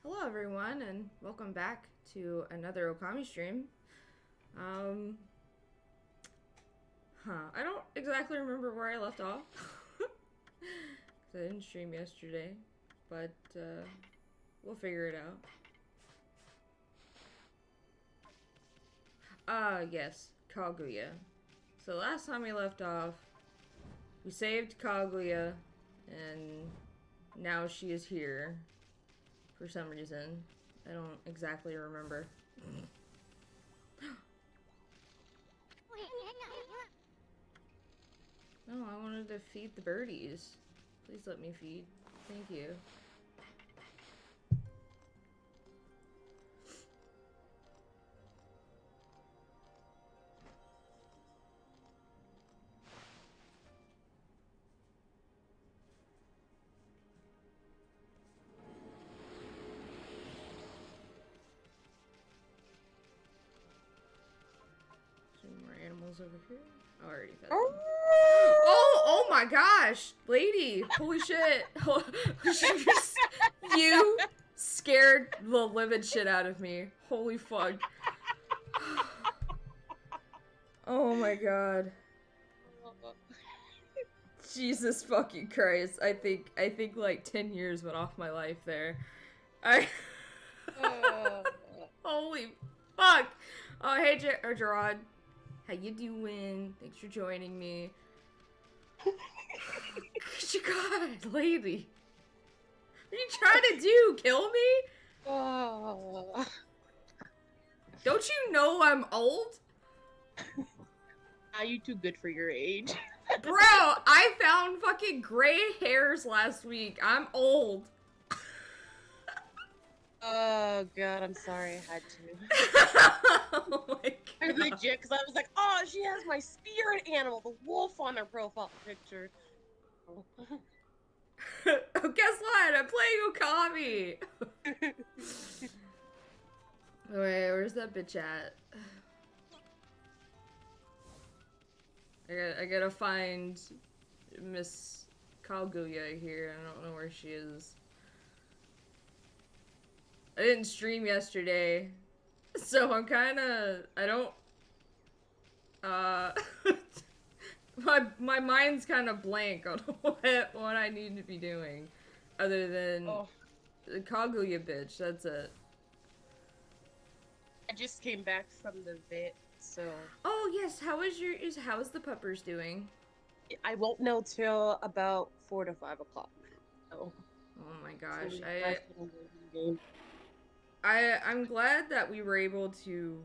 Hello everyone and welcome back to another Okami stream. I don't exactly remember where I left off. 'Cause I didn't stream yesterday, but we'll figure it out. Yes, Kaguya. So last time we left off, we saved Kaguya, and now she is here for some reason. I don't exactly remember. No, I wanted to feed the birdies. Please let me feed. Thank you. Some more animals over here. I already fed them. Oh my gosh, lady! Holy shit! You scared the living shit out of me. Holy fuck! Oh my god! Jesus fucking Christ! I think like 10 years went off my life there. Holy fuck! Oh hey Gerard, how you doing? Thanks for joining me. God, lady. What are you trying to do? Kill me? Don't you know I'm old? Are you too good for your age? Bro, I found fucking gray hairs last week. I'm old. Oh god, I'm sorry I had to. Oh my I god. legit, because I was like, oh, she has my spirit animal, the wolf on her profile picture. Oh, guess what? I'm playing Okami. Wait, where's that bitch at? I gotta find Miss Kaguya here. I don't know where she is. I didn't stream yesterday, so I'm kinda... I don't... my mind's kind of blank on what I need to be doing, other than the Kaguya bitch. That's it. I just came back from the vet, so... Oh yes, how's the puppers doing? I won't know till about 4 to 5 o'clock. So. Oh my gosh, I'm glad that we were able to,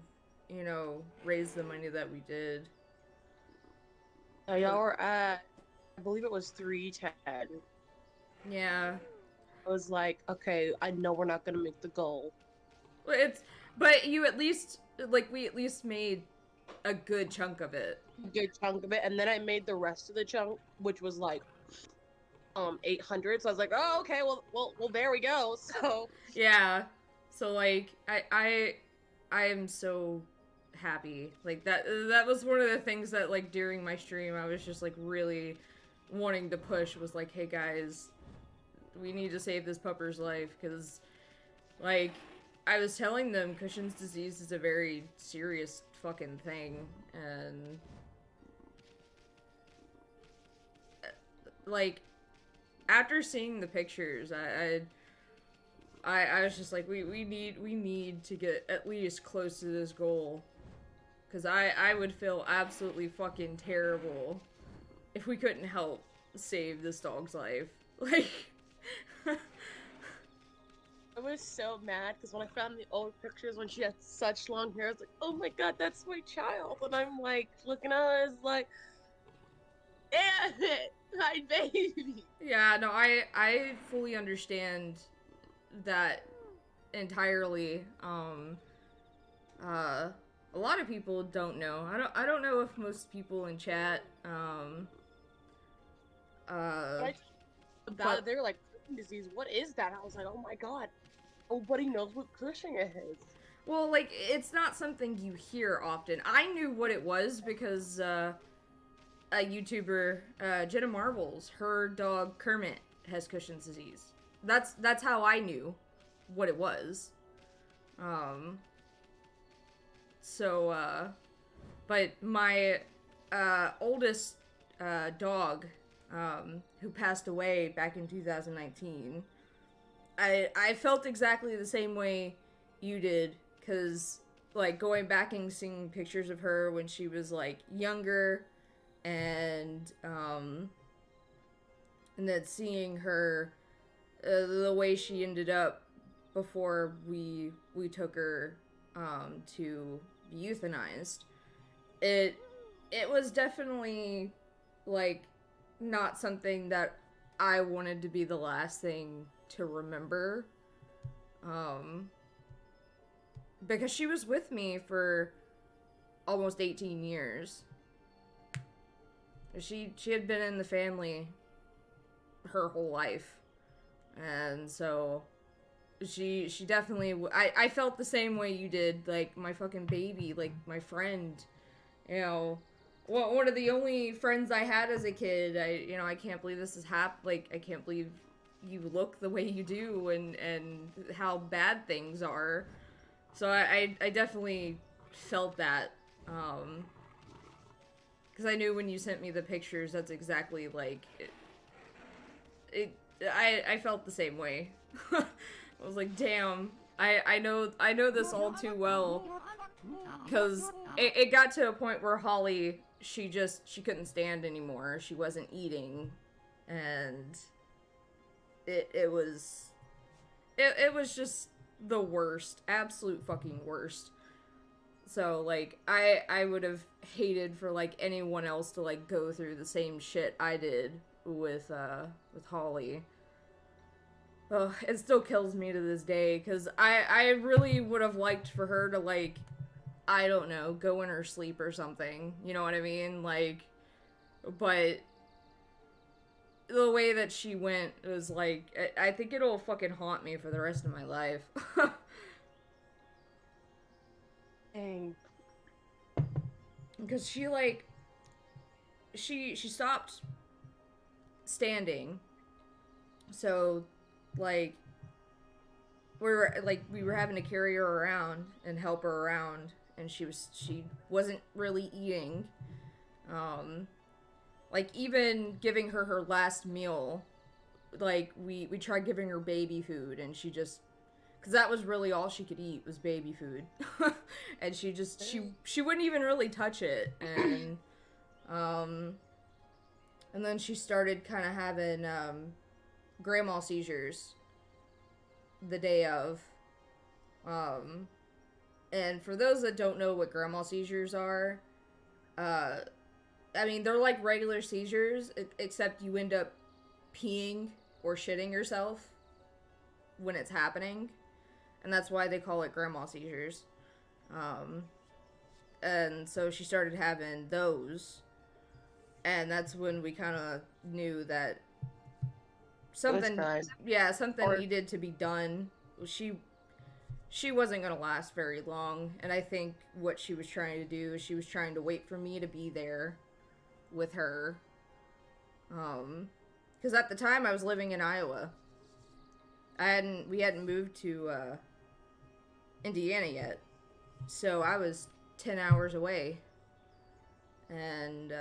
you know, raise the money that we did. Y'all were at, I believe it was 310. Yeah. I was like, okay, I know we're not gonna make the goal. But you at least, like, we at least made a good chunk of it. Good chunk of it, and then I made the rest of the chunk, which was like 800. So I was like, oh, okay, well, there we go. So yeah, so like I am so happy. Like that was one of the things that, like, during my stream I was just like really wanting to push, was like, hey guys, we need to save this pupper's life, because like I was telling them Cushing's disease is a very serious fucking thing, and like after seeing the pictures, I was just like, we need to get at least close to this goal, because I would feel absolutely fucking terrible if we couldn't help save this dog's life. Like, I was so mad because when I found the old pictures when she had such long hair, I was like, oh my god, that's my child. And I'm like looking at her, I was like, damn it, my baby. yeah, no, I fully understand that entirely. A lot of people don't know. I don't know if most people in chat About it, they were like, Cushing disease, what is that? I was like, oh my god, nobody knows what Cushing is. well, like, it's not something you hear often. I knew what it was because a YouTuber, Jenna Marbles, her dog Kermit has Cushing's disease. That's how I knew what it was. Um, but my oldest dog, who passed away back in 2019, I felt exactly the same way you did, because, like, going back and seeing pictures of her when she was, like, younger, and then seeing her, the way she ended up before we took her, to be euthanized, it was definitely, like, not something that I wanted to be the last thing to remember. Because she was with me for almost 18 years. She had been in the family her whole life. And so she definitely I felt the same way you did, like my fucking baby, like my friend, you know, one of the only friends I had as a kid. I can't believe this is like, I can't believe you look the way you do, and how bad things are. So I definitely felt that, because I knew when you sent me the pictures, that's exactly like I felt the same way. I was like, damn, I know this all too well, because it got to a point where Holly, she couldn't stand anymore. She wasn't eating, and it was just the worst, absolute fucking worst. So, like, I would have hated for, like, anyone else to, like, go through the same shit I did with Holly. Oh, it still kills me to this day, because I really would have liked for her to, like, I don't know, go in her sleep or something. You know what I mean? Like, but the way that she went was, like, I think it'll fucking haunt me for the rest of my life. Dang. Because she, like, she stopped standing. So, like, we were having to carry her around and help her around, and she wasn't really eating. Like, even giving her last meal, like, we tried giving her baby food, and she just, because that was really all she could eat, was baby food. And she wouldn't even really touch it. And then she started kind of having grandma seizures the day of. And for those that don't know what grandma seizures are, I mean, they're like regular seizures, except you end up peeing or shitting yourself when it's happening. And that's why they call it grandma seizures. And so she started having those. And that's when we kind of knew that something needed to be done. She wasn't going to last very long. And I think what she was trying to do is she was trying to wait for me to be there with her. Because at the time I was living in Iowa. We hadn't moved to Indiana yet. So I was 10 hours away. And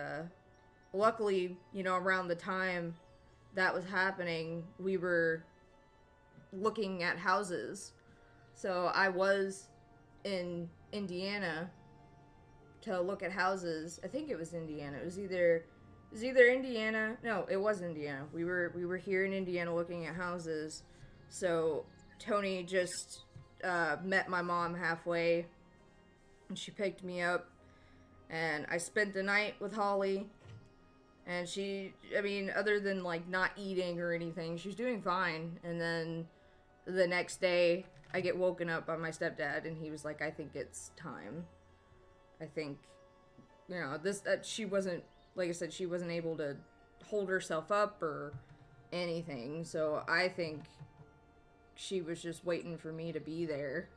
luckily, around the time that was happening, we were looking at houses. So I was in Indiana to look at houses. I think it was Indiana. It was either Indiana. No, it was Indiana. We were here in Indiana looking at houses. So Tony just met my mom halfway, and she picked me up, and I spent the night with Holly. And other than, like, not eating or anything, she's doing fine. And then the next day, I get woken up by my stepdad, and he was like, I think it's time. I think, she wasn't, like I said, she wasn't able to hold herself up or anything. So I think she was just waiting for me to be there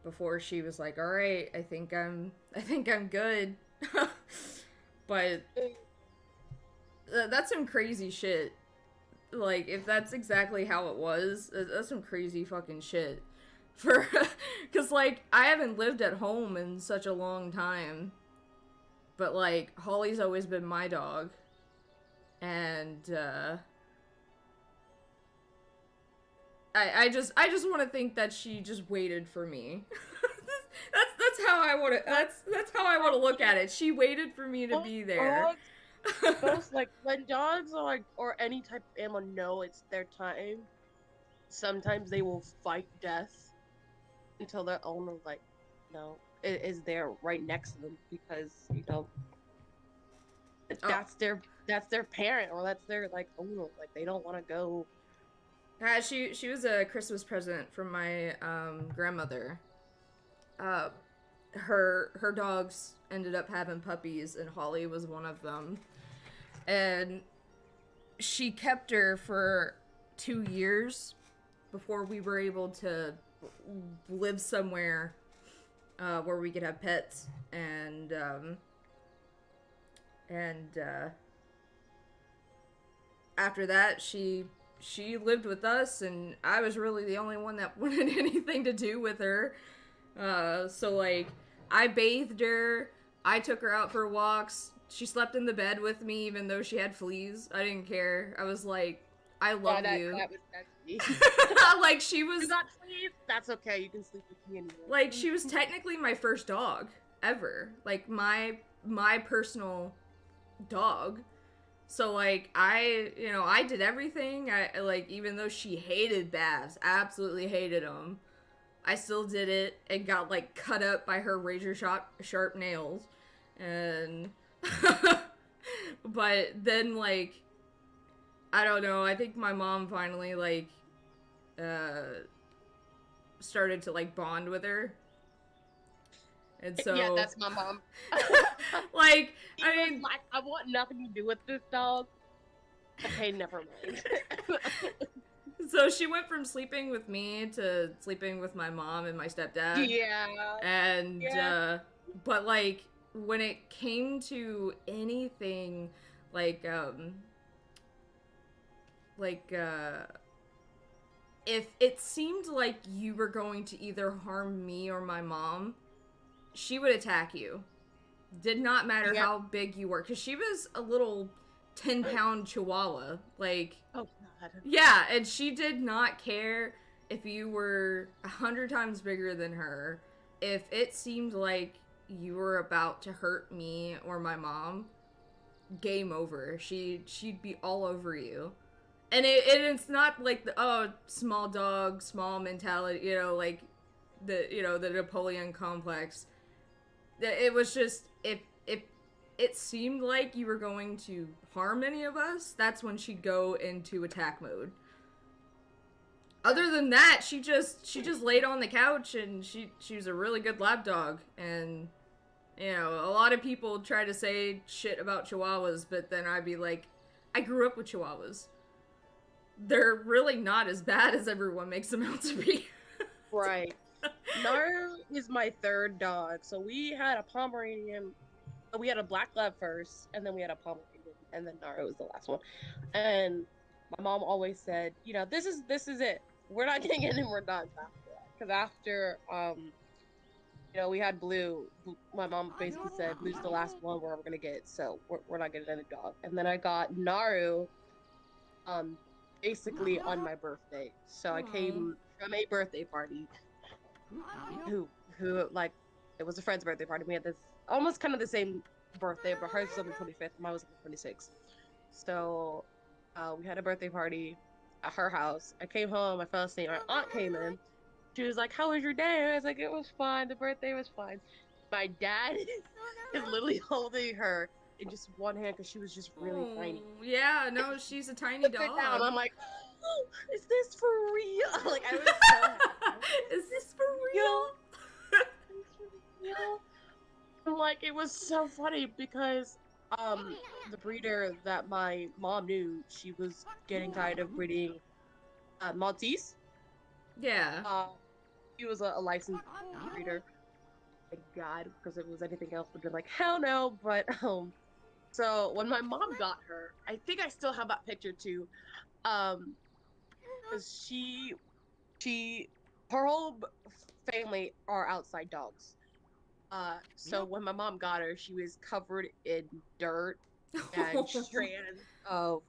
before she was like, all right, I think I'm good. But that's some crazy shit like, if that's exactly how it was, that's some crazy fucking shit. For, cause like, I haven't lived at home in such a long time, but like, Holly's always been my dog, and I just want to think that she just waited for me. That's how I want to. That's how I want to look at it. She waited for me to be there. Both like when dogs or like or any type of animal know it's their time, sometimes they will fight death until their owner like, is there right next to them because Oh, that's their parent or that's their like owner. Like they don't want to go. she was a Christmas present from my grandmother. Uh, her dogs ended up having puppies, and Holly was one of them. And she kept her for 2 years before we were able to live somewhere where we could have pets. And after that, she lived with us, and I was really the only one that wanted anything to do with her. So like, I bathed her, I took her out for walks. She slept in the bed with me, even though she had fleas. I didn't care. I was like, I love you. That was sexy. Like, she was. You got fleas? That's okay. You can sleep with me anyway. Like, she was technically my first dog ever. Like, my personal dog. So like, I did everything. I like, even though she hated baths, absolutely hated them, I still did it and got like cut up by her razor sharp nails. And but then like, I don't know, I think my mom finally like started to like bond with her. And so yeah, that's my mom. like, I mean, like, I want nothing to do with this dog. Okay, never mind. so she went from sleeping with me to sleeping with my mom and my stepdad. Yeah. And but like, when it came to anything like if it seemed like you were going to either harm me or my mom, she would attack you. Did not matter how big you were, because she was a little 10-pound chihuahua. Like, oh god. Yeah, and she did not care if you were 100 times bigger than her. If it seemed like you were about to hurt me or my mom, game over. She'd be all over you. And it's not like the small dog, small mentality, like the Napoleon complex. It was just, if it seemed like you were going to harm any of us, that's when she'd go into attack mode. Other than that, she just laid on the couch, and she was a really good lap dog. And a lot of people try to say shit about Chihuahuas, but then I'd be like, I grew up with Chihuahuas. They're really not as bad as everyone makes them out to be. Right. Naru is my third dog. So we had a Pomeranian. We had a black lab first, and then we had a Pomeranian, and then Naru was the last one. And my mom always said, this is it. We're not getting any more dogs after that. Because after, we had Blue. My mom basically said, Blue's the last one we're gonna get, so we're not getting any dog. And then I got Naru, basically on my birthday. So I came from a birthday party. Who like, it was a friend's birthday party. We had this almost kind of the same birthday, but hers was on the 25th, mine was on the 26th. So we had a birthday party at her house. I came home, I fell asleep, my aunt came in. She was like, how was your day? I was like, it was fine, the birthday was fine. My dad is literally holding her in just one hand because she was just really tiny. Yeah, no, she's a tiny dog. Down. I'm like, oh, is this for real? Like, I was so happy. Is this for real? Like, it was so funny because the breeder that my mom knew, she was getting tired of breeding Maltese. Yeah. He was a licensed breeder. Thank God, because if it was anything else, would be like, hell no. But so when my mom got her, I think I still have that picture too. Um, 'cause she her whole family are outside dogs. So when my mom got her, she was covered in dirt and strands of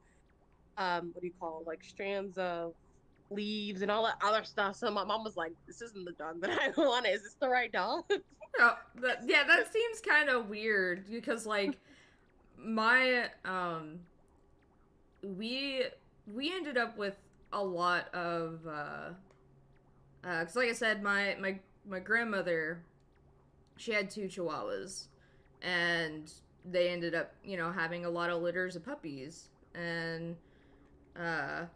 what do you call it? Like strands of leaves and all that other stuff. So my mom was like, "This isn't the dog that I want. Is this the right dog?" Oh, yeah, that seems kind of weird because like my we we ended up with a lot of cuz like I said my grandmother, she had two chihuahuas and they ended up, you know, having a lot of litters of puppies and uh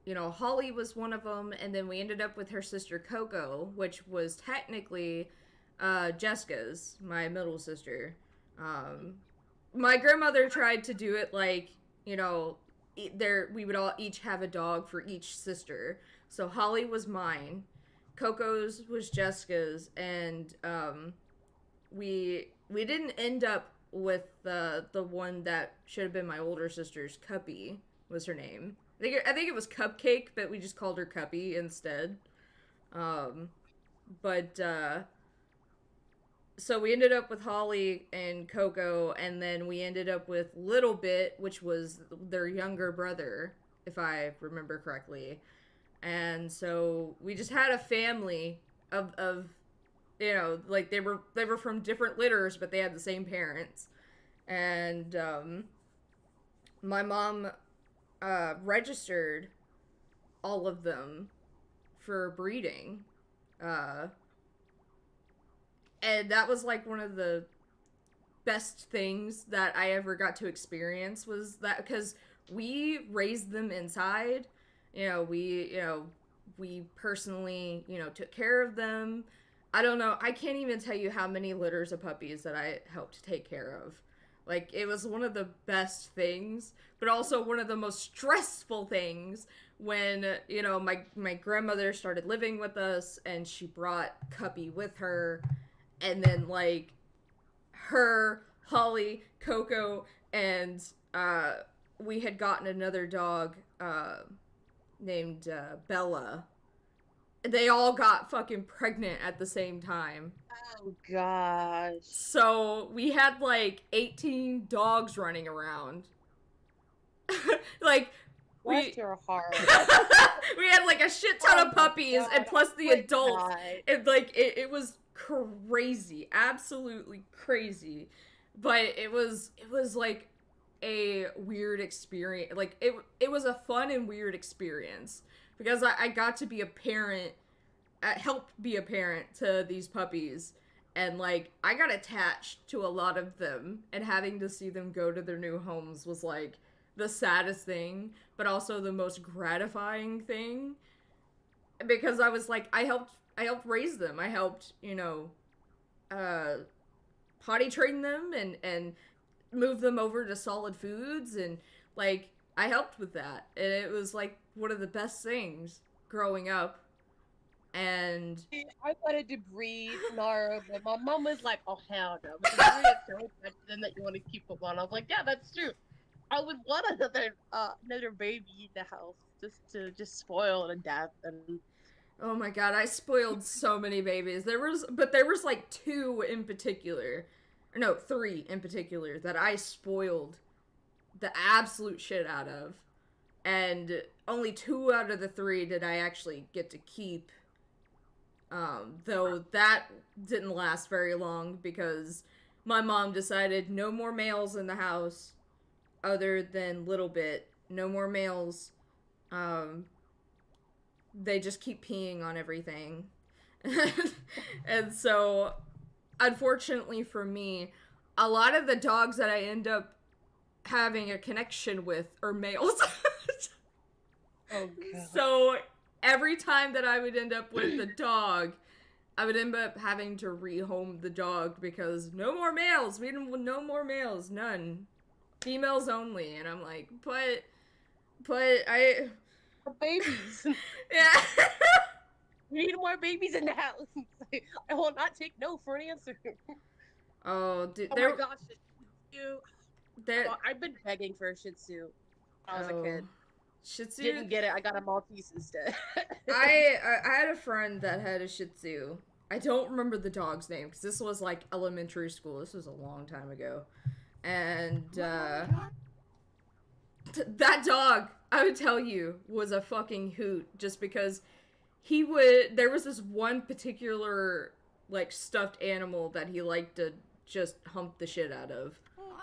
you know, Holly was one of them, and then we ended up with her sister Coco, which was technically Jessica's, my middle sister. Um, my grandmother tried to do it like, you know, there we would all each have a dog for each sister. So Holly was mine, Coco's was Jessica's, and we didn't end up with the one that should have been my older sister's. Cuppy was her name. I think it was Cupcake, but we just called her Cuppy instead. Um, but so we ended up with Holly and Coco, and then we ended up with Little Bit, which was their younger brother, if I remember correctly. And so we just had a family of you know, like they were from different litters, but they had the same parents. And my mom registered all of them for breeding. Uh, and that was like one of the best things that I ever got to experience was that because we raised them inside. You know, we personally, you know, took care of them. I don't know. I can't even tell you how many litters of puppies that I helped take care of. Like, it was one of the best things, but also one of the most stressful things when, you know, my grandmother started living with us and she brought Cuppy with her. And then, like, her, Holly, Coco, and we had gotten another dog named Bella. They all got fucking pregnant at the same time. Oh gosh. So we had like 18 dogs running around. Like Bless we your heart. we had like a shit ton Oh of my puppies and god. plus Oh the my adults. god. And like it was crazy, absolutely crazy. But it was like a weird experience. Like it was a fun and weird experience because I got to be a parent, help be a parent to these puppies, and like I got attached to a lot of them, and having to see them go to their new homes was like the saddest thing but also the most gratifying thing because I was like I helped raise them. I helped, you know, uh potty train them and move them over to solid foods, and like I helped with that, and it was like one of the best things growing up. And I wanted to breed Nara, but my mom was like, "Oh hell no!" Because you already have so much then that you want to keep them on. I was like, "Yeah, that's true. I would want another baby in the house just to just spoil to death." And oh my god, I spoiled so many babies. There was like two in particular, or no, three in particular that I spoiled the absolute shit out of, and only two out of the three did I actually get to keep. Though that didn't last very long because my mom decided no more males in the house other than Little Bit. No more males. Um, they just keep peeing on everything. And so, unfortunately for me, a lot of the dogs that I end up having a connection with are males. oh god, So every time that I would end up with the dog, I would end up having to rehome the dog because no more males. We didn't, no more males, none, females only. And I'm like, but I, more babies. yeah. We need more babies in the house. I will not take no for an answer. Oh, dude, Oh my gosh, the Shih Tzu. there. I've been begging for a Shih Tzu when I was a Oh, kid. Shih Tzu. Didn't get it. I got a Maltese instead. I had a friend that had a Shih Tzu. I don't remember the dog's name because this was like elementary school. This was a long time ago, and that dog, I would tell you, was a fucking hoot. Just because he would. There was this one particular like stuffed animal that he liked to just hump the shit out of.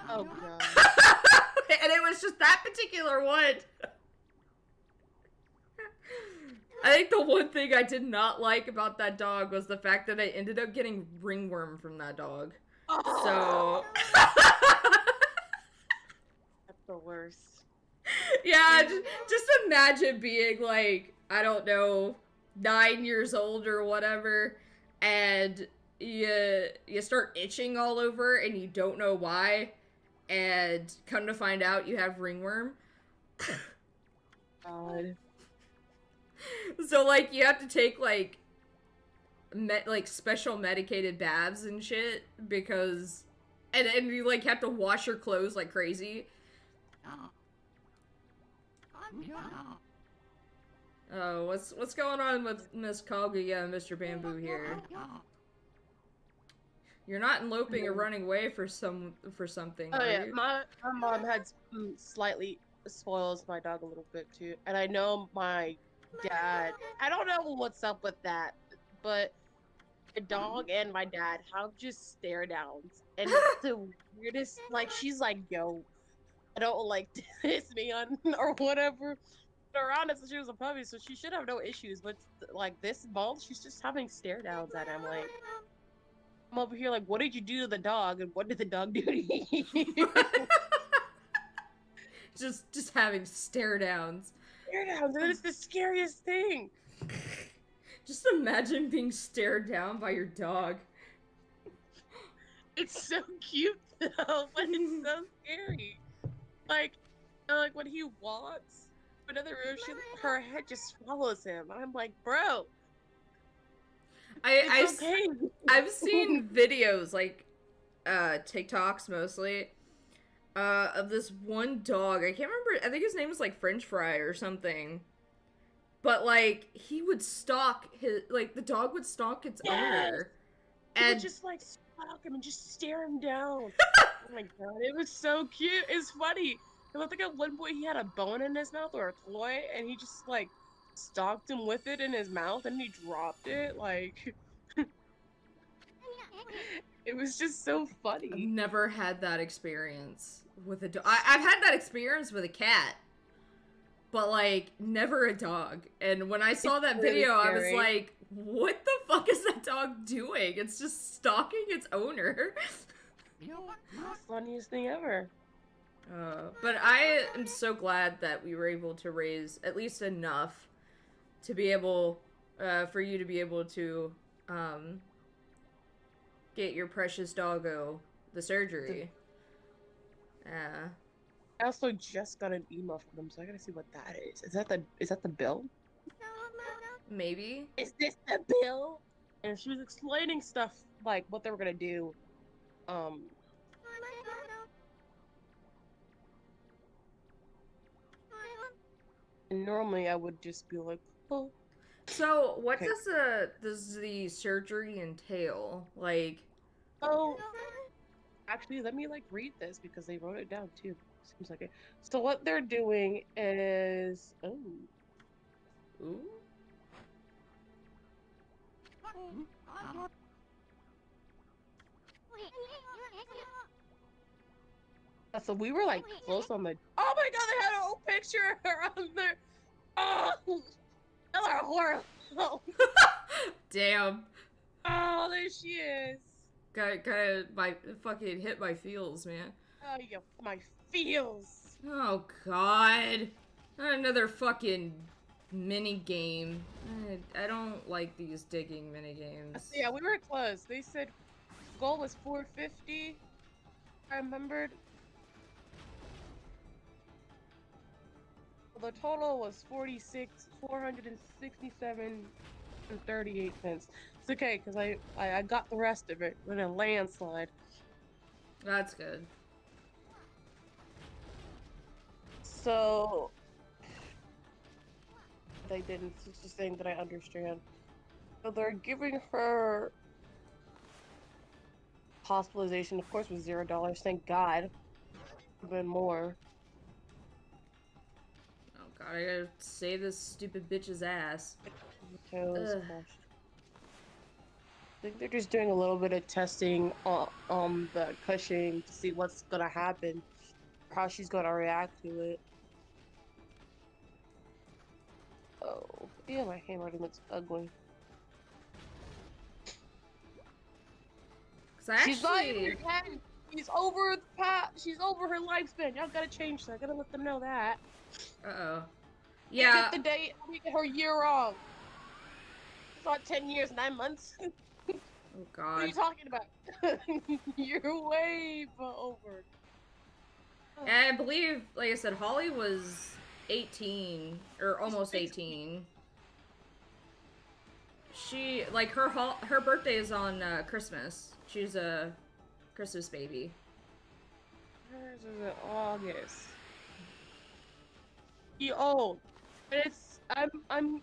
Oh god. And it was just that particular one. I think the one thing I did not like about that dog was the fact that I ended up getting ringworm from that dog. So That's the worst. yeah, just imagine being like, I don't know, 9 years old or whatever, and you start itching all over and you don't know why, and come to find out you have ringworm. God. So like you have to take like special medicated baths and shit because and you like have to wash your clothes like crazy. Oh, what's going on with Miss Kaguya and Mr. Bamboo here? You're not eloping or running away for something. Oh yeah, you? my mom had slightly spoils my dog a little bit too, and I know my dad. I don't know what's up with that, but the dog and my dad have just stare downs, and it's the weirdest. Like she's like, "Yo, I don't like this man or whatever." But around it since she was a puppy, so she should have no issues. But like this month, she's just having stare downs at him. Like I'm over here, like, what did you do to the dog, and what did the dog do to you? just having stare downs. Stare downs, and it's the scariest thing. Just imagine being stared down by your dog. It's so cute though, but it's so scary. Like when he walks to another room, her head just follows him. I'm like, bro. I've seen videos like TikToks mostly of this one dog. I can't remember. I think his name was like French Fry or something. But like he would stalk the dog would stalk its owner. And he would just like stalk him and just stare him down. Oh my god, it was so cute. It's funny. Cause I think at one point he had a bone in his mouth or a toy, and he just like stalked him with it in his mouth, and he dropped it. Like it was just so funny. I've never had that experience with a dog. I've had that experience with a cat, but like never a dog. And when I saw that video, I was like, "What the fuck is that dog doing? It's just stalking its owner." Funniest thing ever. But I am so glad that we were able to raise at least enough to be able, for you to be able to, get your precious doggo the surgery. I also just got an email from them, so I gotta see what that is. Is that the bill? Maybe. Is this the bill? And she was explaining stuff like what they were gonna do. And normally I would just be like, oh. So what does the surgery entail? Like, oh, actually, let me like read this because they wrote it down too. Seems like it. So what they're doing is ooh. So we were like close on the. Oh my god, they had an old picture on there. Oh, those are horrible. Damn. Oh, there she is. Gotta my fucking hit my feels, man. Oh, yeah, my feels. Oh god. Not another fucking mini game. I don't like these digging mini games. Yeah, we were close. They said goal was 450. I remembered. The total was 467 and 38 cents. It's okay because I got the rest of it in a landslide. That's good. So they didn't. It's just a thing that I understand. So they're giving her hospitalization, of course, with $0. Thank God. Even more. Oh god, I gotta save this stupid bitch's ass. Toes Ugh. crushed. I think they're just doing a little bit of testing on the Cushing to see what's gonna happen, how she's gonna react to it. Oh, yeah, my handwriting looks ugly. Cause I She's not even actually... 10. She's over the She's over her lifespan. Y'all gotta change that. I gotta let them know that. Uh-oh. You Yeah. get the date. We get her year wrong. It's not 10 years, 9 months. Oh What are god. you talking about? You're way over. And I believe, like I said, Holly was 18, or She's almost 16. 18. She, like, her birthday is on Christmas. She's a Christmas baby. Hers is in August. She old. But it's I'm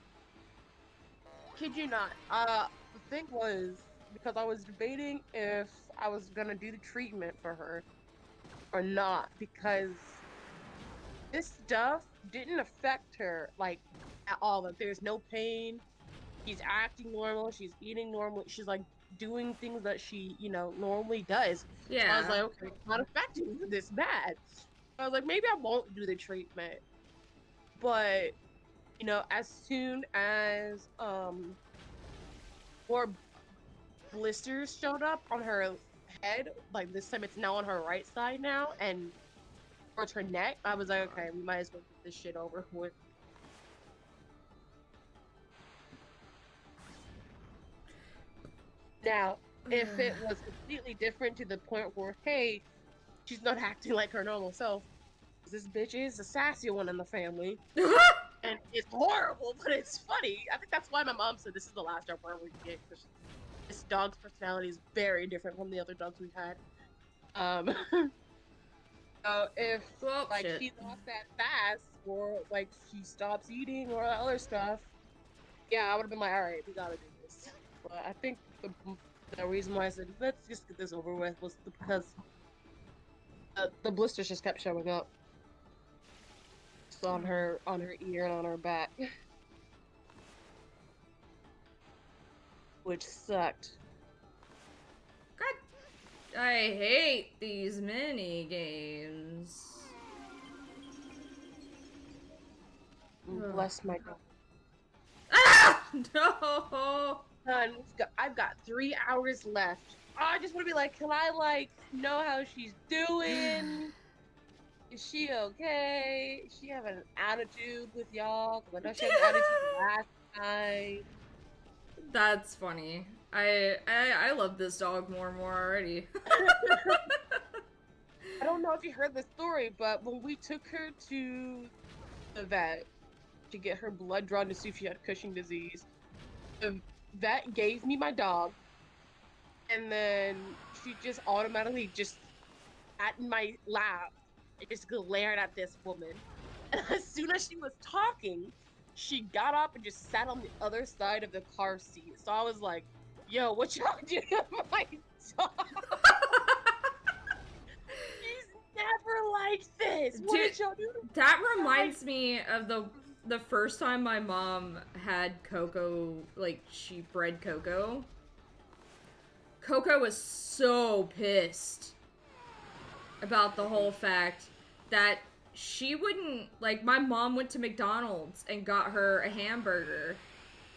kid you not. The thing was because I was debating if I was gonna do the treatment for her or not because this stuff didn't affect her like at all. Like there's no pain. She's acting normal. She's eating normal. She's like doing things that she, normally does. So I was Yeah. like, okay, it's not affecting her this bad. I was like, maybe I won't do the treatment. But, as soon as more blisters showed up on her head, like this time it's now on her right side now, and towards her neck, I was like, okay, we might as well get this shit over with. Now, if it was completely different to the point where, hey, she's not acting like her normal self, this bitch is the sassy one in the family. And it's horrible, but it's funny. I think that's why my mom said this is the last dog we're ever gonna get because this dog's personality is very different from the other dogs we've had. Um, so if Well, like shit. she lost that fast, or like she stops eating or other stuff, yeah, I would have been like, all right, we gotta do this. But I think the reason why I said let's just get this over with was because the blisters just kept showing up. Just on her ear and on her back, which sucked. God, I hate these mini games. Bless my dog. Ah! No! Son, I've got 3 hours left. I just want to be like, can I know how she's doing? Is she okay? Is she having an attitude with y'all? Because I know she had an attitude last time. That's funny. I love this dog more and more already. I don't know if you heard the story, but when we took her to the vet to get her blood drawn to see if she had Cushing disease, the vet gave me my dog, and then she just automatically just at my lap and just glared at this woman. And as soon as she was talking, she got up and just sat on the other side of the car seat. So I was like, yo, what y'all doing to my dog? She's never like this. What Dude, did y'all do? that reminds me of the first time my mom had Coco, like, she bred Coco. Coco was so pissed about the whole fact that she wouldn't, like, my mom went to McDonald's and got her a hamburger,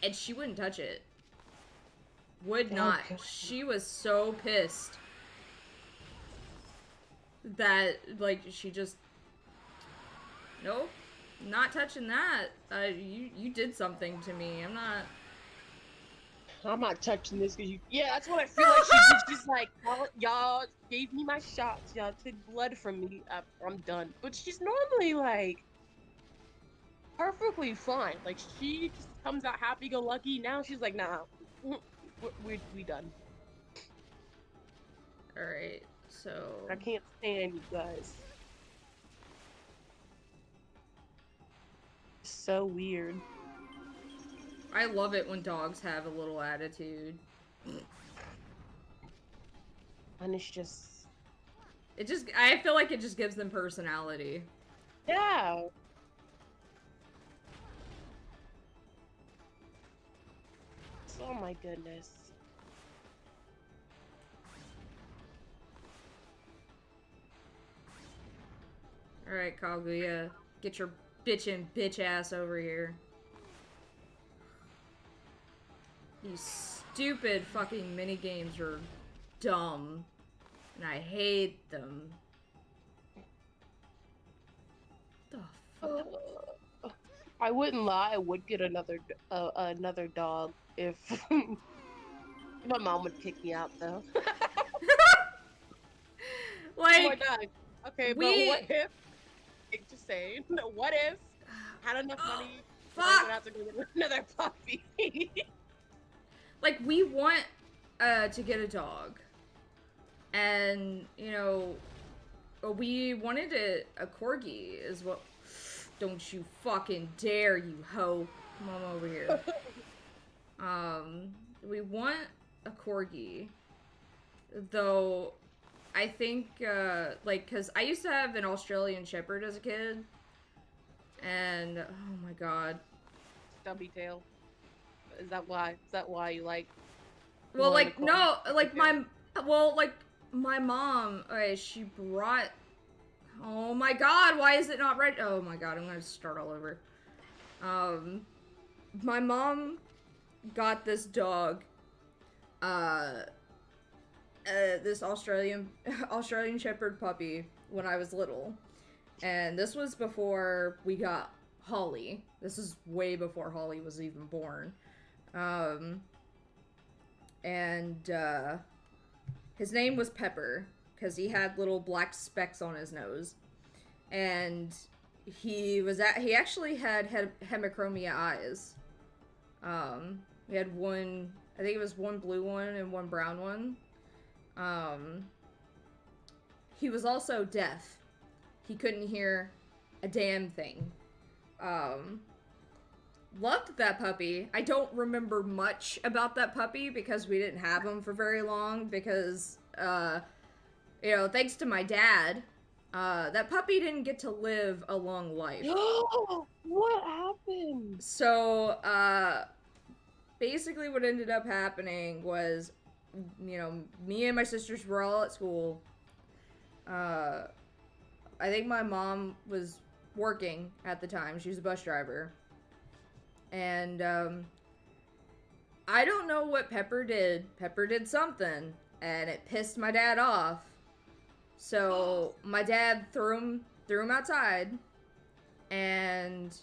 and she wouldn't touch it. Would not. Okay. She was so pissed that, like, she just, nope, not touching that. You did something to me. I'm not touching this because you. Yeah, that's what I feel like. She did. She's like, y'all gave me my shots. Y'all took blood from me. I'm done. But she's normally like perfectly fine. Like she just comes out happy-go-lucky. Now she's like, nah, we done. All right, so I can't stand you guys. So weird. I love it when dogs have a little attitude. And it's just... I feel like it just gives them personality. Yeah. Oh my goodness. Alright, Kaguya. Get your bitch ass over here. These stupid fucking minigames are dumb. And I hate them. The fuck? I wouldn't lie, I would get another dog if my mom would kick me out though. Like, Oh my god. Okay, but what if? Like, just saying. What if I had enough money? I would have to go get another puppy. Like, we want to get a dog, and you know, we wanted a corgi is what. Don't you fucking dare, you hoe! Come on over here. We want a corgi, though. I think, like, because I used to have an Australian Shepherd as a kid, and oh my god. Stubby tail. Is that why? Is that why you like? Well, like, no, like, my mom, okay, she brought, oh my god, why is it not ready? Oh my god, I'm gonna start all over. My mom got this dog, this Australian Shepherd puppy when I was little, and this was before we got Holly. This is way before Holly was even born. His name was Pepper because he had little black specks on his nose, and he actually had hemichromia eyes. We had one, I think it was one blue one and one brown one. He was also deaf. He couldn't hear a damn thing. Loved that puppy. I don't remember much about that puppy because we didn't have him for very long because, you know, thanks to my dad, that puppy didn't get to live a long life. What happened? So, basically what ended up happening was, you know, me and my sisters were all at school. I think my mom was working at the time. She was a bus driver. And, I don't know what Pepper did. Pepper did something, and it pissed my dad off. So, my dad threw him outside, and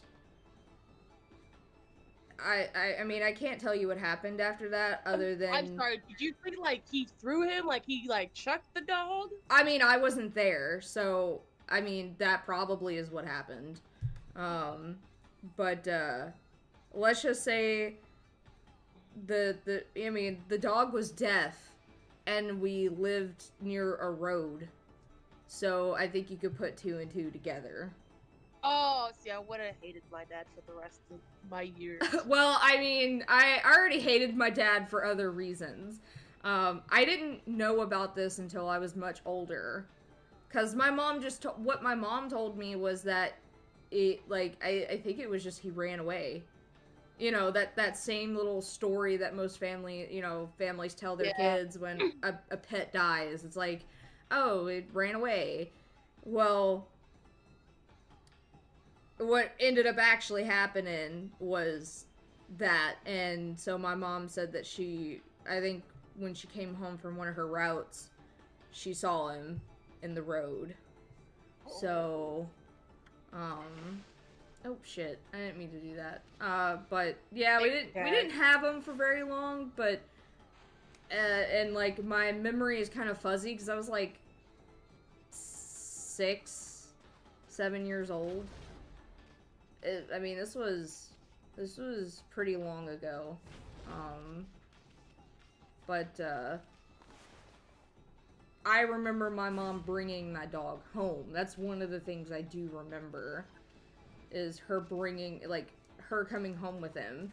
I mean, I can't tell you what happened after that, other than... I'm sorry, did you think, like, he threw him? Like, he, like, chucked the dog? I mean, I wasn't there, so, I mean, that probably is what happened. But, let's just say the dog was deaf, and we lived near a road, so I think you could put two and two together. Oh, see, I would have hated my dad for the rest of my years. Well, I mean, I already hated my dad for other reasons. I didn't know about this until I was much older, because my mom what my mom told me was that it, like, I think it was just he ran away. You know, that same little story that most families tell their kids when a pet dies. It's like, oh, it ran away. Well, what ended up actually happening was that, and so my mom said that I think when she came home from one of her routes, she saw him in the road. So, oh shit, I didn't mean to do that. But yeah, we didn't have him for very long, but and like my memory is kind of fuzzy because I was like 6, 7 years old. I mean, this was pretty long ago. But I remember my mom bringing my dog home. That's one of the things I do remember, is her coming home with him.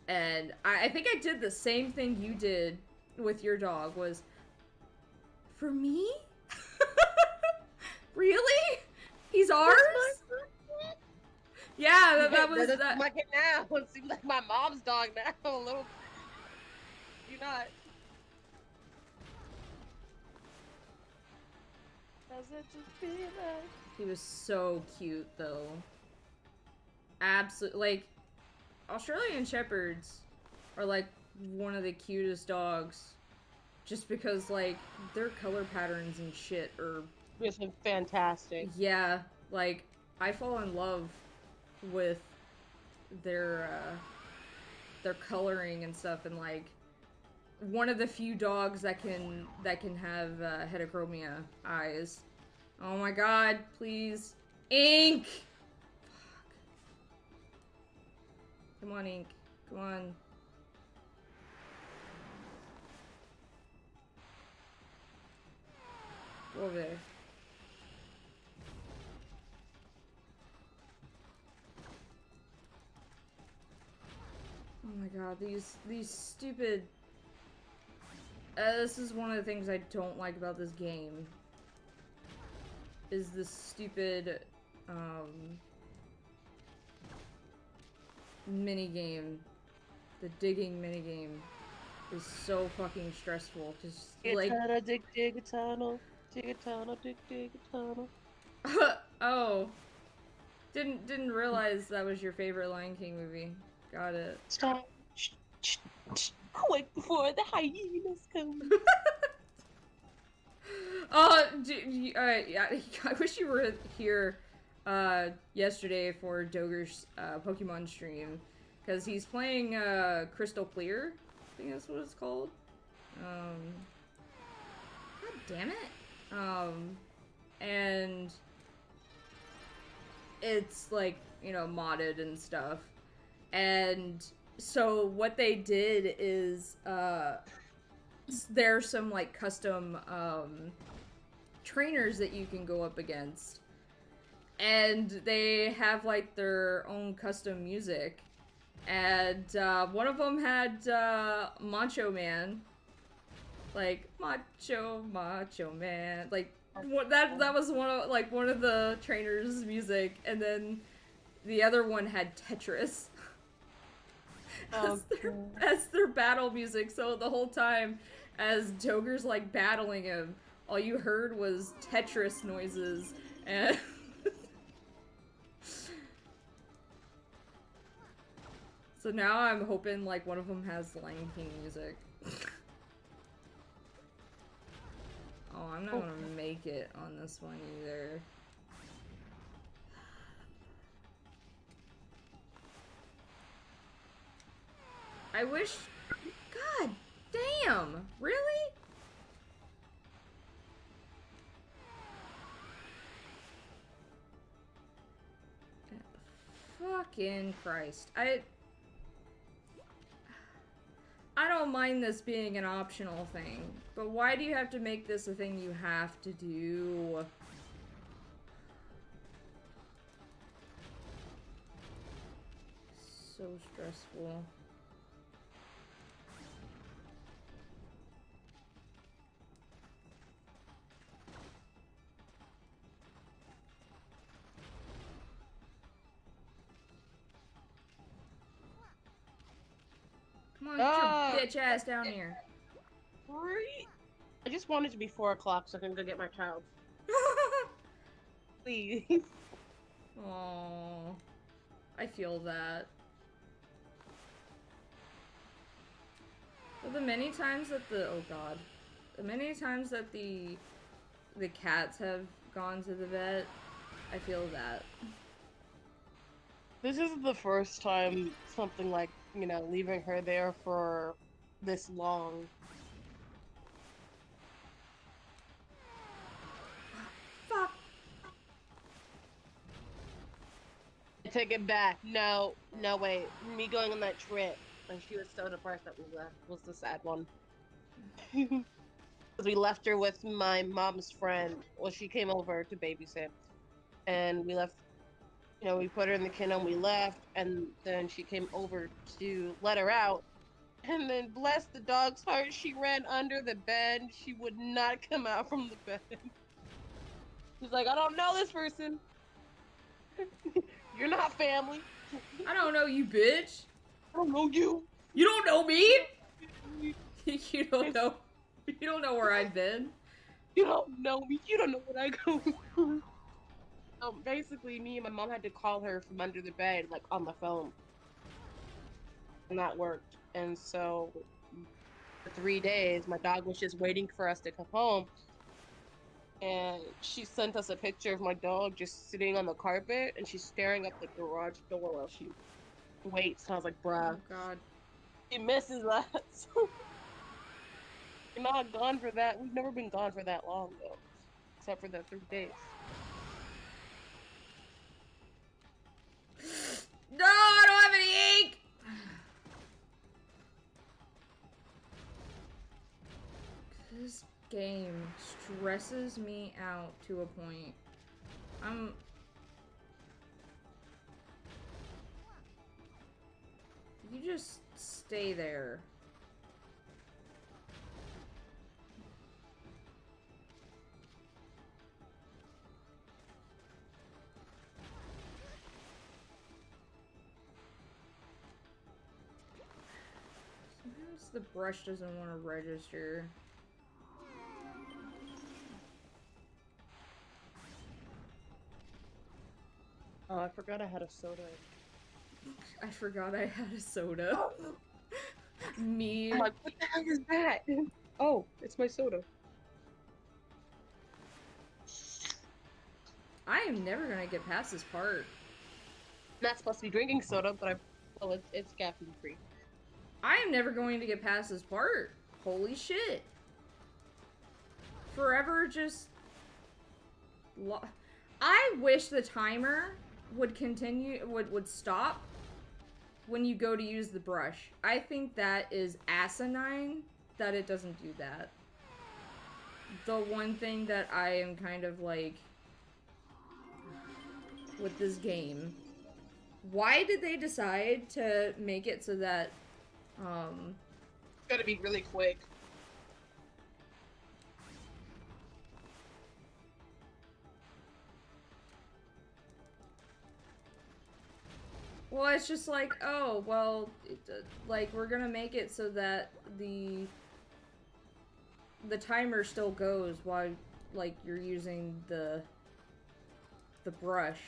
And I think I did the same thing you did with your dog. Was for me? Really? He's ours? Yeah, that was That that. like it now. It seems like my mom's dog now. A little. You're not. Does it just feel like? He was so cute, though. Absolutely, like Australian Shepherds are like one of the cutest dogs, just because like their color patterns and shit are. It's fantastic. Yeah, like I fall in love with their coloring and stuff, and like one of the few dogs that can have heterochromia eyes. Oh my god, please. Ink! Fuck. Come on, Ink. Come on. Go over there. Oh my god, these stupid... this is one of the things I don't like about this game. Is this stupid, minigame. The digging minigame is so fucking stressful. Just, like... dig a tunnel. Dig a tunnel, dig a tunnel. Oh. Didn't realize that was your favorite Lion King movie. Got it. Stop. Quick before the hyenas come. Yeah, I wish you were here yesterday for Doger's Pokemon stream, because he's playing Crystal Clear. I think that's what it's called. God damn it. And it's like, you know, modded and stuff. And so what they did is there's some like custom trainers that you can go up against, and they have like their own custom music, and one of them had Macho Man, like Macho Man, like what that was one of the trainers' music, and then the other one had Tetris. As their battle music. So the whole time as Doger's like battling him, all you heard was Tetris noises, and so now I'm hoping like one of them has Lion King music. Oh, I'm not gonna make it on this one either. I wish... God damn! Really? Fucking Christ. I don't mind this being an optional thing, but why do you have to make this a thing you have to do? So stressful. Come on, get your bitch ass down here. I just want it to be 4 o'clock so I can go get my child. Please. Aww. I feel that. Well, the many times that the cats have gone to the vet, I feel that. This is the first time something like, you know, leaving her there for this long. Fuck. I take it back. No, wait. Me going on that trip when she was so depressed that we left was the sad one. Because we left her with my mom's friend. Well, she came over to babysit. And we left You know, we put her in the kennel, we left, and then she came over to let her out. And then, bless the dog's heart, she ran under the bed. She would not come out from the bed. She's like, I don't know this person. You're not family. I don't know you, bitch. I don't know you. You don't know me. You You don't know. You don't know where I've been. don't know me. You don't know what I go through. Basically, me and my mom had to call her from under the bed, like on the phone, and that worked. And so, for 3 days, my dog was just waiting for us to come home. And she sent us a picture of my dog just sitting on the carpet, and she's staring at the garage door while she waits. And I was like, bruh, Oh God. she misses us. We're not gone for that. We've never been gone for that long, though, except for the 3 days. No, I don't have any ink. This game stresses me out to a point. You just stay there. Sometimes the brush doesn't want to register. Oh, I forgot I had a soda. I forgot I had a soda. Me. I'm like, what the hell is that? Oh, it's my soda. I am never gonna get past this part. I'm not supposed to be drinking soda, but it's caffeine free. I am never going to get past this part. Holy shit. Forever just... I wish the timer would continue, would stop when you go to use the brush. I think that is asinine that it doesn't do that. The one thing that I am kind of like with this game, why did they decide to make it so that It's gotta be really quick. well, it's just like, oh, well, like, we're gonna make it so that the timer still goes while, like, you're using the brush.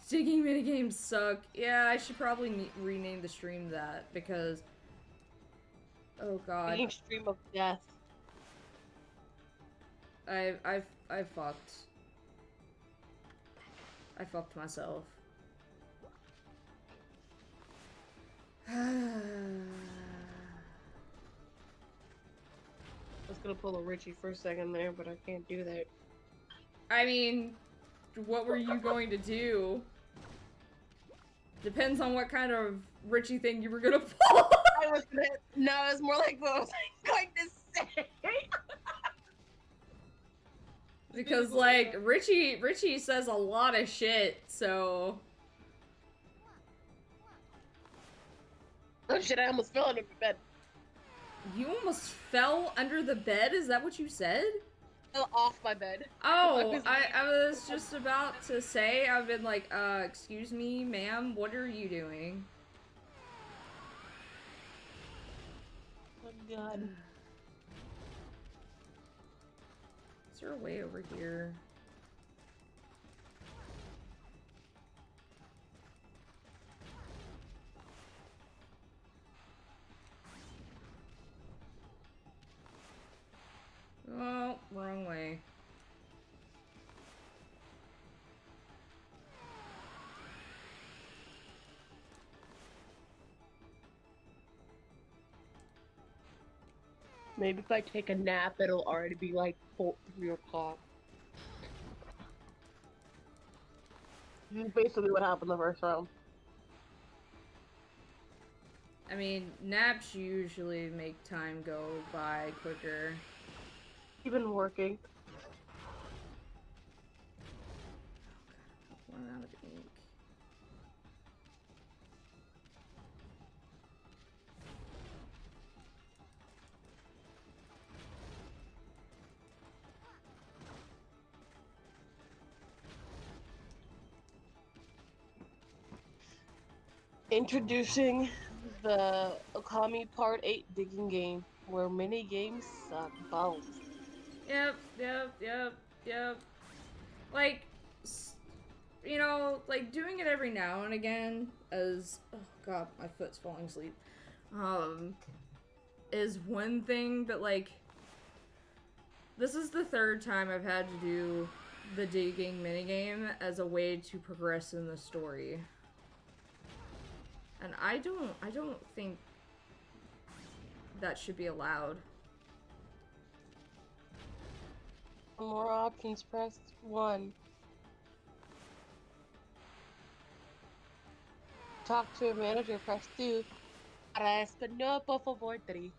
Digging minigames suck. Yeah, I should probably rename the stream that, because... Oh god. Being stream of death. I fucked. I fucked myself. I was gonna pull a Richie for a second there, but I can't do that. I mean, what were you going to do? Depends on what kind of Richie thing you were gonna pull. No, it was more like what I was going to say. Because, like, Richie says a lot of shit, so... Oh shit, I almost fell under the bed. You almost fell under the bed? Is that what you said? Fell off my bed. Oh, I was just about to say, I've been like, excuse me, ma'am, what are you doing? Oh god. Is there a way over here? Oh, wrong way. Maybe if I take a nap, it'll already be like 3 o'clock. This is basically what happened the first round. I mean, naps usually make time go by quicker. You've been working. Run out of ink. Introducing the Okami Part 8 digging game, where mini games suck balls. Yep. Like, you know, like doing it every now and again as, oh god, my foot's falling asleep, is one thing, but like, this is the third time I've had to do the digging minigame as a way to progress in the story. And I don't think that should be allowed. For more options, press 1. Talk to a manager, press 2. Para español, por favor, 3.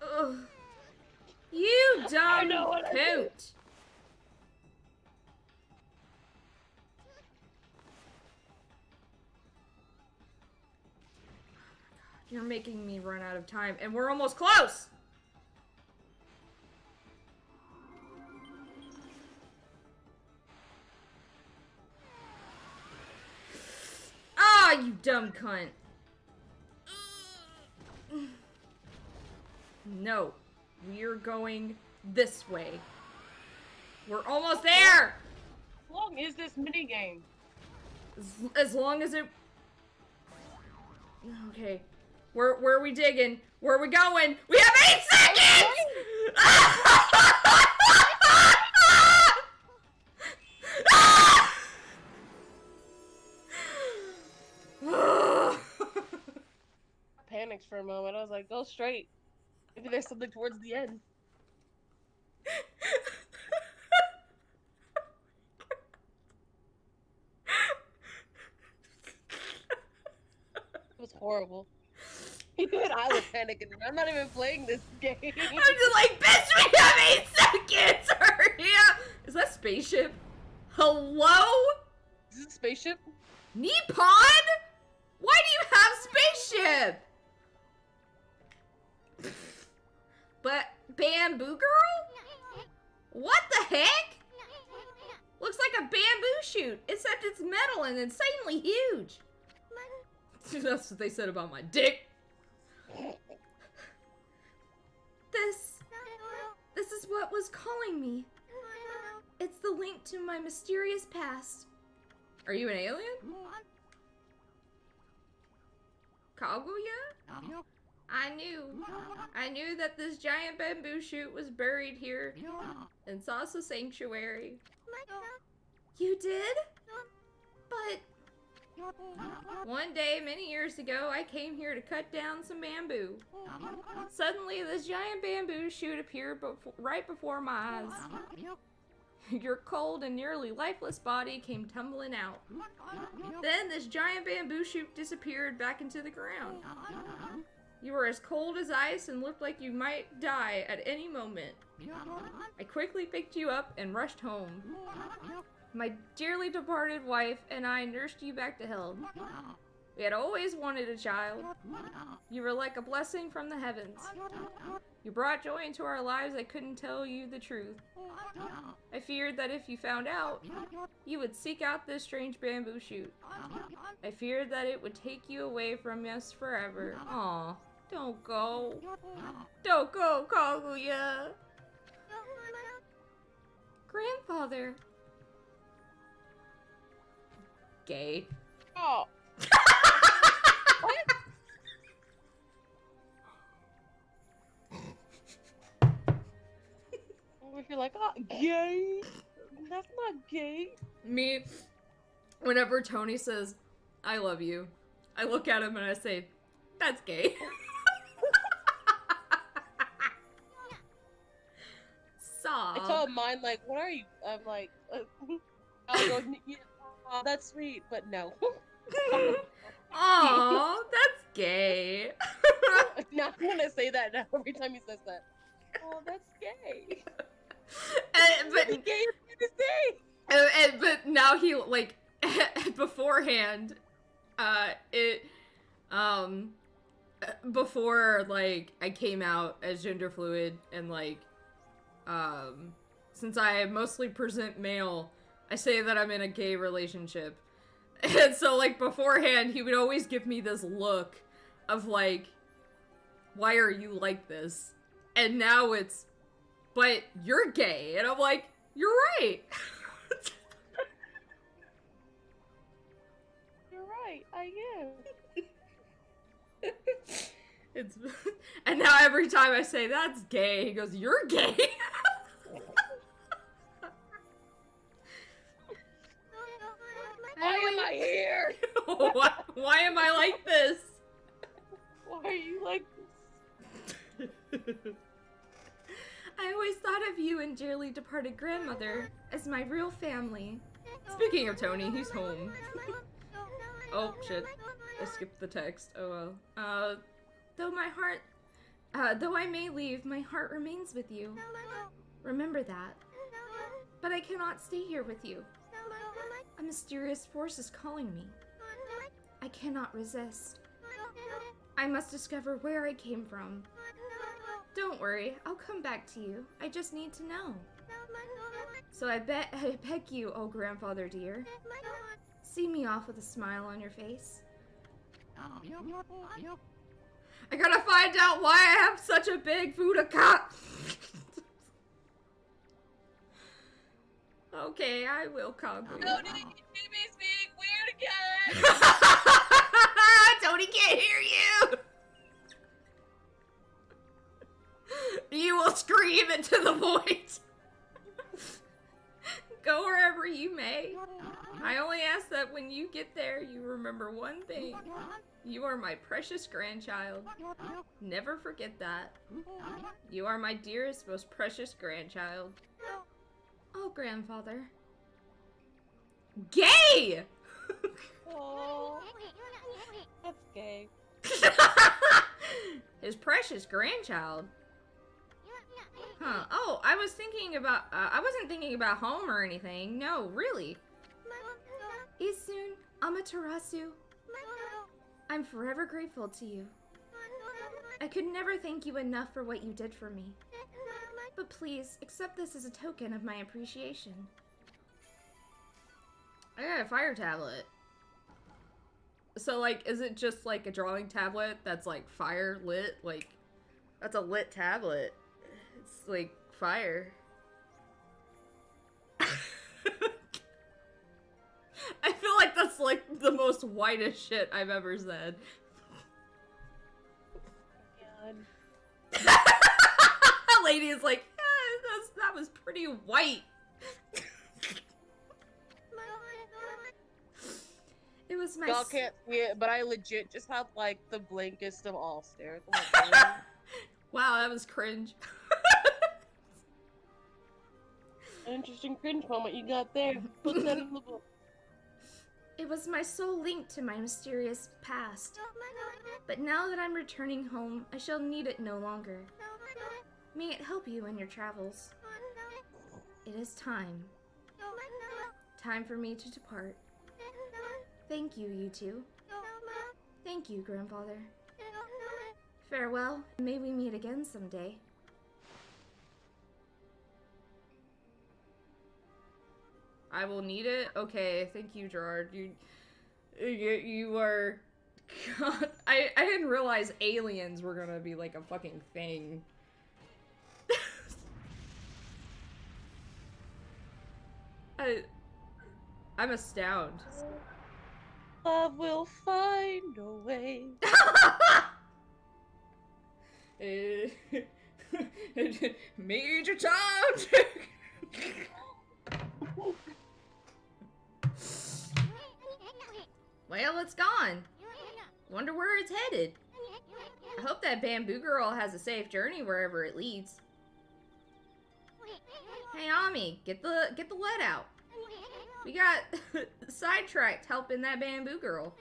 Ugh. You dumb coot! You're making me run out of time, and we're almost close! Ah, you dumb cunt. No, we're going this way. We're almost there! How long is this minigame? As long as it... Okay. Where are we digging? Where are we going? We have 8 seconds! Panicked for a moment. I was like, go straight. Maybe there's something towards the end. It was horrible. Even I was panicking. I'm not even playing this game. I'm just like, bitch, we have 8 seconds! Hurry up! Is that spaceship? Hello? Is this a spaceship? Nippon? Why do you have spaceship? But bamboo girl? What the heck? Looks like a bamboo shoot, except it's metal and insanely huge. That's what they said about my dick. This is what was calling me. It's the link to my mysterious past. Are you an alien? Kaguya? I knew that this giant bamboo shoot was buried here in Sasa Sanctuary. You did? But one day, many years ago, I came here to cut down some bamboo. Suddenly, this giant bamboo shoot appeared right before my eyes. Your cold and nearly lifeless body came tumbling out. Then this giant bamboo shoot disappeared back into the ground. You were as cold as ice and looked like you might die at any moment. I quickly picked you up and rushed home. My dearly departed wife and I nursed you back to health. We had always wanted a child. You were like a blessing from the heavens. You brought joy into our lives. I couldn't tell you the truth. I feared that if you found out, you would seek out this strange bamboo shoot. I feared that it would take you away from us forever. Aw, don't go. Don't go, Kaguya. Grandfather. Gay. Oh. What? If you're like, oh, gay? That's not gay. Me, whenever Tony says, I love you, I look at him and I say, that's gay. Sob. I told mine, like, what are you? I'm like, I'll go. Yeah, aw, that's sweet, but no. Oh, that's gay. Not gonna say that now every time he says that. Oh, that's gay. But Really gay at the end of the day. but now he like beforehand, it um before like I came out as gender fluid and like since I mostly present male, I say that I'm in a gay relationship. And so like beforehand he would always give me this look of like, why are you like this? And now it's, but you're gay. And I'm like, you're right. You're right. I am. It's and now every time I say that's gay, he goes, "You're gay." Why am I here? Why am I like this? Why are you like this? I always thought of you and dearly departed grandmother as my real family. Speaking of Tony, he's home. Oh shit! I skipped the text. Oh well. Though I may leave, my heart remains with you. Remember that. But I cannot stay here with you. A mysterious force is calling me. I cannot resist. I must discover where I came from. Don't worry, I'll come back to you. I just need to know. So I beg you, oh grandfather dear, see me off with a smile on your face. I gotta find out why I have such a big Fudoka. Okay, I will conquer you. No, did you speak weird again? Tony can't hear you. You will scream into the void. Go wherever you may. I only ask that when you get there, you remember one thing. You are my precious grandchild. Never forget that. You are my dearest, most precious grandchild. Oh, grandfather. Gay! Oh, that's gay. His precious grandchild. Huh. Oh, I was thinking about, I wasn't thinking about home or anything. No, really. Isun, Amaterasu. I'm forever grateful to you. I could never thank you enough for what you did for me. But please, accept this as a token of my appreciation. I got a fire tablet. So, like, is it just, like, a drawing tablet that's, like, fire lit? Like, that's a lit tablet. It's, like, fire. I feel like that's, like, the most whitest shit I've ever said. God. Lady is like, yeah, that was pretty white. It was my. Y'all can't see it, but I legit just have like the blankest of all stares. Oh my God. Wow, that was cringe. An interesting cringe moment you got there. Put that in the book. It was my sole link to my mysterious past. But now that I'm returning home, I shall need it no longer. May it help you in your travels. It is time. Time for me to depart. Thank you, you two. Thank you, grandfather. Farewell. May we meet again someday. I will need it. Okay, thank you, Gerard. You are. God, I didn't realize aliens were gonna be like a fucking thing. I'm astounded. Love will find a way. Major Tom. Well, it's gone. Wonder where it's headed. I hope that bamboo girl has a safe journey wherever it leads. Hey, Ami, get the lead out. We got sidetracked helping that bamboo girl.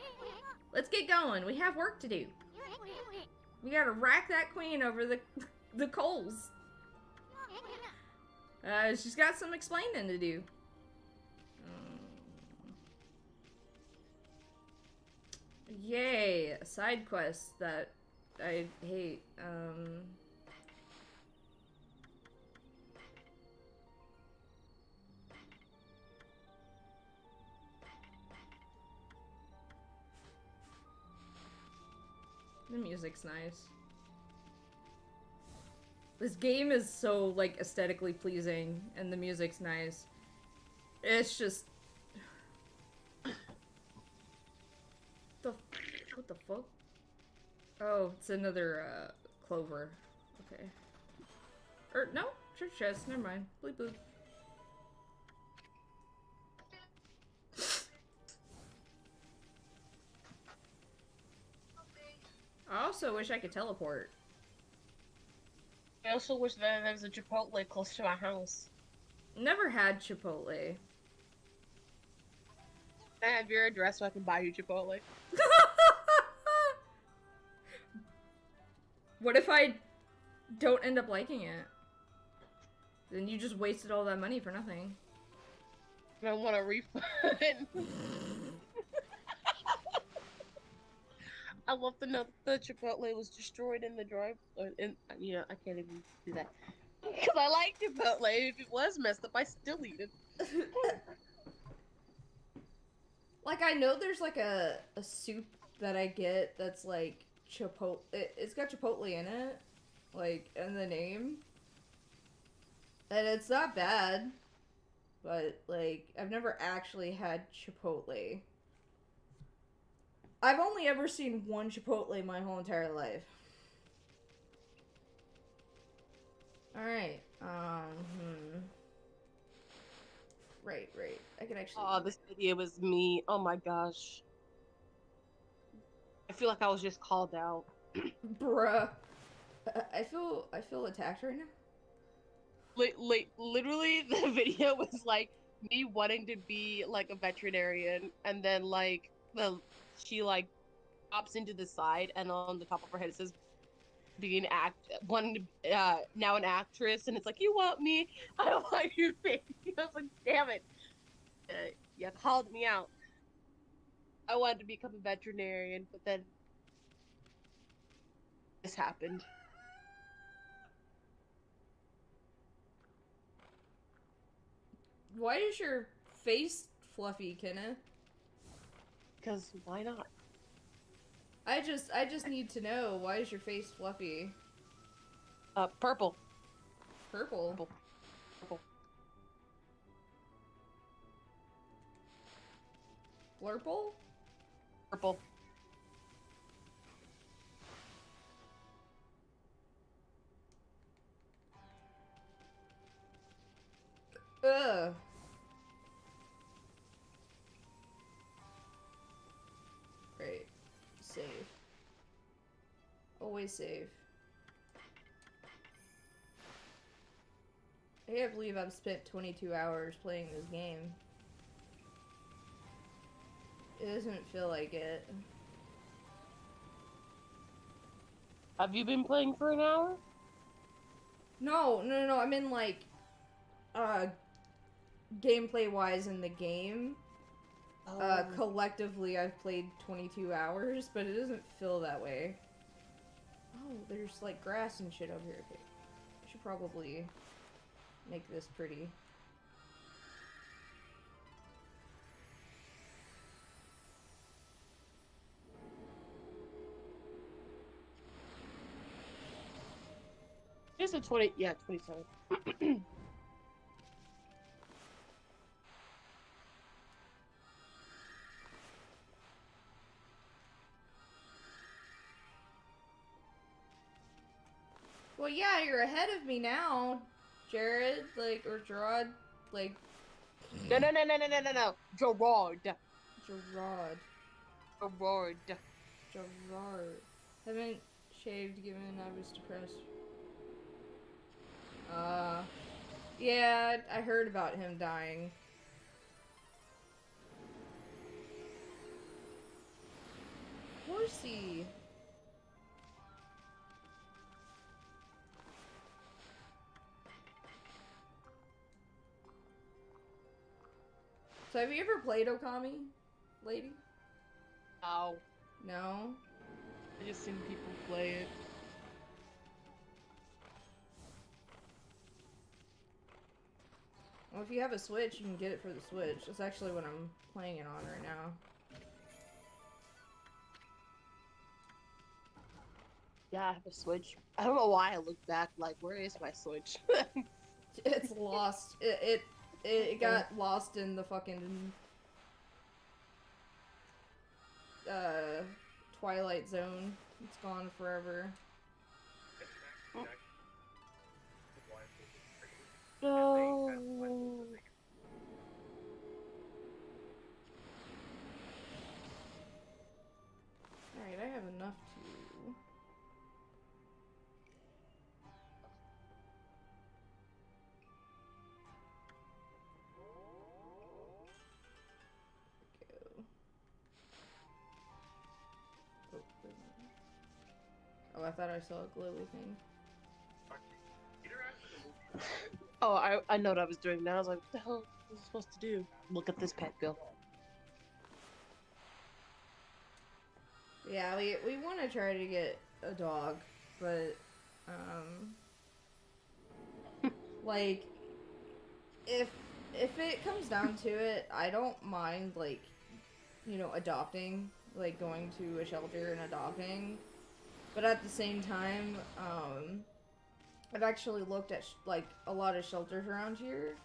Let's get going. We have work to do. We gotta rack that queen over the coals. She's got some explaining to do. Yay, a side quest that I hate. The music's nice. This game is so, like, aesthetically pleasing, and the music's nice. It's just... What the fuck? Oh, it's another, clover. Okay. Or, no, church chest, never mind. Bleep bloop. I also wish I could teleport. I also wish that there was a Chipotle close to my house. Never had Chipotle. I have your address so I can buy you Chipotle. What if I don't end up liking it? Then you just wasted all that money for nothing. And I want a refund. I love to know that the Chipotle was destroyed in the drive. You know, I can't even do that. Because I like Chipotle. If it was messed up, I still eat it. Like, I know there's like a soup that I get that's like Chipotle. It's got Chipotle in it. Like, in the name. And it's not bad. But, like, I've never actually had Chipotle. I've only ever seen one Chipotle my whole entire life. Alright, Right. I can actually... Oh, this video was me. Oh my gosh. I feel like I was just called out. Bruh. I feel attacked right now. Literally, the video was like me wanting to be like a veterinarian, and then like she like pops into the side, and on the top of her head it says being now an actress, and it's like, you want me? I don't want you, baby. I was like, damn it, you called me out. I wanted to become a veterinarian, but then this happened. Why is your face fluffy, Kenneth? Because why not? I just need to know, why is your face fluffy? Purple. Purple? Purple. Blurple? Purple. Ugh. Great. Save. Always save. I can't believe I've spent 22 hours playing this game. It doesn't feel like it. Have you been playing for an hour? No. I mean, like, gameplay-wise in the game. Oh. Collectively, I've played 22 hours, but it doesn't feel that way. Oh, there's, like, grass and shit over here. Okay. I should probably make this pretty. It's a 27. Well, yeah, you're ahead of me now, Jared, like, or Gerard, like... No. Gerard. Haven't shaved given I was depressed. Yeah, I heard about him dying. horsey. So have you ever played Okami, lady? Ow. No? I just seen people play it. Well, if you have a Switch, you can get it for the Switch. That's actually what I'm playing it on right now. Yeah, I have a Switch. I don't know why I look back like, where is my Switch? It's lost. It got lost in the fucking Twilight Zone. It's gone forever. No. Alright, I have enough to... Go. Oh, wait a minute. Oh, I thought I saw a glowy thing. Oh, I know what I was doing now. I was like, what the hell was I supposed to do? Look at this pet bill. Yeah, we want to try to get a dog, but, like, if it comes down to it, I don't mind, like, you know, adopting, like, going to a shelter and adopting, but at the same time, I've actually looked at, like, a lot of shelters around here,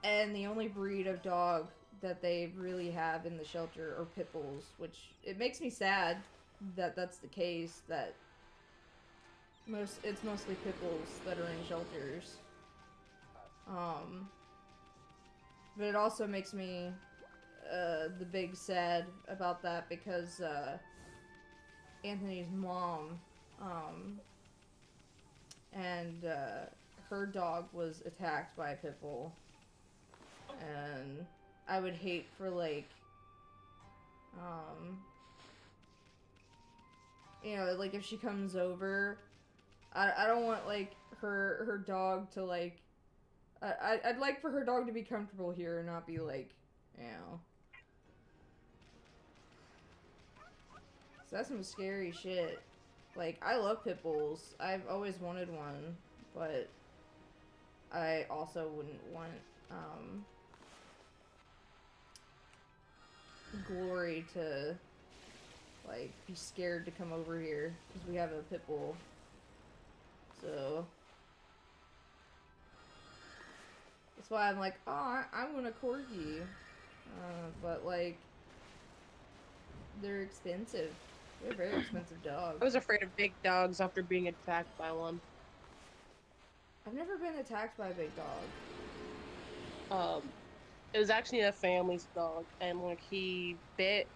and the only breed of dog that they really have in the shelter are pit bulls, which it makes me sad that that's the case, that it's mostly pit bulls that are in shelters. But it also makes me the big sad about that because Anthony's mom and her dog was attacked by a pit bull, and I would hate for, like, you know, like, if she comes over, I don't want, like, her dog to, like, I'd like for her dog to be comfortable here and not be, like, you know. So that's some scary shit. Like, I love pit bulls. I've always wanted one, but I also wouldn't want, Glory to, like, be scared to come over here, because we have a pit bull. So that's why I'm like, oh, I want a corgi. But, like, they're expensive. They're very expensive dogs. I was afraid of big dogs after being attacked by one. I've never been attacked by a big dog. It was actually a family's dog, and like he bit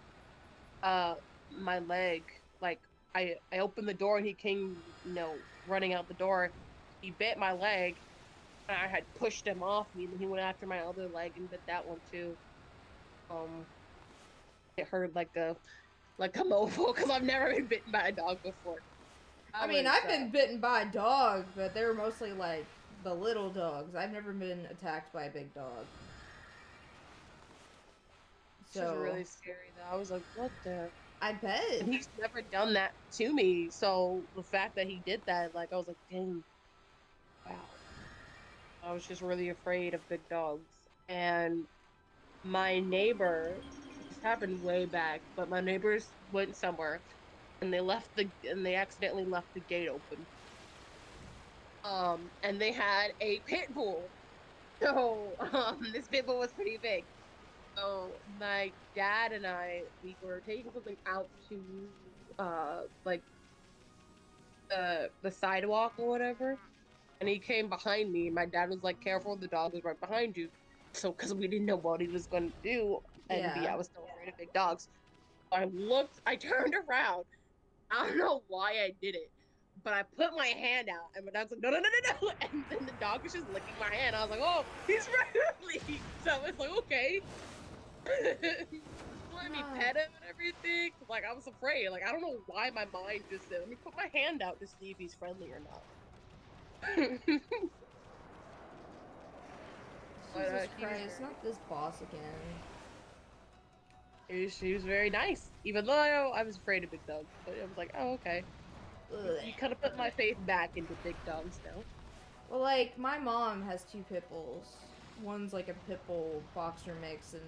my leg. Like I opened the door and he came, you know, running out the door. He bit my leg, and I had pushed him off me, and he went after my other leg and bit that one too. It hurt like a mofo because I've never been bitten by a dog before. I mean, I've been bitten by a dog, but they were mostly like the little dogs. I've never been attacked by a big dog. So it was really scary though. I was like, what the? I bet. And he's never done that to me. So the fact that he did that, like, I was like, dang. Wow. I was just really afraid of big dogs. And my neighbor, this happened way back, but my neighbors went somewhere and they accidentally left the gate open. And they had a pit bull. So, this pit bull was pretty big. So my dad and I, we were taking something out to, like, the sidewalk or whatever, and he came behind me. My dad was like, "Careful, the dog is right behind you." So, because we didn't know what he was going to do, and I was still afraid of big dogs. I turned around. I don't know why I did it, but I put my hand out, and my dad's like, "No, no, no, no, no!" And then the dog was just licking my hand. I was like, "Oh, he's right at me!" So I was like, "Okay." let me pet him and everything. Like I was afraid. Like I don't know why my mind just said, let me put my hand out to see if he's friendly or not. But Jesus he was Christ, not this boss again. he was very nice, even though I was afraid of big dogs. But I was like, oh okay. You kind of put my faith back into big dogs now. Well, like, my mom has 2 pit bulls. One's like a pit bull boxer mix, and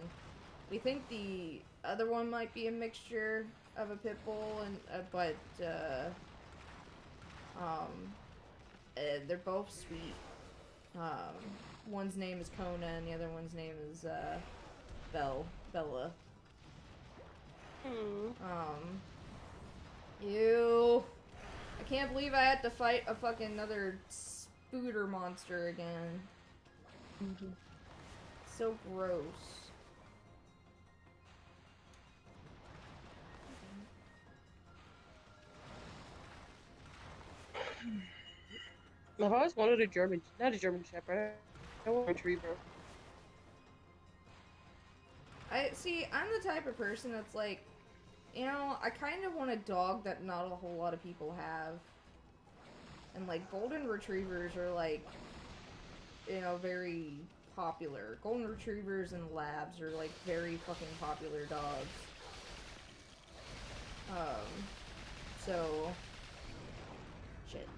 we think the other one might be a mixture of a pit bull and um they're both sweet. One's name is Kona and the other one's name is Bella. Ew. I can't believe I had to fight a fucking another spooter monster again. So gross. I've always wanted not a German Shepherd. I want a retriever. I'm the type of person that's like, you know, I kind of want a dog that not a whole lot of people have. And like golden retrievers are like, you know, very popular. Golden retrievers and labs are like very fucking popular dogs. So shit.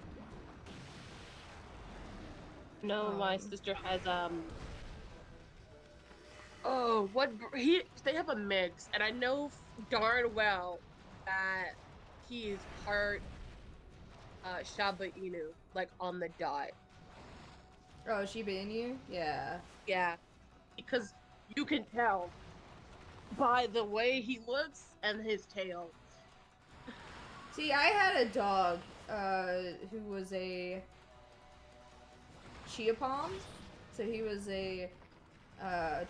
No, my sister has oh, they have a mix, and I know darn well that he is part Shiba Inu, like on the dot. Oh, Shiba Inu? Yeah. Yeah, because you can tell by the way he looks and his tail. See, I had a dog who was a Chiapom, so he was a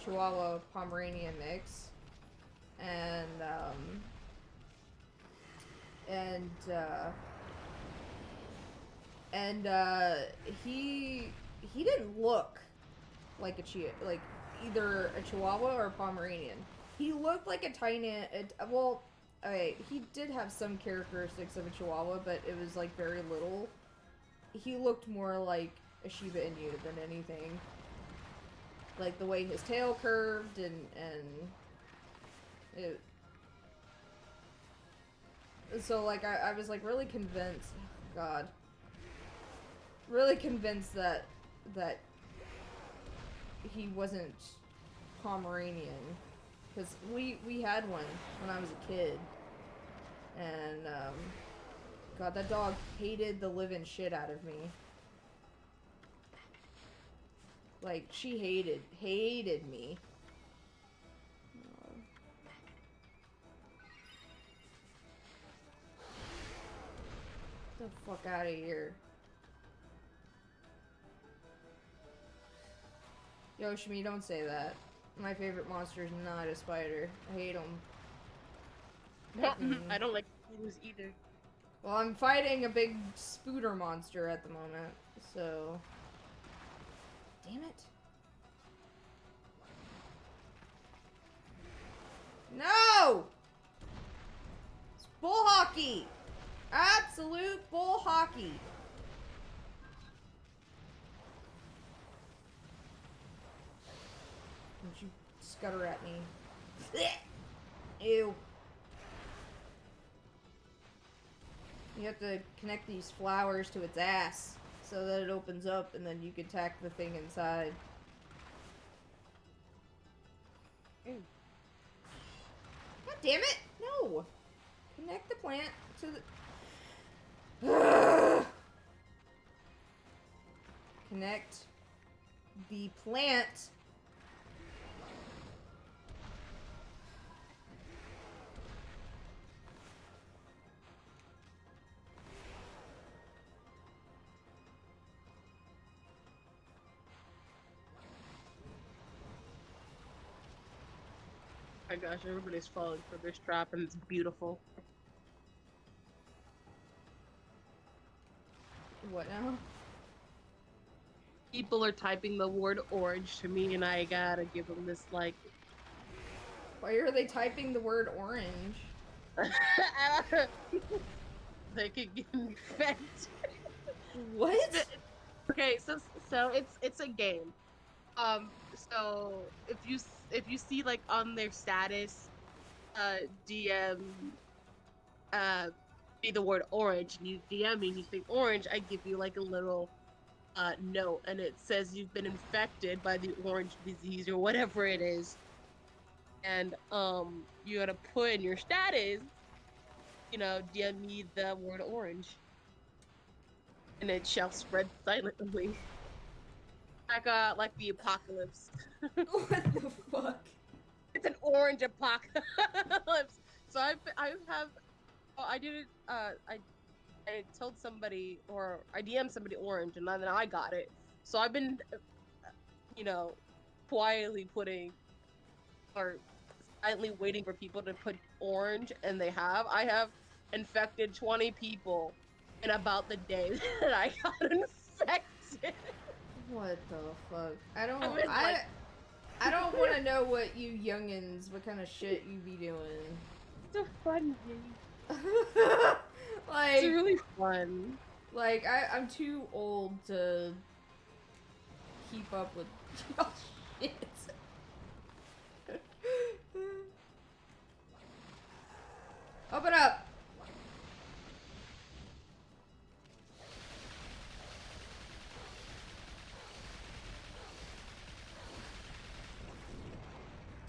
Chihuahua Pomeranian mix, and he didn't look like either a Chihuahua or a Pomeranian. He looked like a tiny, okay, he did have some characteristics of a Chihuahua, but it was like very little. He looked more like a Shiba Inu than anything. Like the way his tail curved and it. So like I was like really convinced, God, really convinced that he wasn't Pomeranian, because we had one when I was a kid, and God, that dog hated the living shit out of me. Like, she hated me. Get the fuck out of here. Yoshimi, don't say that. My favorite monster is not a spider. I hate them. I don't like spiders either. Well, I'm fighting a big spooter monster at the moment, so... Damn it. No! It's bull hockey! Absolute bull hockey! Don't you scutter at me. Ew. You have to connect these flowers to its ass so that it opens up and then you can attack the thing inside. God damn it! No! Connect the plant to the... Connect the plant. My gosh, everybody's falling for this trap, and it's beautiful. What now? People are typing the word orange to me, and I gotta give them this, like, Why are they typing the word orange? They could get infected. What? Okay, so it's a game. So if you see like on their status, DM, be the word orange, and you DM me and you say orange, I give you like a little note, and it says you've been infected by the orange disease or whatever it is, and you gotta put in your status, DM me the word orange, and it shall spread silently. Like the apocalypse. What the fuck? It's an orange apocalypse. So I have well, I did it I told somebody, or I DM'd somebody orange, and then I got it. So I've been you know quietly putting, or silently waiting for people to put orange, and I have infected 20 people in about the day that I got infected. What the fuck? I've been like, I don't want to know what kind of shit you be doing. it's a fun game. Like, It's really fun. like I'm too old to keep up with y'all shit. Open up!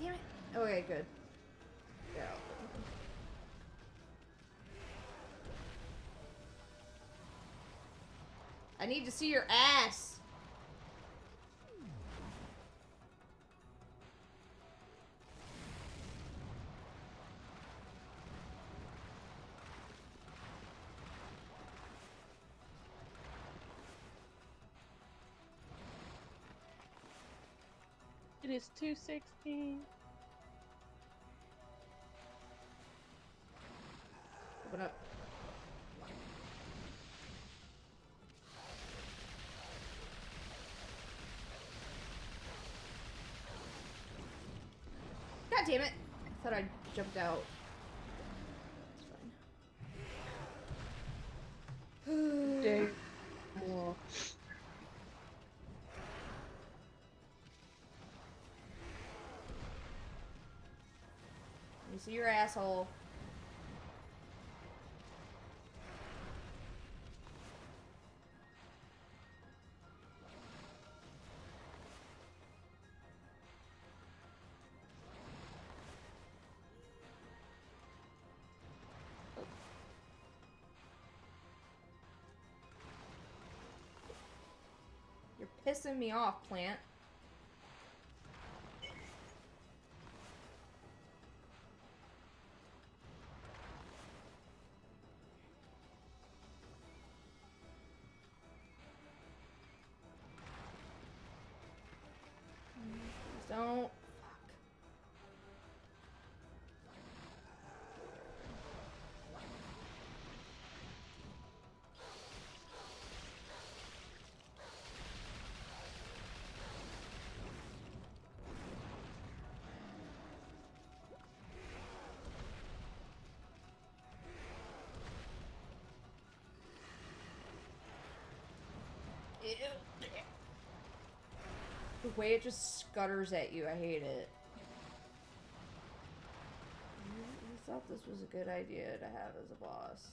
Damn it. Okay, good. Yeah. I need to see your ass. It is 2:16. Open up. God damn it. I thought I jumped out. It's fine. Day more. Let me see your asshole. You're pissing me off, plant. Please don't. Ew. The way it just scutters at you, I hate it. I thought this was a good idea to have as a boss.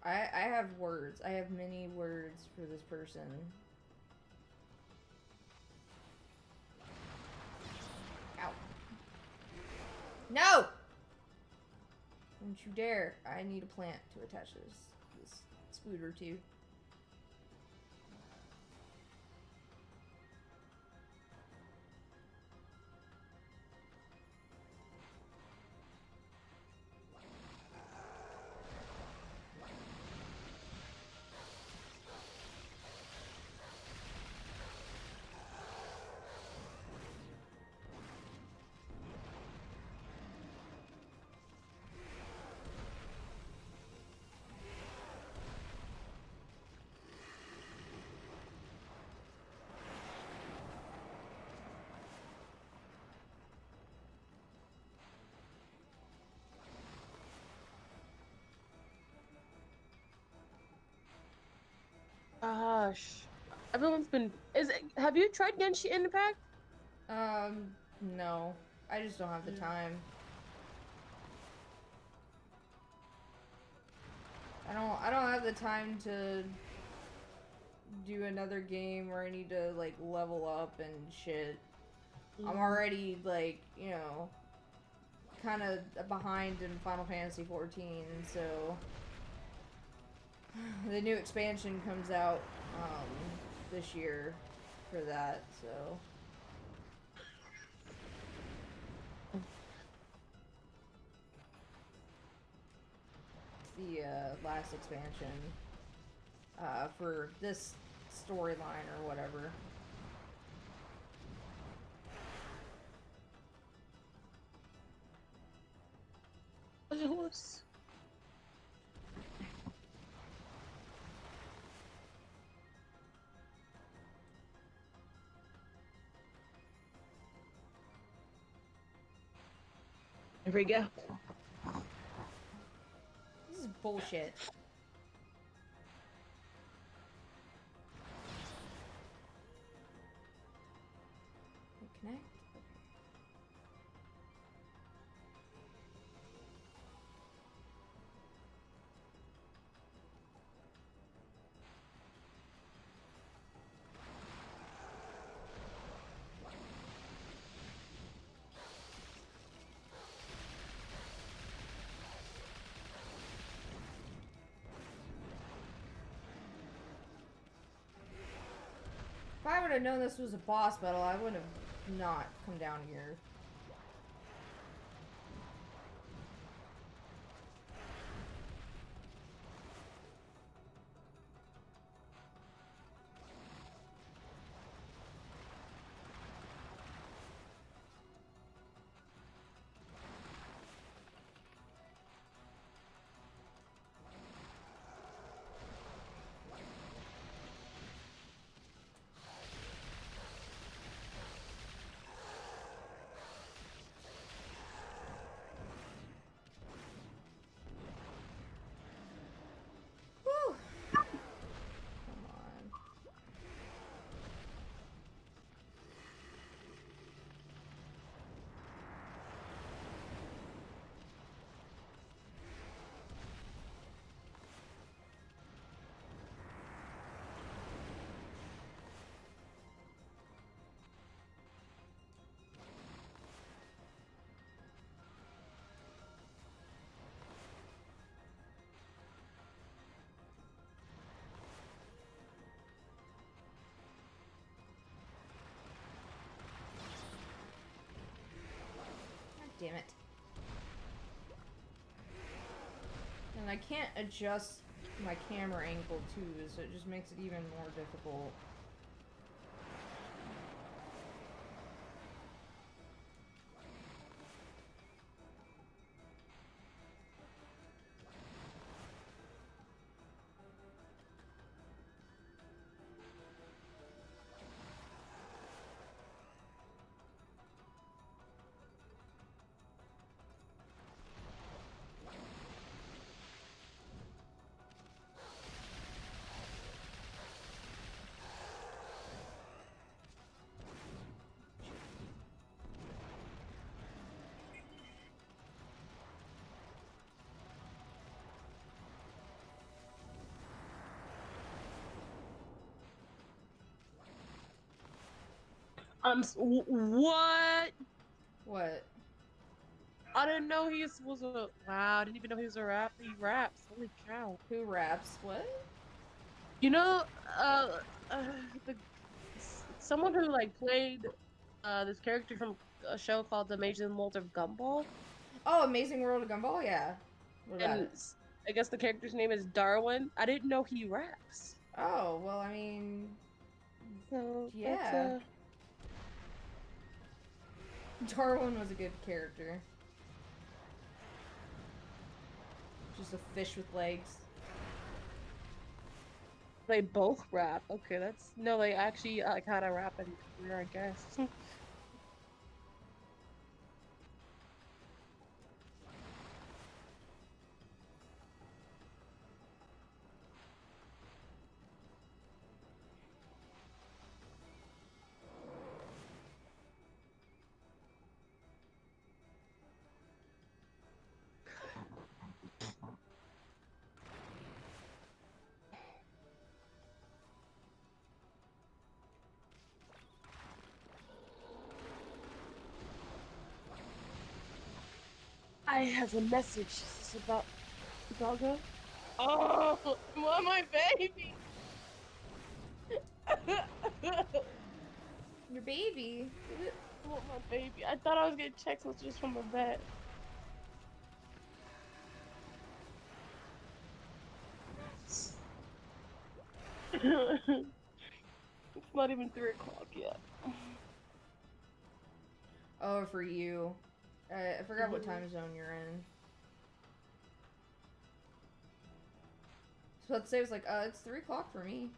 I have words. I have many words for this person. Ow. No! Don't you dare. I need a plant to attach this scooter to. Gosh, everyone's been. Is it? Have you tried Genshin Impact? No. I just don't have the time. I don't have the time to do another game where I need to like level up and shit. I'm already like, you know, kind of behind in Final Fantasy 14, so the new expansion comes out this year for that, so the last expansion for this storyline or whatever. Whoops. There we go. This is bullshit. Connect? If I would have known this was a boss battle, I would have not come down here. Whew. Come on. God damn it. And I can't adjust my camera angle too, so it just makes it even more difficult. What? What? I didn't know he was a. Wow, I didn't even know he was a rap. He raps. Holy cow. Who raps? What? You know, uh, uh the someone who like played this character from a show called The Amazing World of Gumball, Oh, Amazing World of Gumball? Yeah. What about and it? I guess the character's name is Darwin. I didn't know he raps. Oh, well, I mean, So that's yeah. Darwin was a good character. Just a fish with legs. they both rap. Okay, that's no, they actually kind of rap in career, I guess. I have a message. Is this about the doggo? Oh, I want my baby. Your baby. I want my baby. I thought I was getting text messages from my vet. It's not even 3 o'clock yet. Oh, for you. I forgot what time zone you're in. So let's say it's like, it's 3 o'clock for me.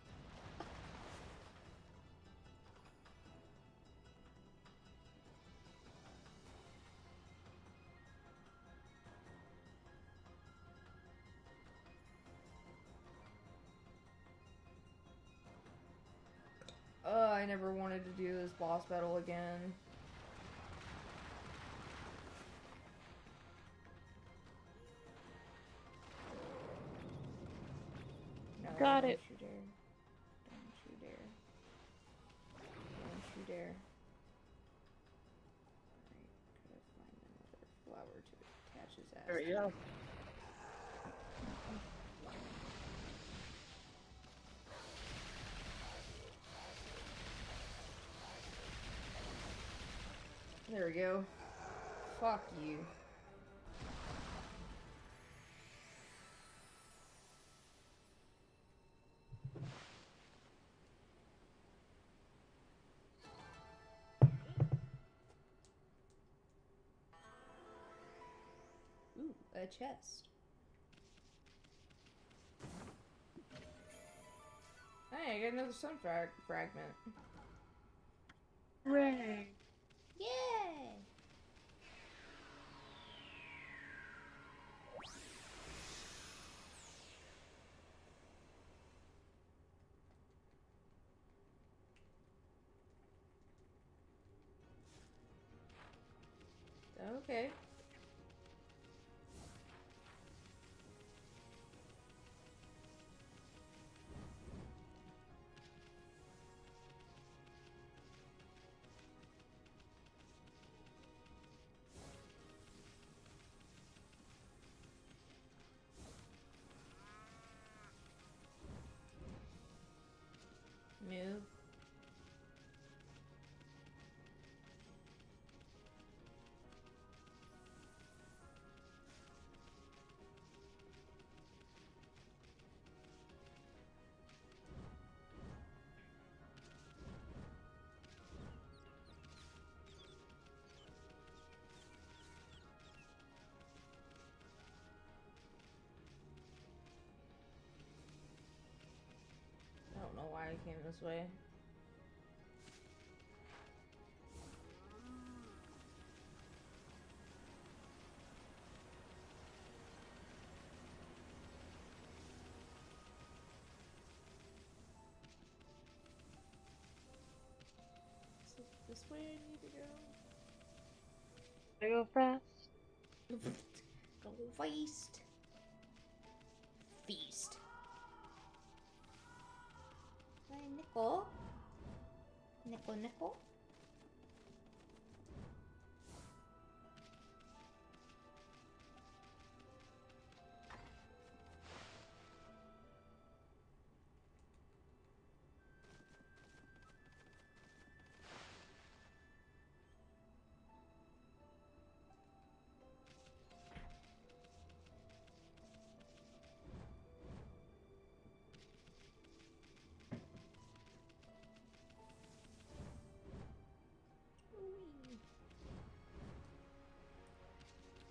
I never wanted to do this boss battle again. No, Got don't it. you dare. Don't you dare. Don't you dare. Alright, gotta find another flower to attach his ass There we to. go. There we go. Fuck you. Ooh, a chest. Hey, I got another sun fragment. Hooray. Yay! Okay. Move. I don't know why I came this way. Is it this way I need to go? I go fast. Go feast. Feast. Hey, nickel. Nickel, nickel.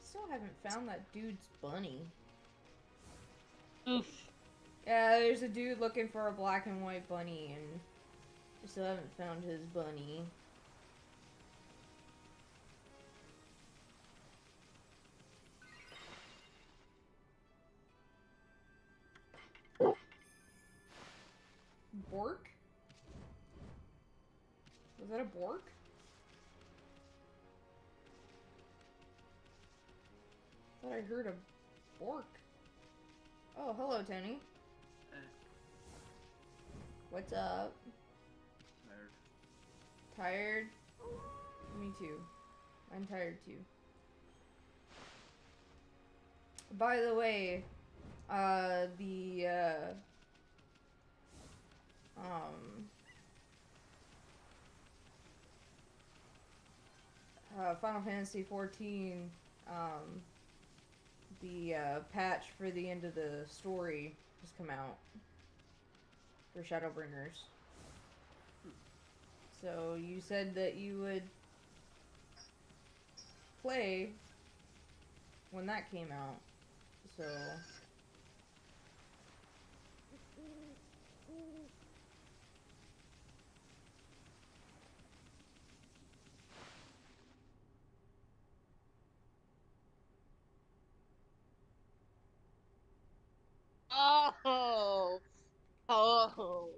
Still haven't found that dude's bunny. Oof. Yeah, there's a dude looking for a black and white bunny, and I still haven't found his bunny. Bork? Was that a bork? I thought I heard a bork. Oh, hello, Tony. Eh, What's up? tired. Tired? Me too. I'm tired too. By the way, Final Fantasy 14, the patch for the end of the story has come out for Shadowbringers. So you said that you would play when that came out. So Oh, oh,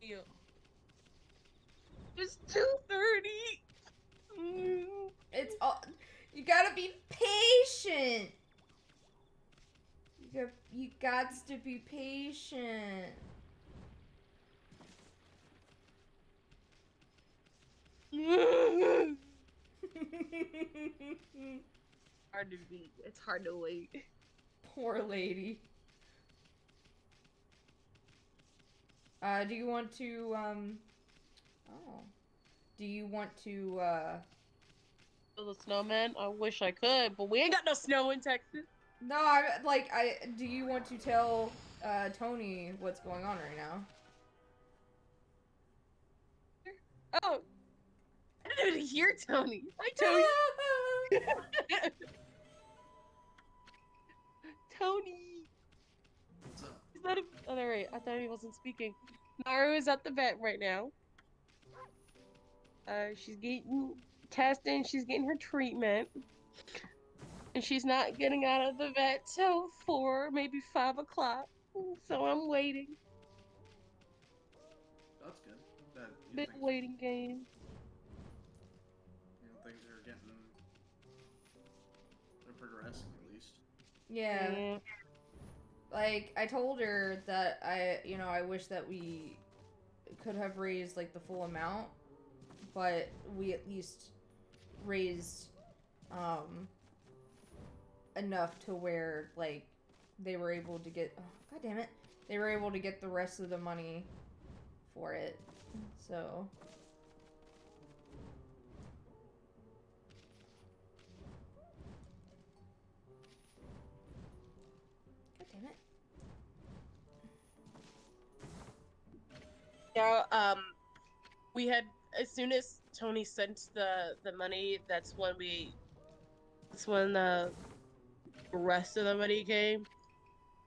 yeah. It's 2:30. it's all you gotta be patient. You got to be patient. Hard to beat. It's hard to wait. Poor lady. Do you want to, oh. Do you want to, The snowman? I wish I could, but we ain't got no snow in Texas. no, do you want to tell, Tony what's going on right now? Oh, I didn't even hear Tony. Hi, Tony. Tony. What's up? Is that a... Oh, right. I thought he wasn't speaking. Naru is at the vet right now. She's getting tested. She's getting her treatment. And she's not getting out of the vet till 4, maybe 5 o'clock. So I'm waiting. That's good. That Big waiting game. things are getting, they're progressing at least. Yeah. Like, I told her that I wish that we could have raised, like, the full amount, but we at least raised, enough to where, like, they were able to get, oh, god damn it, they were able to get the rest of the money for it, so. God damn it. Yeah, we had, as soon as Tony sent the money, that's when the rest of the money came.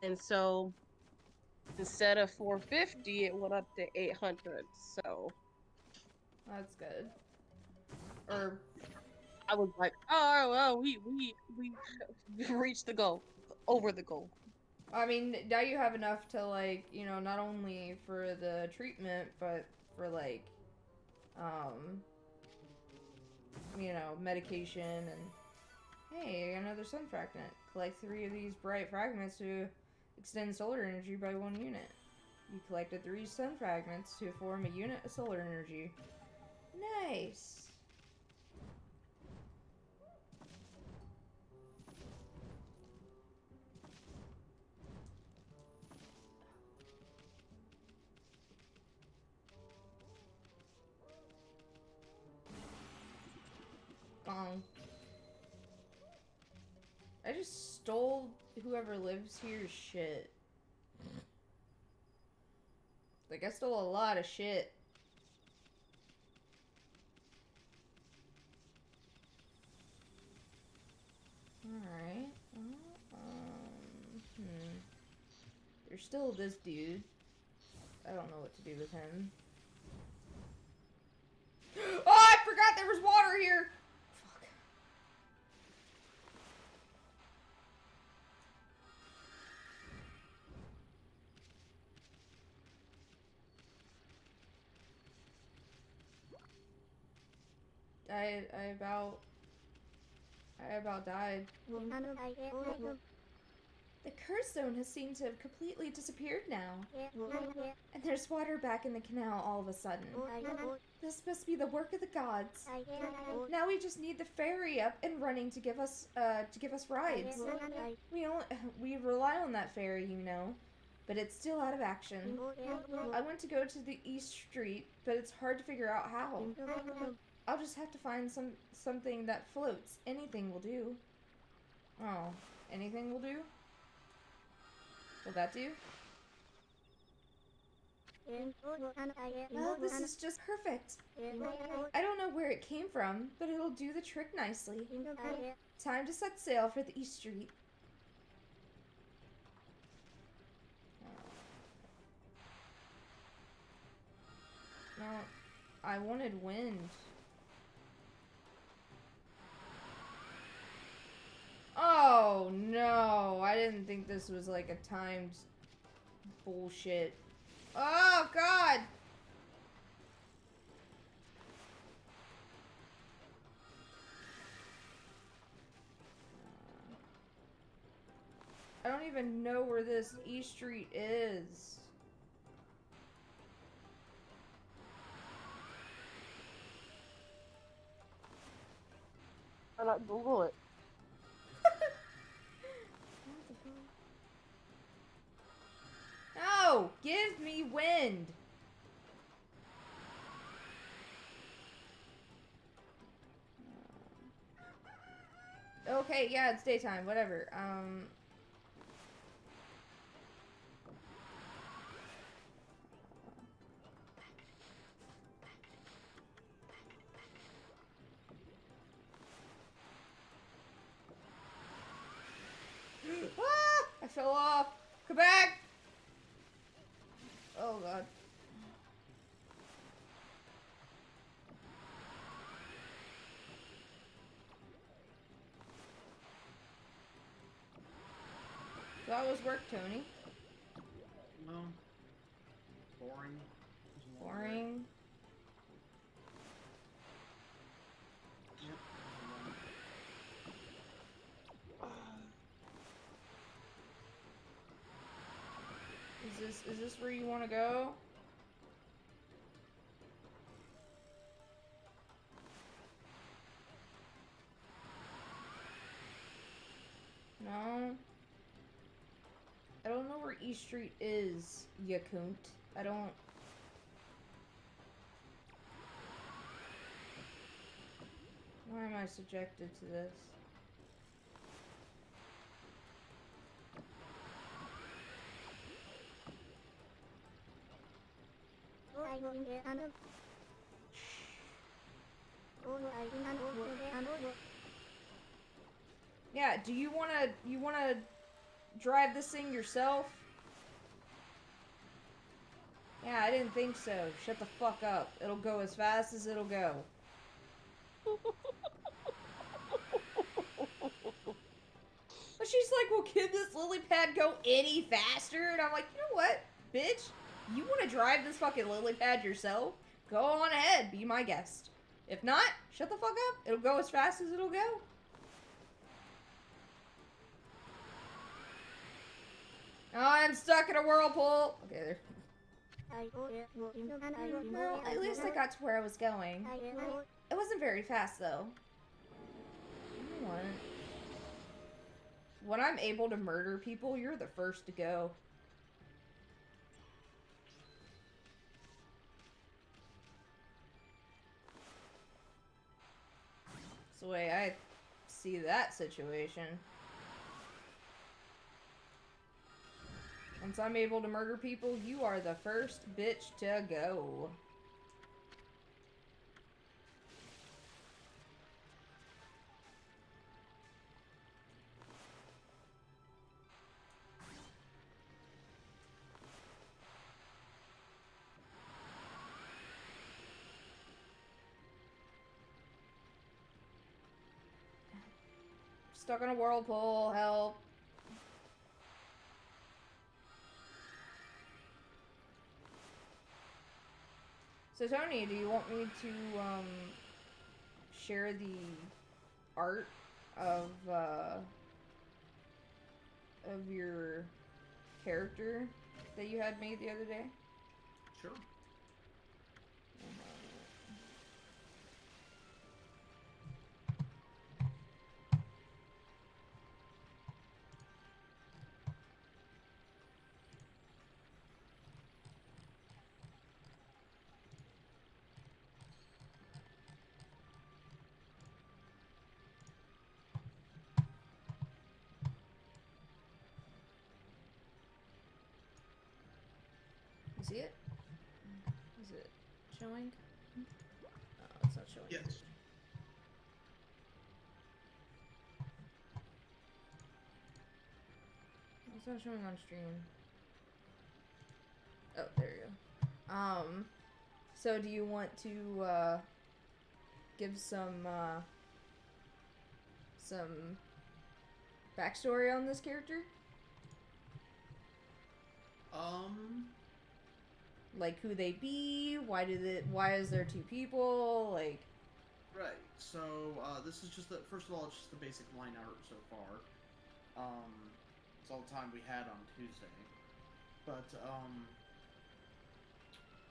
And so instead of 450, it went up to 800. So That's good. Or I was like, oh, well, we reached the goal, over the goal. I mean, now you have enough to, like, not only for the treatment, but for, like, medication and, hey, another sun fragment. Collect 3 of these bright fragments to extend solar energy by 1 unit. You collected 3 sun fragments to form a unit of solar energy. Nice. Gong. I just stole whoever lives here's shit. Like, I stole a lot of shit. Alright. There's still this dude. I don't know what to do with him. Oh, I forgot there was water here! Fuck. I about died. The curse zone has seemed to have completely disappeared now. And there's water back in the canal all of a sudden. This must be the work of the gods. Now we just need the ferry up and running to give us rides. We rely on that ferry, you know, but it's still out of action. I want to go to the East Street, but it's hard to figure out how. I'll just have to find something that floats. Anything will do. Oh, anything will do? Will that do? Well, this is just perfect. I don't know where it came from, but it'll do the trick nicely. Time to set sail for the East Street. No, I wanted wind. Oh no, I didn't think this was like a timed bullshit. Oh god! I don't even know where this E Street is. Why not Google it? No! Give me wind! Okay, yeah, it's daytime, whatever. Ah! I fell off! Come back! Oh god. That was work, Tony. No. Boring. Boring. Yep. Is this where you want to go? No. I don't know where E Street is, ya cunt. I don't... Why am I subjected to this? Yeah, do you wanna drive this thing yourself? Yeah, I didn't think so. Shut the fuck up. It'll go as fast as it'll go. But she's like, well, can this lily pad go any faster? And I'm like, you know what, bitch? You want to drive this fucking lily pad yourself? Go on ahead, be my guest. If not, shut the fuck up. It'll go as fast as it'll go. Oh, I'm stuck in a whirlpool. Okay, there. Well, at least I got to where I was going. It wasn't very fast, though. You know what? When I'm able to murder people, you're the first to go. That's the way I see that situation. Once I'm able to murder people, you are the first bitch to go. Stuck in a whirlpool, help. So Tony, do you want me to share the art of of your character that you had made the other day? Sure. You see it? Is it showing? Oh, it's not showing. Yes. It's not showing on stream. Oh, there you go. So do you want to, give some backstory on this character? Like who they be? Why is there two people? Like, Right. So this is just first of all, it's just the basic line art so far. It's all the time we had on Tuesday, but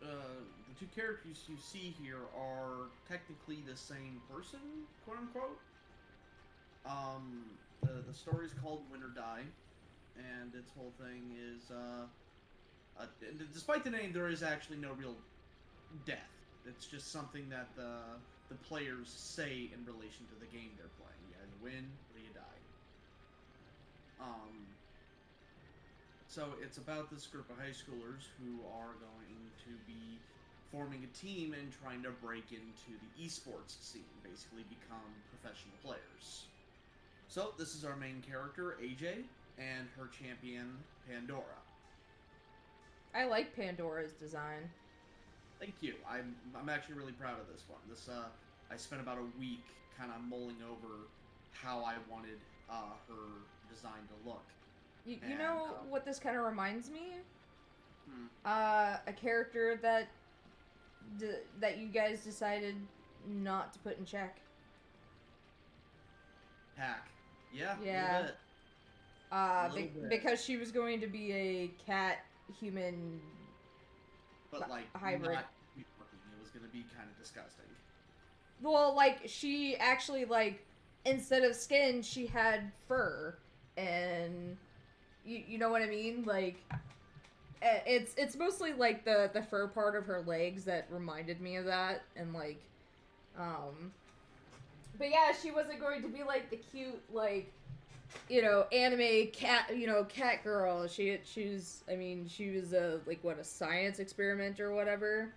the two characters you see here are technically the same person, quote unquote. The story is called Win or Die, and its whole thing is despite the name, there is actually no real death. It's just something that the players say in relation to the game they're playing. You either win or you die. So it's about this group of high schoolers who are going to be forming a team and trying to break into the esports scene, basically become professional players. So this is our main character, AJ, and her champion, Pandora. I like Pandora's design. Thank you. I'm actually really proud of this one. I spent about a week kind of mulling over how I wanted her design to look. You know what this kind of reminds me? Hmm. A character that you guys decided not to put in check. Hack. Yeah. Yeah. A little bit. Because she was going to be a cat human. But like hybrid. Not it was going to be kind of disgusting. Well, like she actually like instead of skin, she had fur, and you know what I mean? Like it's mostly like the fur part of her legs that reminded me of that, and like but yeah, she wasn't going to be like the cute like anime cat cat girl. She was a like a science experiment or whatever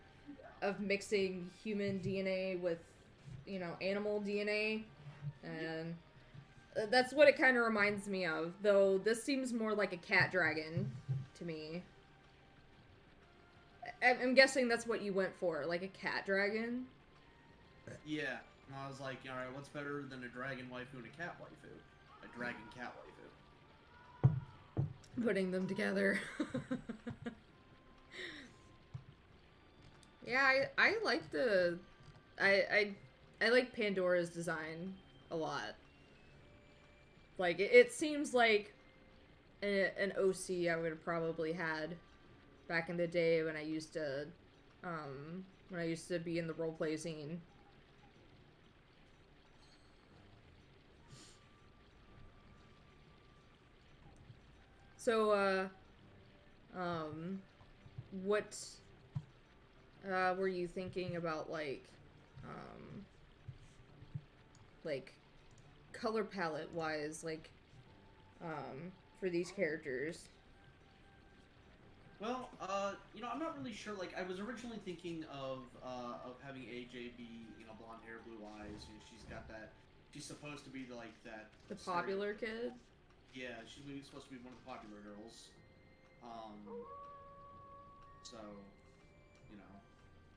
of mixing human DNA with animal DNA, and that's what it kind of reminds me of, though this seems more like a cat dragon to me. I'm guessing that's what you went for, like a cat dragon? Yeah. And I was like, alright, what's better than a dragon waifu and a cat waifu? A dragon cat waifu. Putting them together. Yeah, I like I like Pandora's design a lot. Like, it seems like an OC I would have probably had back in the day when I used to be in the roleplay scene. So, what were you thinking about, like color palette wise, like, for these characters? Well, I'm not really sure. Like, I was originally thinking of having AJ be, blonde hair, blue eyes. She's supposed to be The popular kid? Yeah, she's supposed to be one of the popular girls. So,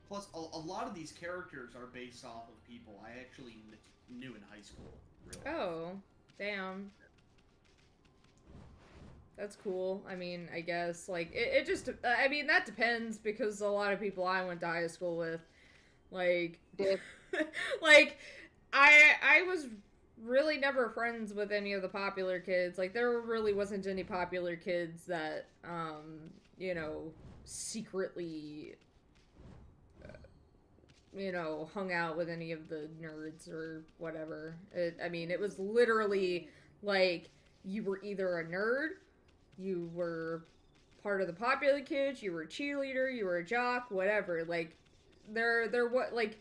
plus a lot of these characters are based off of people I actually knew in high school. Really. Oh, damn. That's cool. I mean, I guess, like, it just, I mean, that depends, because a lot of people I went to high school with, like, like, I was really never friends with any of the popular kids. Like, there really wasn't any popular kids that, you know, secretly, you know, hung out with any of the nerds or whatever. I mean, it was literally like you were either a nerd, you were part of the popular kids, you were a cheerleader, you were a jock, whatever. Like, there what like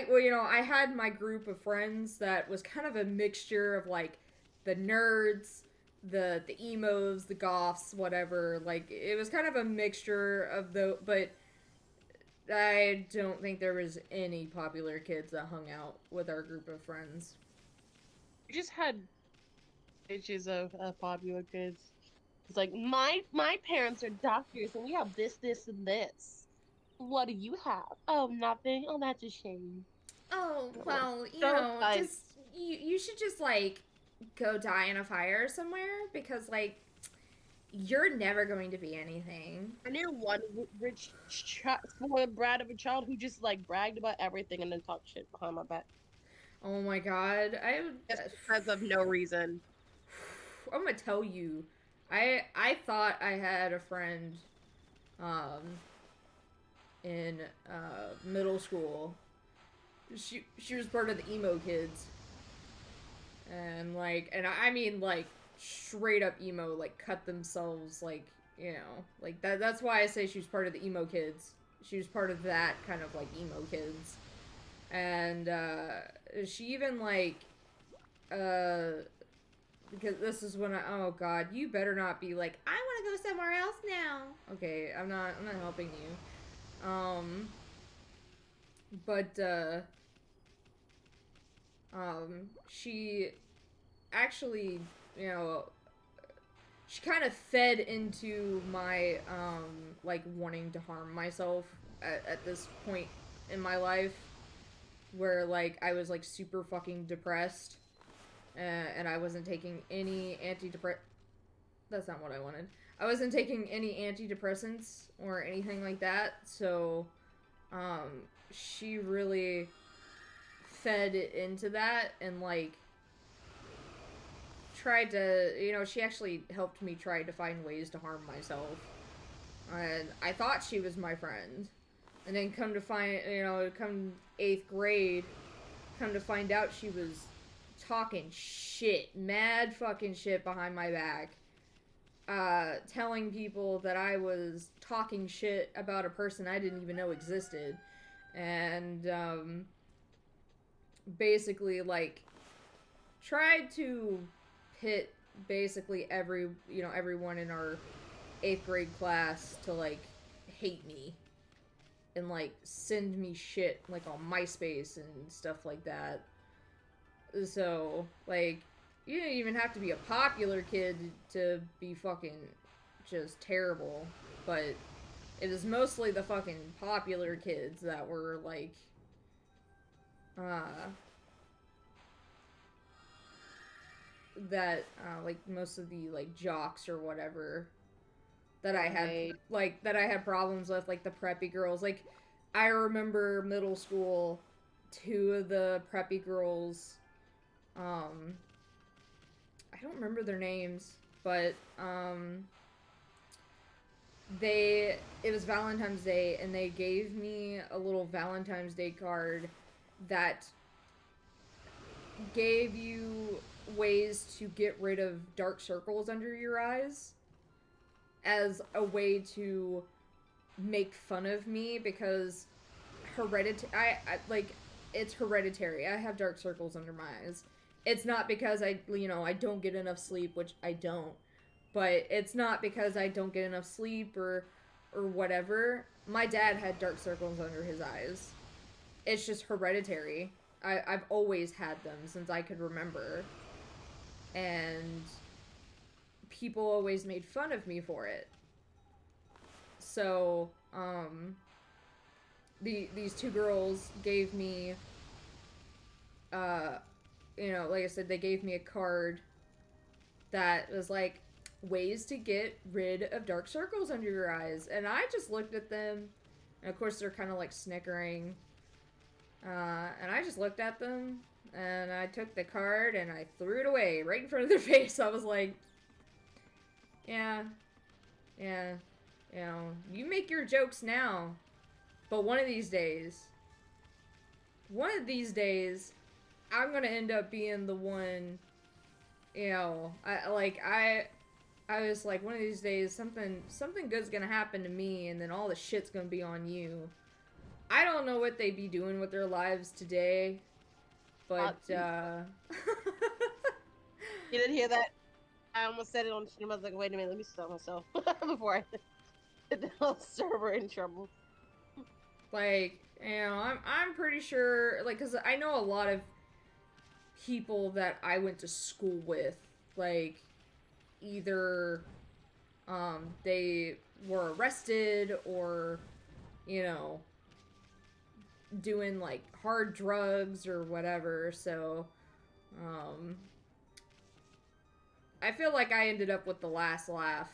well, you know, I had my group of friends that was kind of a mixture of like the nerds, the emos, the goths, whatever. Like, it was kind of a mixture of but I don't think there was any popular kids that hung out with our group of friends. We just had bitches of popular kids. It's like my parents are doctors and we have this, and this. What do you have? Oh, nothing. Oh, that's a shame. Oh, I'm like, well, you so know, fun. just you should just like go die in a fire somewhere because like you're never going to be anything. I knew one spoiled brat of a child who just like bragged about everything and then talked shit behind my back Oh my god, just because of no reason. I'm gonna tell you, I thought I had a friend, um, in middle school. She was part of the emo kids, and like, and I mean like straight up emo, like cut themselves, like, you know, like that's why I say she was part of the emo kids. She was part of that kind of like emo kids, and she even like uh because this is when oh god, you better not be like, I want to go somewhere else now. Okay, I'm not helping you. But she actually, you know, she kind of fed into my like wanting to harm myself at this point in my life, where like I was like super fucking depressed, and I wasn't taking any that's not what I wanted. I wasn't taking any antidepressants or anything like that, so she really fed into that and like tried to, you know, she actually helped me try to find ways to harm myself. And I thought she was my friend. And then come to find, you know, come 8th grade, come to find out she was talking shit, mad fucking shit behind my back. Telling people that I was talking shit about a person I didn't even know existed. And, basically, like, tried to pit basically everyone in our 8th grade class to, like, hate me. And, like, send me shit, like, on MySpace and stuff like that. So, like, you didn't even have to be a popular kid to be fucking just terrible. But it is mostly the fucking popular kids that were, like, like, most of the, like, jocks or whatever that I had, Right. like, that I had problems with, like, the preppy girls. Like, I remember middle school, 2 of the preppy girls, I don't remember their names, but, it was Valentine's Day, and they gave me a little Valentine's Day card that gave you ways to get rid of dark circles under your eyes as a way to make fun of me because I like, it's hereditary. I have dark circles under my eyes. It's not because I don't get enough sleep, which I don't. But it's not because I don't get enough sleep or whatever. My dad had dark circles under his eyes. It's just hereditary. I've always had them since I could remember. And people always made fun of me for it. So, these 2 girls gave me, like I said, they gave me a card that was like, ways to get rid of dark circles under your eyes. And I just looked at them, and of course they're kind of like snickering. And I just looked at them, And I took the card and I threw it away right in front of their face. I was like, yeah, yeah, you know, you make your jokes now, but one of these days, I'm gonna end up being the one, you know, I was like, one of these days, something good's gonna happen to me, and then all the shit's gonna be on you. I don't know what they be doing with their lives today, but, You didn't hear that? I almost said it on stream. I was like, wait a minute, let me stop myself before I get the whole server in trouble. like, you know, I'm pretty sure, like, because I know a lot of people that I went to school with, like, either, they were arrested or, you know, doing, like, hard drugs or whatever, so, I feel like I ended up with the last laugh,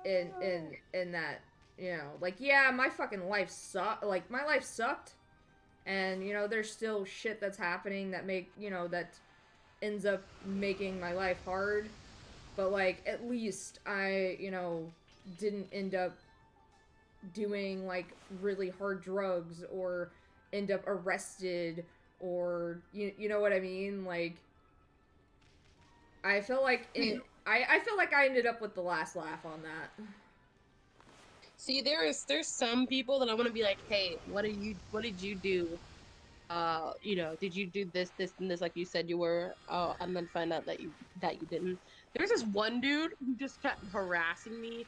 in that, you know, like, yeah, my fucking life sucked, like, my life sucked, and, you know, there's still shit that's happening that that ends up making my life hard, but, like, at least I, you know, didn't end up doing, like, really hard drugs, or end up arrested, or, you know what I mean, like, I feel like I feel like I ended up with the last laugh on that. See, there's some people that I want to be like, hey, what did you do? You know, did you do this, and this, like you said you were, and then find out that you didn't. There's this one dude who just kept harassing me.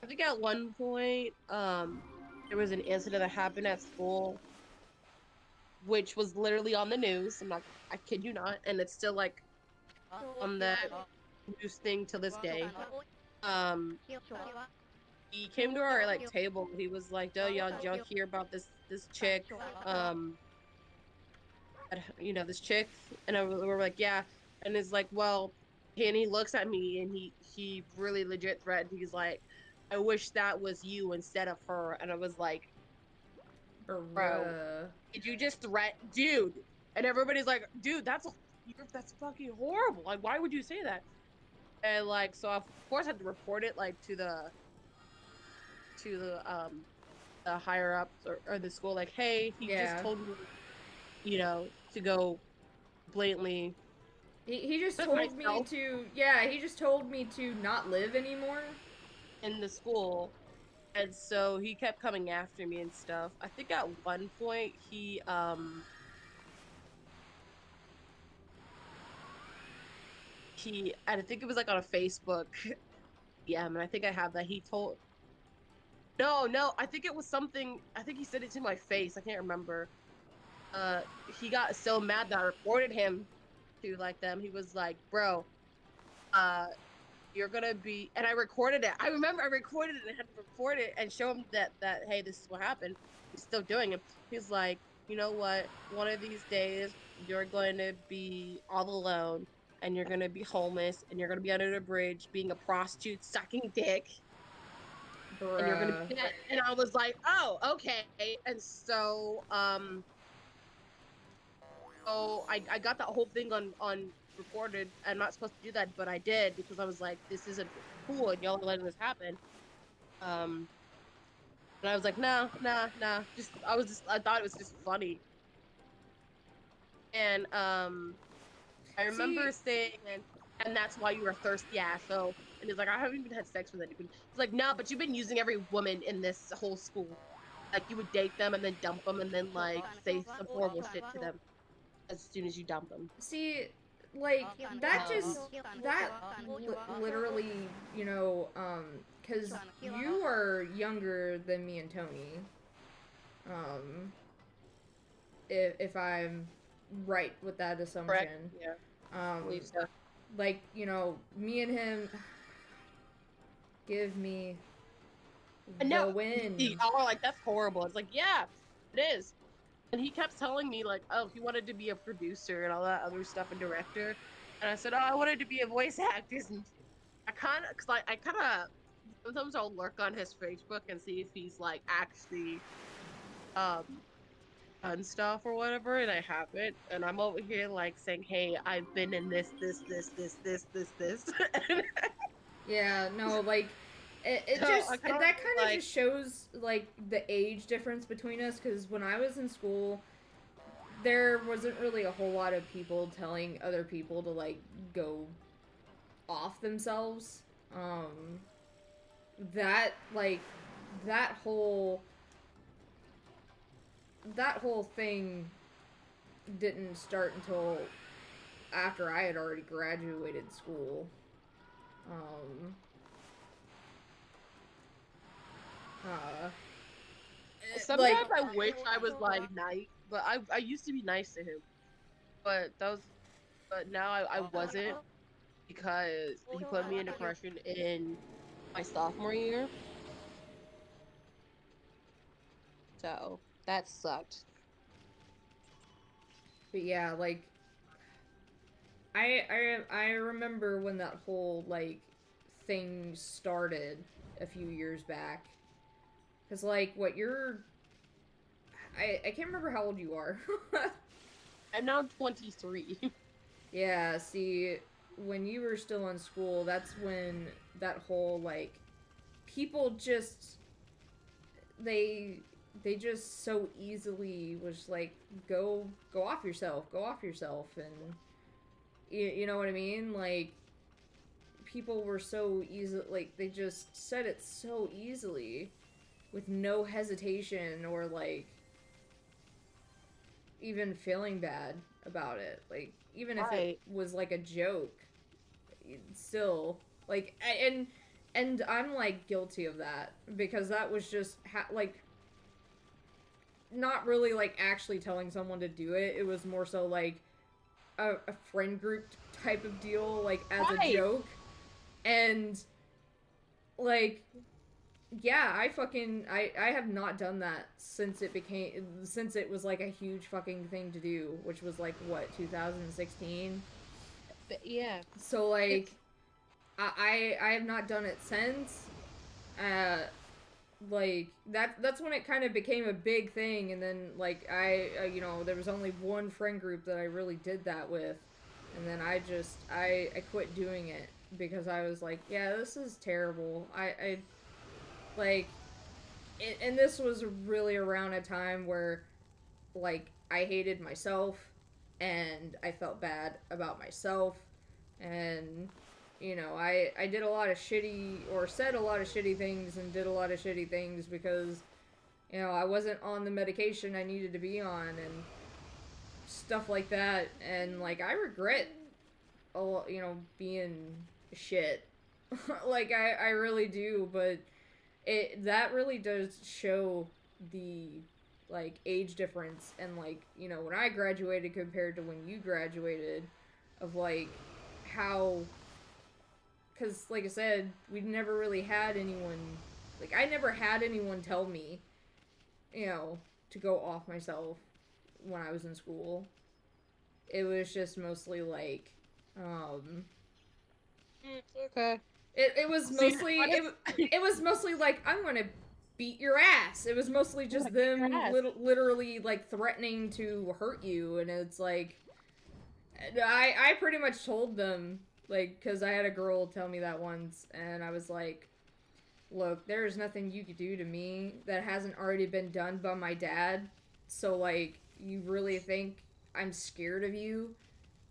I think at one point, there was an incident that happened at school, which was literally on the news. I kid you not, and it's still like on the news thing till this day. He came to our like table. He was like, "Oh, y'all hear about this chick? You know, this chick?" And we're like, "Yeah." And it's like, "Well," and he looks at me and he really legit threatened. He's like, "I wish that was you instead of her." And I was like, "Bro, did you just dude?" And everybody's like, "Dude, that's fucking horrible. Like, why would you say that?" And like, so of course I had to report it like to the higher ups or the school, like, hey, he just told me, you know, to go blatantly. He just told me to, yeah, he just told me to not live anymore in the school, and so he kept coming after me and stuff. I think at one point I think it was like on a Facebook, yeah, and I think I have that. He told, no, I think it was something. I think he said it to my face. I can't remember. He got so mad that I reported him to like them. He was like, "Bro, you're gonna be," and I recorded it. I remember I recorded it and had to report it and show him that hey, this is what happened. He's still doing it. He's like, "You know what? One of these days, you're going to be all alone, and you're gonna be homeless, and you're gonna be under the bridge, being a prostitute, sucking dick." Bruh. And you're gonna be dead. And I was like, oh, okay. And so, I got that whole thing on recorded. I'm not supposed to do that, but I did because I was like, this isn't cool, and y'all are letting this happen. And I was like, nah. Just I thought it was just funny. And I remember saying, and that's why you were thirsty, asshole. And he's like, I haven't even had sex with anyone. He's like, no, but you've been using every woman in this whole school. Like, you would date them and then dump them and then, like, say some horrible shit to them as soon as you dump them. See, like, literally, you know, because you are younger than me and Tony. If I'm right with that assumption. Correct. Yeah. I believe so. Like, you know, me and him, give me the win. Y'all are like, that's horrible. It's like, yeah, it is. And he kept telling me, like, oh, he wanted to be a producer and all that other stuff, and director. And I said, oh, I wanted to be a voice actress. And I kind of, sometimes I'll lurk on his Facebook and see if he's, like, actually, done stuff or whatever, and I haven't. And I'm over here like saying, "Hey, I've been in this." Yeah, no, like it So I just kind of that feel kind of like, just shows like the age difference between us because when I was in school, there wasn't really a whole lot of people telling other people to like go off themselves. Um that like that whole that whole thing didn't start until after I had already graduated school. Um uh like sometimes I wish I was like nice, but I used to be nice to him, but that was but now I wasn't because he put me in depression in my sophomore year. So that sucked. but yeah, like I remember when that whole like thing started a few years back. Cause like what you're I can't remember how old you are. I'm now 23. Yeah, see, when you were still in school, that's when that whole like people just they they just so easily was like go off yourself and you know what I mean? Like people were so easy like they just said it so easily with no hesitation or like even feeling bad about it. Like even if it Right. was like a joke, still like and I'm like guilty of that because that was just like not really like actually telling someone to do it. It was more so like a friend group type of deal, like as a Right. joke. And like yeah, I have not done that since it was like a huge fucking thing to do, which was like what 2016. But yeah. So It's like I have not done it since. Uh, like that's when it kind of became a big thing, and then like you know there was only one friend group that I really did that with, and then I quit doing it because I was like, yeah, this is terrible. I like and this was really around a time where like I hated myself and I felt bad about myself and you know I did a lot of shitty or said a lot of shitty things and did a lot of shitty things because you know I wasn't on the medication I needed to be on and stuff like that and like I regret you know being shit like I really do but it that really does show the like age difference and like you know when I graduated compared to when you graduated of like how because like I said we never really had anyone like I never had anyone tell me you know to go off myself when I was in school. It was just mostly like um okay. it was See, mostly honestly, it was mostly like I'm gonna beat your ass. It was mostly I'm just gonna kick your them ass. literally like threatening to hurt you, and it's like I pretty much told them like because I had a girl tell me that once, and I was like, look, there is nothing you could do to me that hasn't already been done by my dad. So like, you really think I'm scared of you?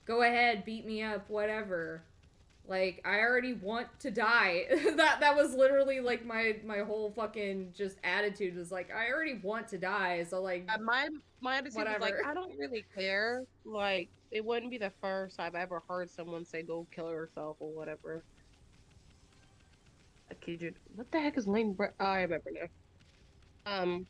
Go ahead, beat me up, whatever. Like I already want to die. That was literally like my whole fucking just attitude was like I already want to die. So like My attitude was like, whatever. I don't really care. Like, it wouldn't be the first I've ever heard someone say go kill herself or whatever. I kid you. What the heck is Lane oh, I remember now. Um,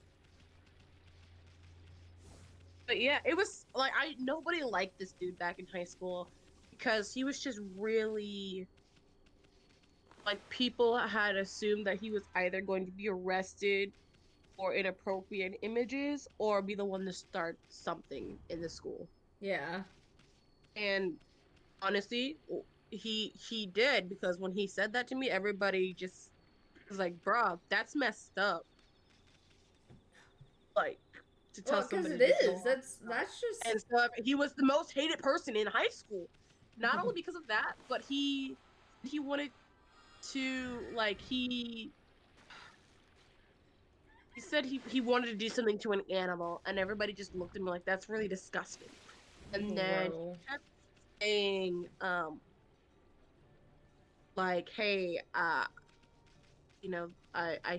but yeah, it was like I nobody liked this dude back in high school because he was just really like people had assumed that he was either going to be arrested for inappropriate images or be the one to start something in the school. Yeah. And honestly, he did because when he said that to me, everybody just was like, "Bruh, that's messed up." Like to tell Well, because somebody it to go is. off. That's just. And stuff. He was the most hated person in high school. Not only because of that, but he wanted to like he said he wanted to do something to an animal, and everybody just looked at me like that's really disgusting. And then he Bro. kept saying, like, hey, I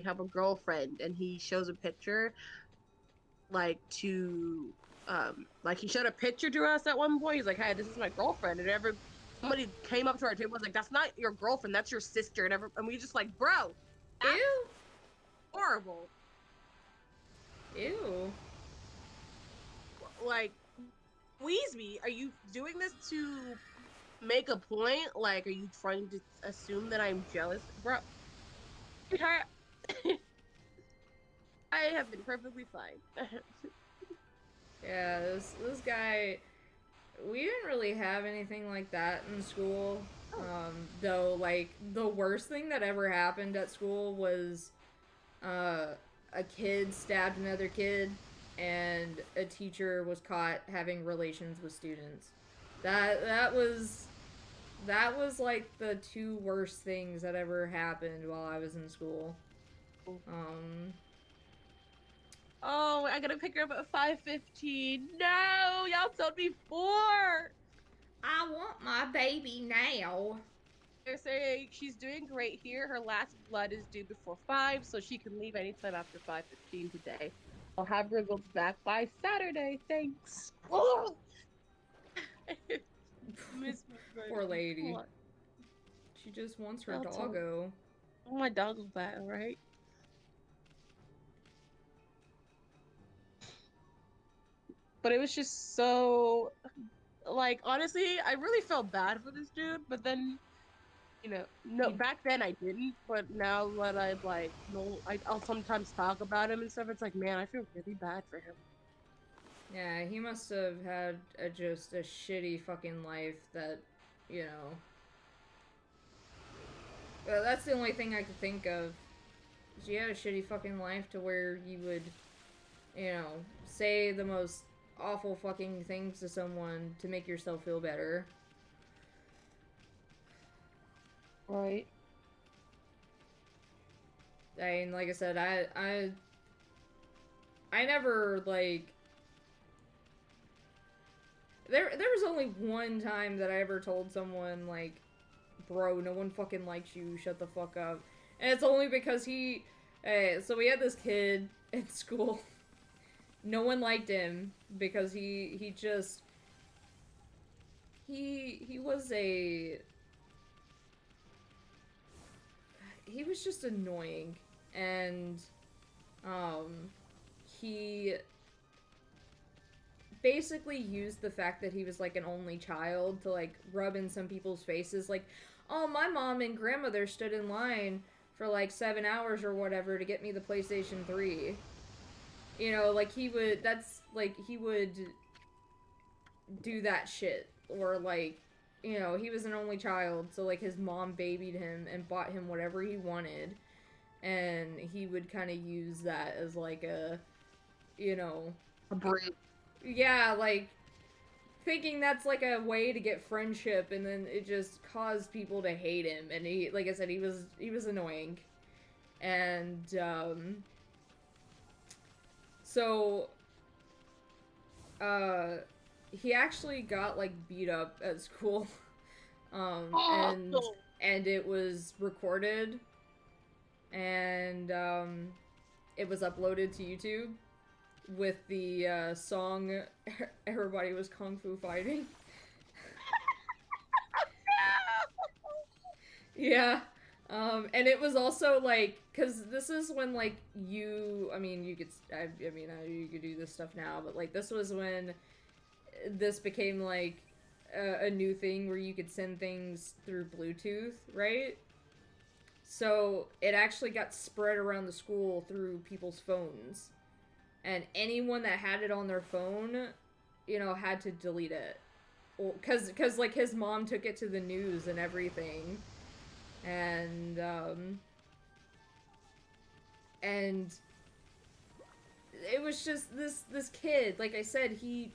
have a girlfriend, and he shows a picture, like like he showed a picture to us at one point. He's like, hey, this is my girlfriend, and somebody came up to our table and was like, that's not your girlfriend, that's your sister, and we just like, bro, that's Ew. horrible. Ew. Like, squeeze me. Are you doing this to make a point? Like, are you trying to assume that I'm jealous, bro? I have been perfectly fine. Yeah, this guy. We didn't really have anything like that in school. Though, like, the worst thing that ever happened at school was a kid stabbed another kid, and a teacher was caught having relations with students. That was like the two worst things that ever happened while I was in school. Oh, I gotta pick her up at 5:15. No, y'all told me 4. I want my baby now. They're saying she's doing great here. Her last blood is due before 5, so she can leave anytime after 5:15 today. I'll have results back by Saturday. Thanks. Miss me, Poor baby. lady. What? She just wants her I'll tell- doggo. Oh, my doggo back, right? But it was just so, like, honestly, I really felt bad for this dude. But then, no, back then I didn't. But now that I like, no, I'll sometimes talk about him and stuff. It's like, man, I feel really bad for him. Yeah, he must have had just a shitty fucking life that, you know. Well, that's the only thing I could think of. She had a shitty fucking life to where you would, say the most awful fucking things to someone to make yourself feel better. Right. I mean, like I said, I never, like... There was only one time that I ever told someone, like, bro, no one fucking likes you, shut the fuck up. And it's only because so we had this kid in school. No one liked him because he just... He was he was just annoying. And, he basically used the fact that he was, like, an only child to, like, rub in some people's faces. Like, oh, my mom and grandmother stood in line for, like, 7 hours or whatever to get me the PlayStation 3. You know, like, he would do that shit. Or, like, he was an only child, so, like, his mom babied him and bought him whatever he wanted. And he would kind of use that as, like, a brute. Yeah, like, thinking that's, like, a way to get friendship, and then it just caused people to hate him, and he, like I said, he was annoying. And, so, he actually got, like, beat up at school, and it was recorded, and, it was uploaded to YouTube. With the song Everybody Was Kung Fu Fighting. Yeah. And it was also like, because this is when, like, you could do this stuff now, but, like, this was when this became, like, a new thing where you could send things through Bluetooth, right? So it actually got spread around the school through people's phones. And anyone that had it on their phone, had to delete it. Because like, his mom took it to the news and everything. And it was just this kid, like I said, he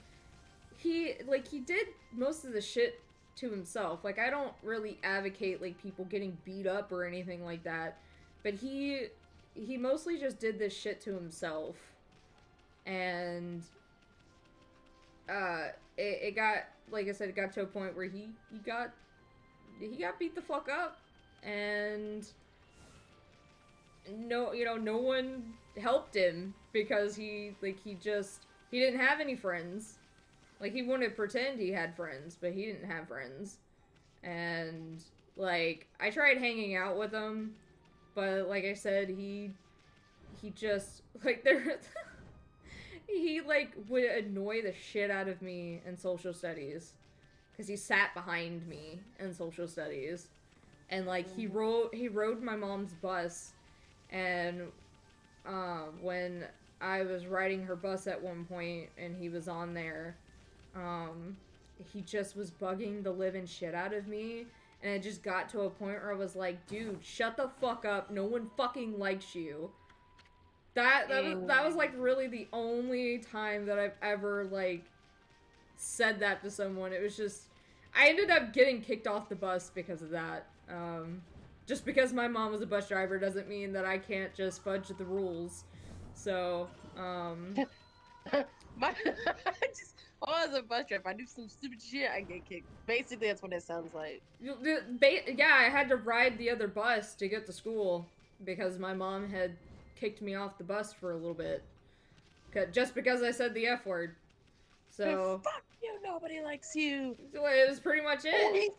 did most of the shit to himself. Like, I don't really advocate, like, people getting beat up or anything like that, but he mostly just did this shit to himself. And it got, like I said, it got to a point where he got beat the fuck up, and no one helped him because he didn't have any friends. Like, he wanted to pretend he had friends, but he didn't have friends. And, like, I tried hanging out with him, but like I said, he just, like, he, like, would annoy the shit out of me in social studies. Because he sat behind me in social studies. And, like, he rode my mom's bus. And, when I was riding her bus at one point, and he was on there, he just was bugging the living shit out of me. And it just got to a point where I was like, dude, shut the fuck up. No one fucking likes you. That was like really the only time that I've ever like said that to someone. It was just, I ended up getting kicked off the bus because of that. Just because my mom was a bus driver doesn't mean that I can't just fudge the rules. So, as a bus driver, if I do some stupid shit, I get kicked. Basically, that's what it sounds like. Yeah, I had to ride the other bus to get to school because my mom had kicked me off the bus for a little bit. Just because I said the F word. So... Fuck you, nobody likes you. It was pretty much it.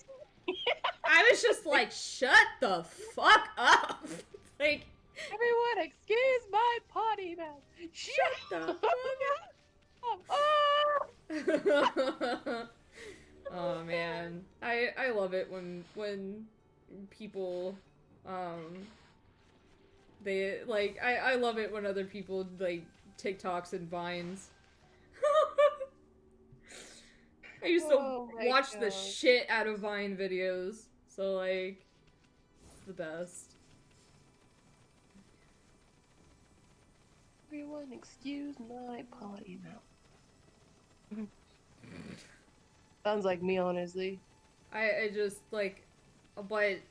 I was just like, shut the fuck up. Like... Everyone, excuse my potty mouth. Shut the fuck up. Oh man, I love it when people they like I love it when other people like TikToks and Vines. I used to watch the shit out of Vine videos, so like it's the best. Everyone, excuse my potty mouth. Sounds like me, honestly. I just like, but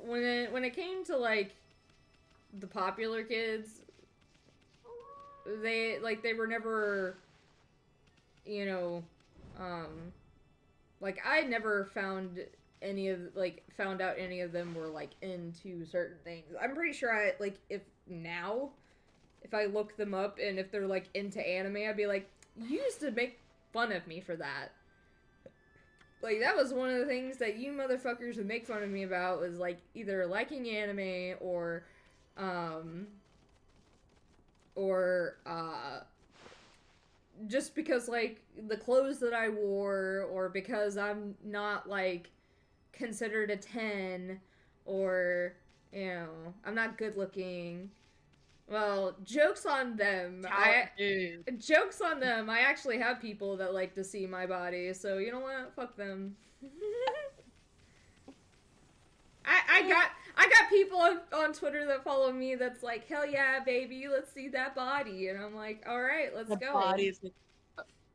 when it came to like the popular kids, they were never, you know, like I never found out any of them were like into certain things. I'm pretty sure if I look them up and if they're like into anime, I'd be like, you used to make fun of me for that. Like, that was one of the things that you motherfuckers would make fun of me about, was, like, either liking anime or just because, like, the clothes that I wore, or because I'm not, like, considered a 10, or, you know, I'm not good looking. Well, joke's on them. Joke's on them. I actually have people that like to see my body, so you know what? Fuck them. I got people on Twitter that follow me that's like, hell yeah, baby, let's see that body, and I'm like, all right, let's go.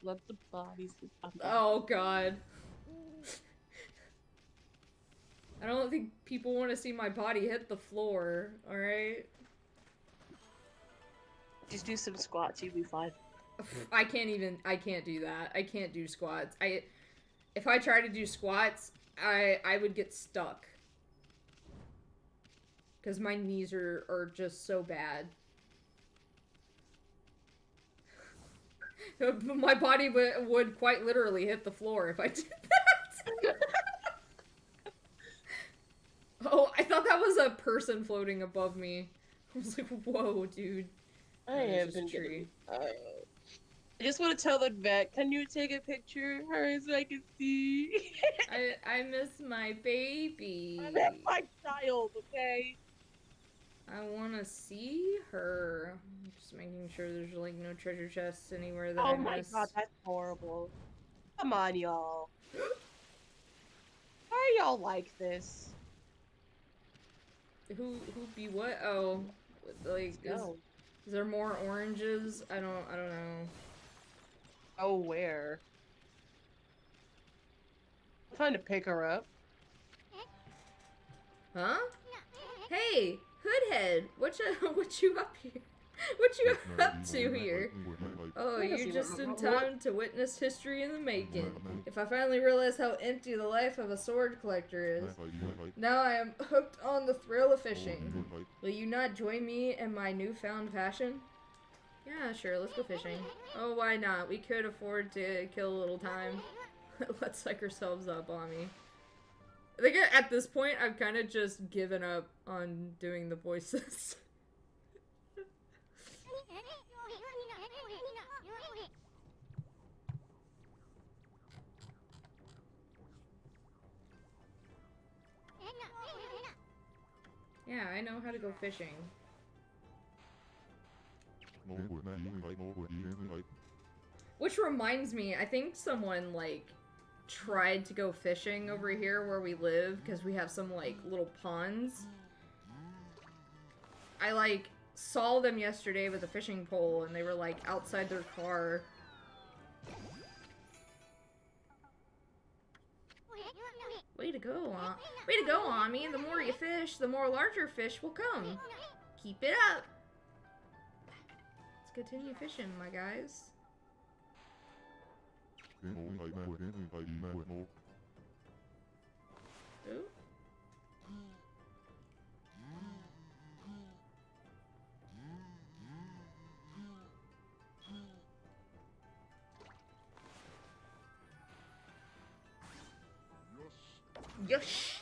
Let the bodies. Oh god. I don't think people want to see my body hit the floor. All right. Just do some squats, you'll be fine. I can't do that. I can't do squats. If I try to do squats, I would get stuck. Because my knees are just so bad. My body would quite literally hit the floor if I did that. Oh, I thought that was a person floating above me. I was like, whoa, dude. I have been tree. I just want to tell the vet, can you take a picture of her so I can see? I miss my baby. I miss my child, okay? I want to see her. Just making sure there's like no treasure chests anywhere that I missed. Oh my god, that's horrible. Come on, y'all. Why are y'all like this? Who be what? Oh, like Is there more oranges? I don't know. Oh, where? I'm trying to pick her up. Huh? Hey, Hoodhead, what you up here? What you up to here? Oh, Where does you're he just want- in time to witness history in the making. If I finally realize how empty the life of a sword collector is. Now I am hooked on the thrill of fishing. Will you not join me in my newfound passion? Yeah, sure, let's go fishing. Oh, why not? We could afford to kill a little time. Let's psych ourselves up, Ami. I think at this point, I've kind of just given up on doing the voices. Yeah, I know how to go fishing. Which reminds me, I think someone, like, tried to go fishing over here where we live, because we have some, like, little ponds. I, like, saw them yesterday with a fishing pole, and they were, like, outside their car. Way to go, way to go, Ami. The more you fish, the more larger fish will come. Keep it up. Let's continue fishing, my guys. Ooh. Yosh!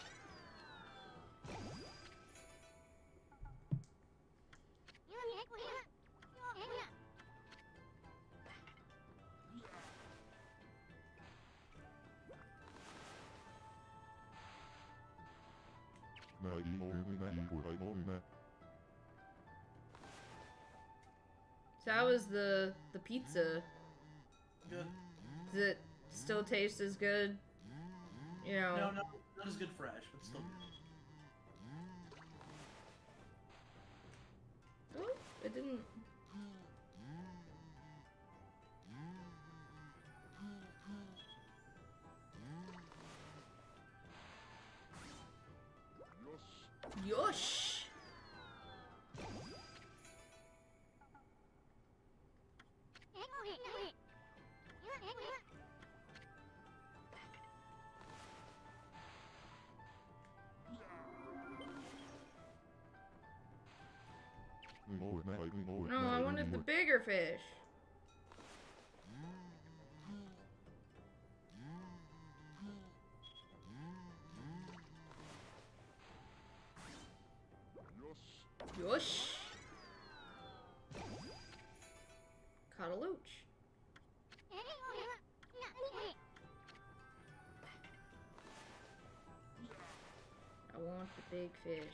So how was the pizza? Good. Does it still taste as good? You know. No, not as good fresh, but still good. Oh, it didn't. Yosh! No, I wanted the bigger fish. Yosh! Caught a loach. I want the big fish.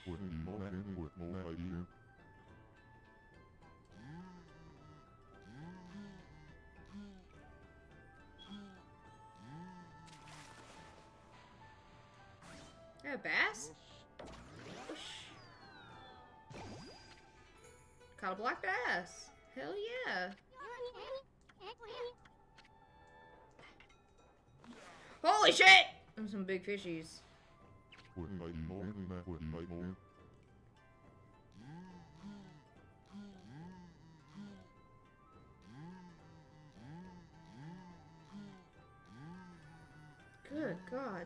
Yeah, bass? Whoosh. Caught a black bass. Hell yeah. Holy shit! Them some big fishies. Good God.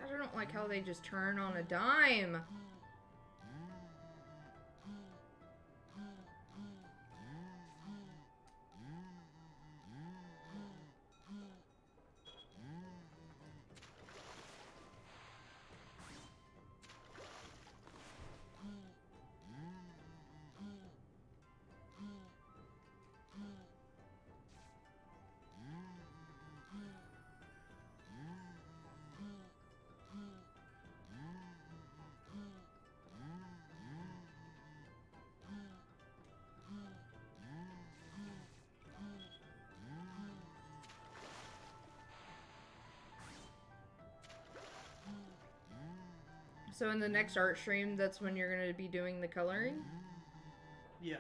I don't like how they just turn on a dime. So in the next art stream, that's when you're gonna be doing the coloring? Yeah.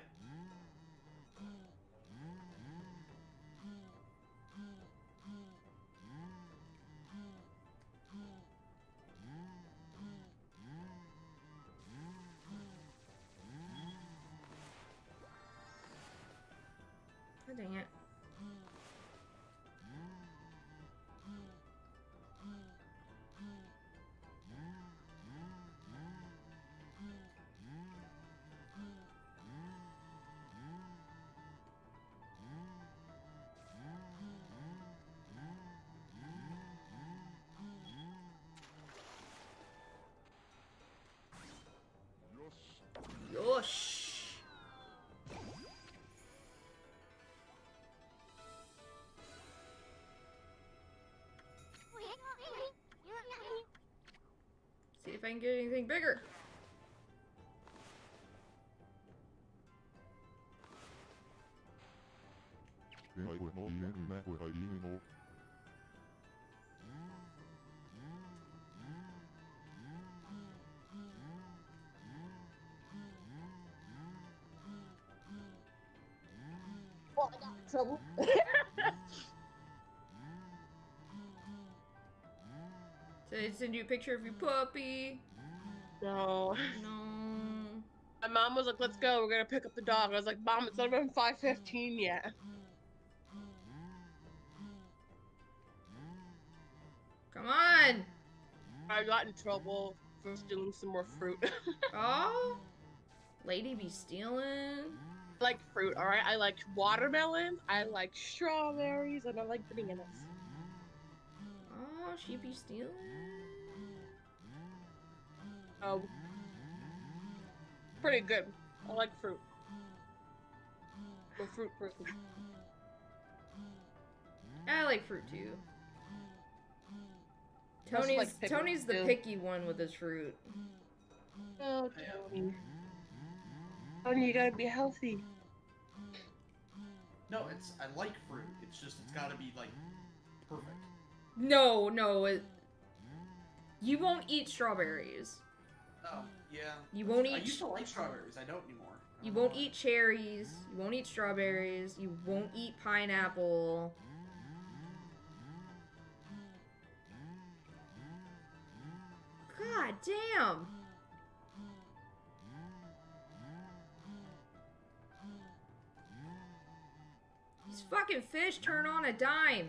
Oh, dang it. Yosh. See if I can get anything bigger. Oh, I got in trouble. So I send you a picture of your puppy. No. No. My mom was like, let's go, we're gonna pick up the dog. I was like, Mom, it's not even 5:15 yet. Come on. I got in trouble for stealing some more fruit. Oh. Lady be stealing. I like fruit, alright? I like watermelon, I like strawberries, and I like bananas. Oh, she be stealing. Oh. Pretty good. I like fruit. I'm a fruit person. I like fruit too. I also like pickles, Tony's the too. picky one with his fruit. Oh, Tony. Tony, you gotta be healthy. No, I like fruit. It's just it's got to be like perfect. No, you won't eat strawberries. Oh, yeah. You won't I eat. used to like strawberries. I don't anymore. I You don't know won't why. eat cherries. You won't eat strawberries. You won't eat pineapple. God damn. These fucking fish turn on a dime.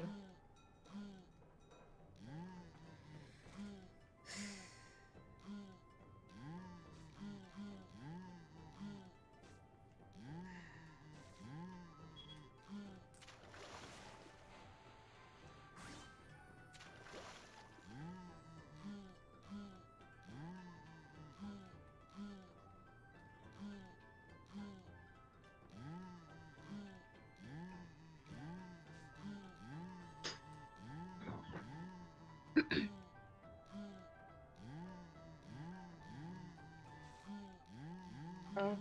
Oh.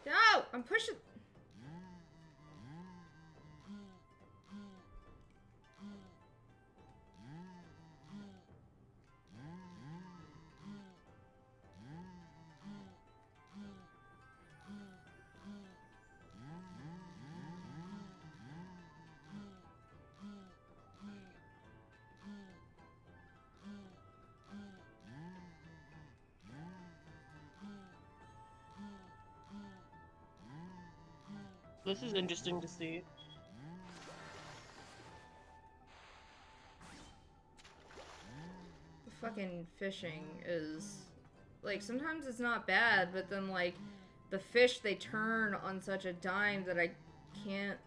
No, I'm pushing. This is interesting to see. The fucking fishing is like sometimes it's not bad, but then like the fish they turn on such a dime that I can't.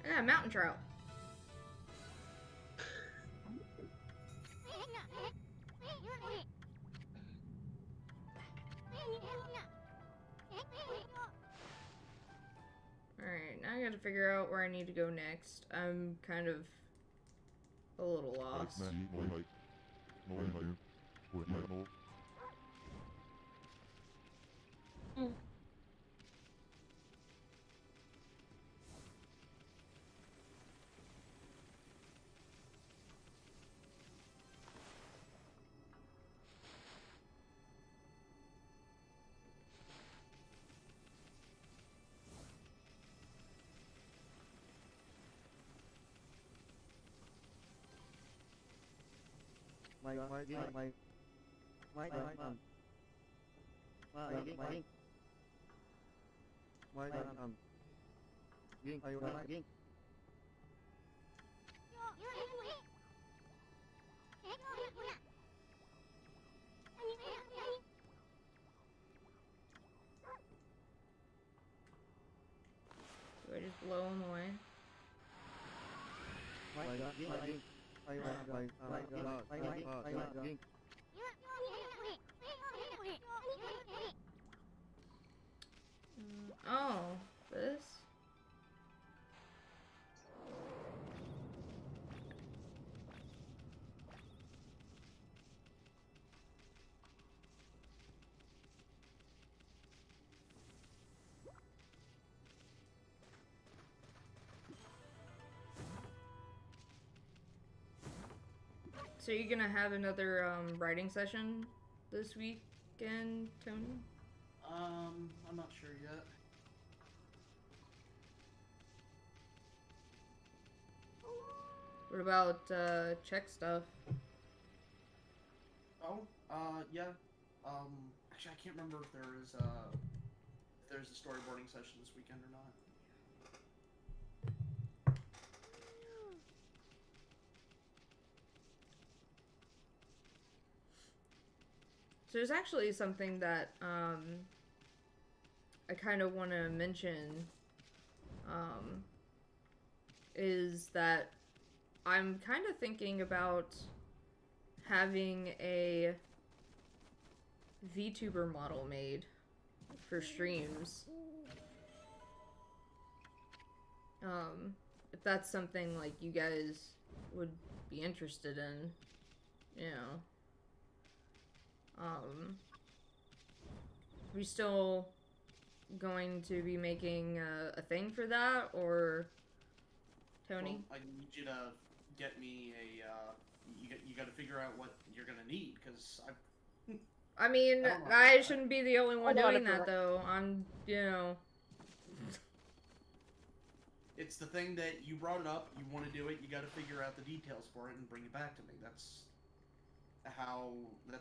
Yeah, mountain trout. figure out where I need to go next. I'm kind of a little lost. Mm. Do I just blow him away? Oh, this? So you gonna have another writing session this weekend, Tony? I'm not sure yet. What about check stuff? Oh, yeah. Actually, I can't remember if there's a storyboarding session this weekend or not. So there's actually something that I kind of want to mention is that I'm kind of thinking about having a VTuber model made for streams. If that's something like you guys would be interested in, you know. We still going to be making a thing for that, or Tony? Well, I need you to get me a. You got to figure out what you're gonna need, because I mean, I don't know. I shouldn't be the only one I doing gotta that, though. I'm, you know. It's the thing that you brought it up. You want to do it. You got to figure out the details for it and bring it back to me. That's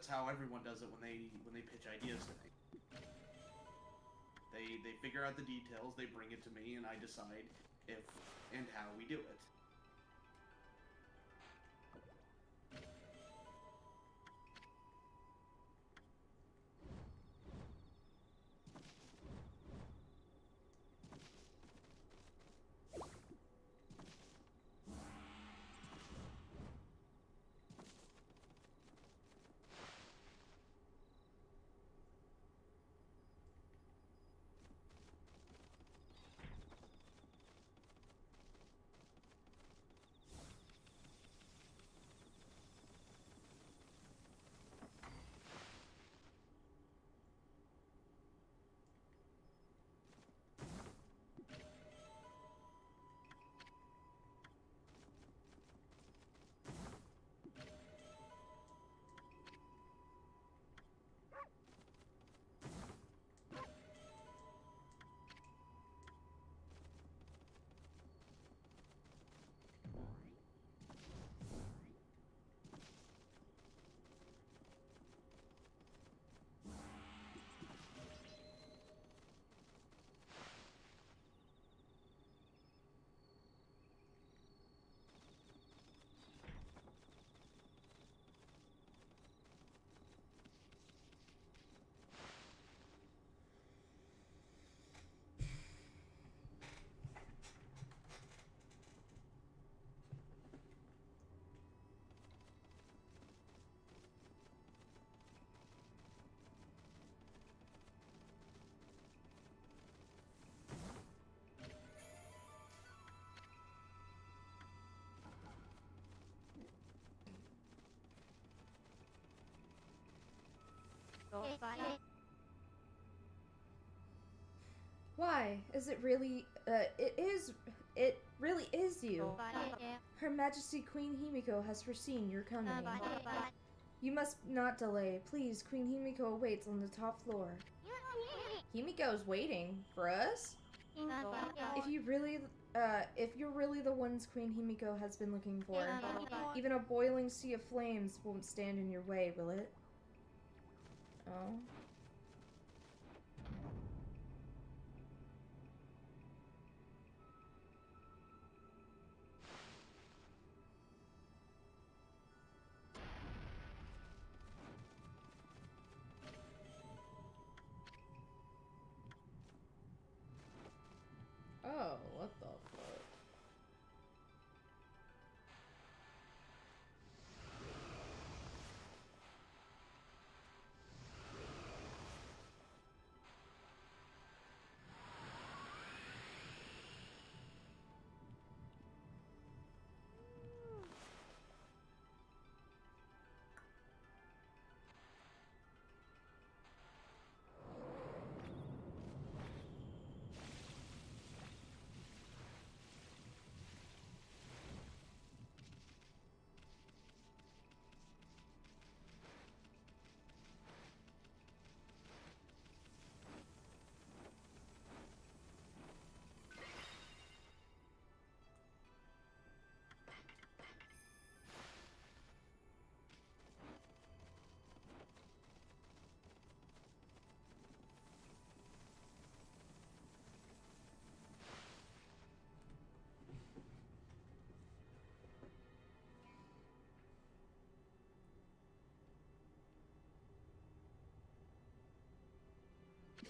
how everyone does it when they pitch ideas to me. They figure out the details. They bring it to me, and I decide if and how we do it. Why? Is it really, it really is you. Her Majesty Queen Himiko has foreseen your coming. You must not delay. Please, Queen Himiko awaits on the top floor. Himiko's waiting for us? If you're really the ones Queen Himiko has been looking for, even a boiling sea of flames won't stand in your way, will it? Oh. Oh, what the fuck?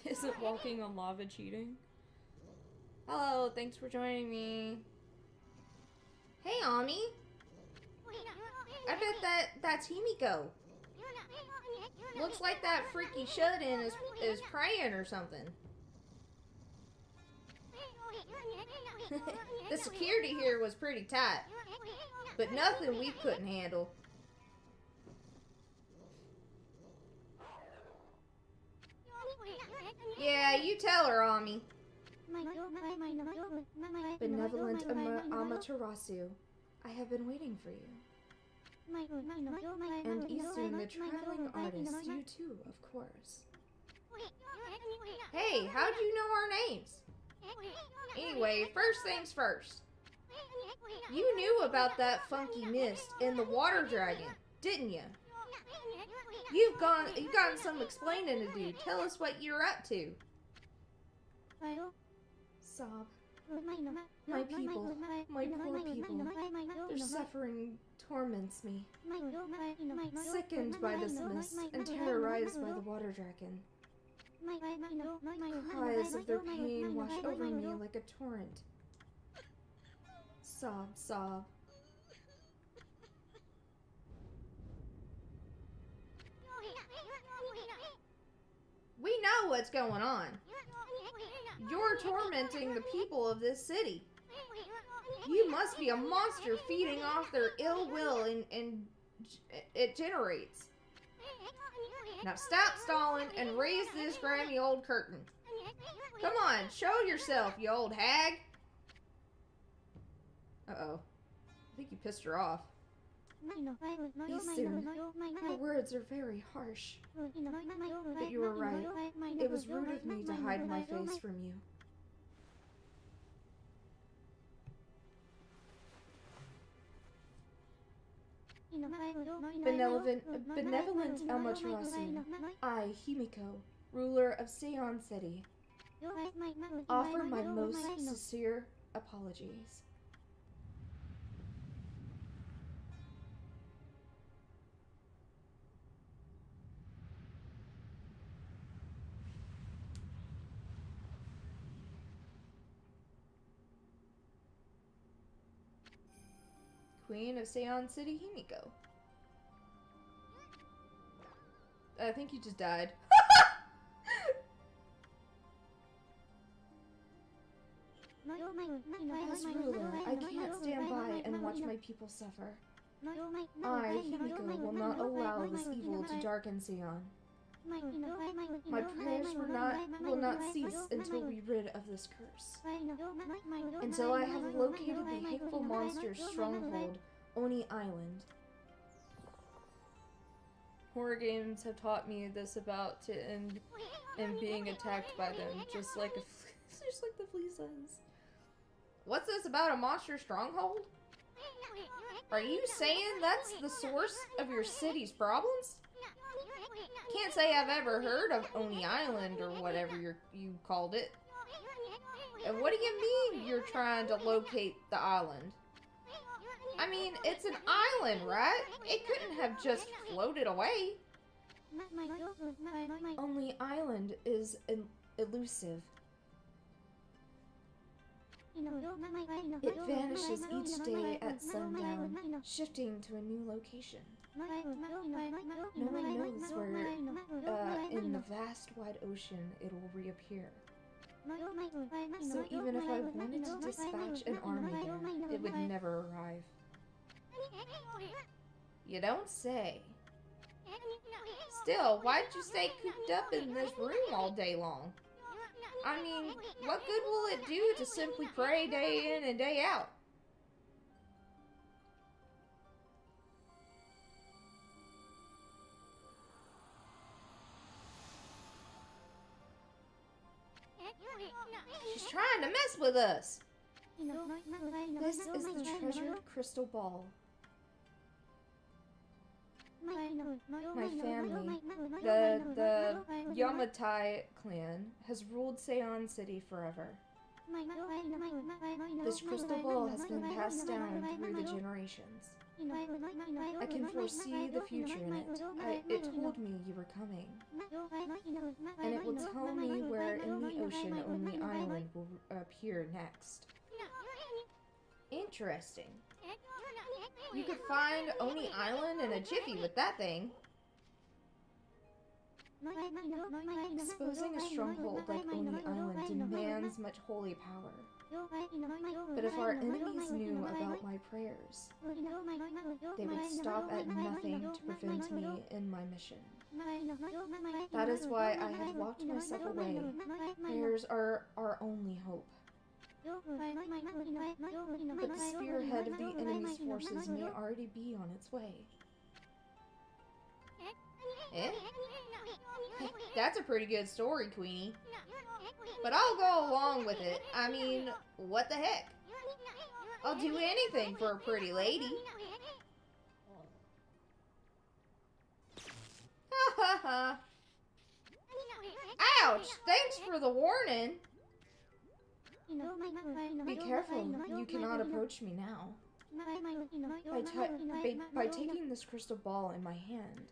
Isn't walking on lava cheating? Hello, thanks for joining me. Hey, Ami. I bet that's Himiko. Looks like that freaky shut-in is praying or something. The security here was pretty tight, but nothing we couldn't handle. Yeah, you tell her, Ami. Benevolent Amaterasu, I have been waiting for you. And Isun, the traveling artist, you too, of course. Hey, how'd you know our names? Anyway, first things first. You knew about that funky mist and the water dragon, didn't you? You've gotten some explaining to do. Tell us what you're up to. Sob. My people, my poor people, their suffering torments me. Sickened by this mist and terrorized by the water dragon. Cries of their pain wash over me like a torrent. Sob, sob. We know what's going on. You're tormenting the people of this city. You must be a monster feeding off their ill will and it generates. Now stop stalling and raise this grimy old curtain. Come on, show yourself, you old hag. Uh-oh. I think you pissed her off. Isun, your words are very harsh. But you were right. It was rude of me to hide my face from you. Benevolent Amaterasu, I, Himiko, ruler of Seon City, offer my most sincere apologies. Queen of Seon City, Himiko. I think you just died. As ruler, I can't stand by and watch my people suffer. I, Himiko, will not allow this evil to darken Seon. My prayers will not cease until we rid of this curse. Until I have located the hateful monster's stronghold, Oni Island. Horror games have taught me this about to end in being attacked by them, just like the flea says. What's this about a monster stronghold? Are you saying that's the source of your city's problems? Can't say I've ever heard of Oni Island or whatever you called it. And what do you mean you're trying to locate the island? I mean, it's an island, right? It couldn't have just floated away. Only Island is elusive. It vanishes each day at sundown, shifting to a new location. No one knows where in the vast wide ocean it will reappear. So even if I wanted to dispatch an army there, it would never arrive. You don't say. Still, why'd you stay cooped up in this room all day long? I mean, what good will it do to simply pray day in and day out? She's trying to mess with us. This is the treasured crystal ball. My family, the Yamatai clan, has ruled Seon City forever. This crystal ball has been passed down through the generations. I can foresee the future in it. It told me you were coming. And it will tell me where in the ocean Oni Island will appear next. Interesting. You could find Oni Island in a jiffy with that thing. Exposing a stronghold like Oni Island demands much holy power. But if our enemies knew about my prayers, they would stop at nothing to prevent me in my mission. That is why I have locked myself away. Prayers are our only hope. But the spearhead of the enemy's forces may already be on its way. Eh? That's a pretty good story, Queenie. But I'll go along with it. I mean, what the heck? I'll do anything for a pretty lady. Ha ha ha. Ouch! Thanks for the warning. Be careful, you cannot approach me now. By taking this crystal ball in my hand,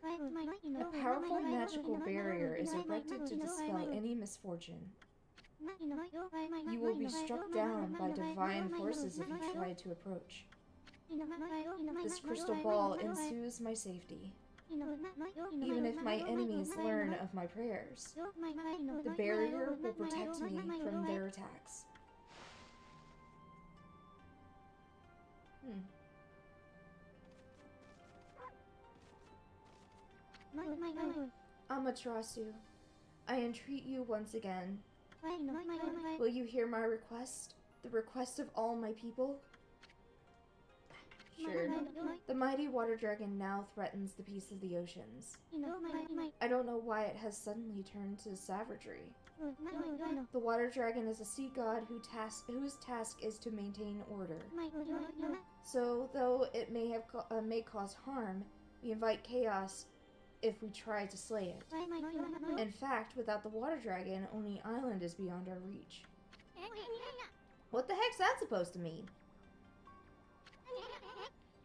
a powerful magical barrier is erected to dispel any misfortune. You will be struck down by divine forces if you try to approach. This crystal ball ensures my safety. Even if my enemies learn of my prayers, the barrier will protect me from their attacks. Amaterasu, I entreat you once again. Will you hear my request? The request of all my people? Sure. The mighty water dragon now threatens the peace of the oceans. I don't know why it has suddenly turned to savagery. The water dragon is a sea god whose task is to maintain order. So, though it may cause harm, we invite chaos if we try to slay it. In fact, without the water dragon, Oni Island is beyond our reach. What the heck's that supposed to mean?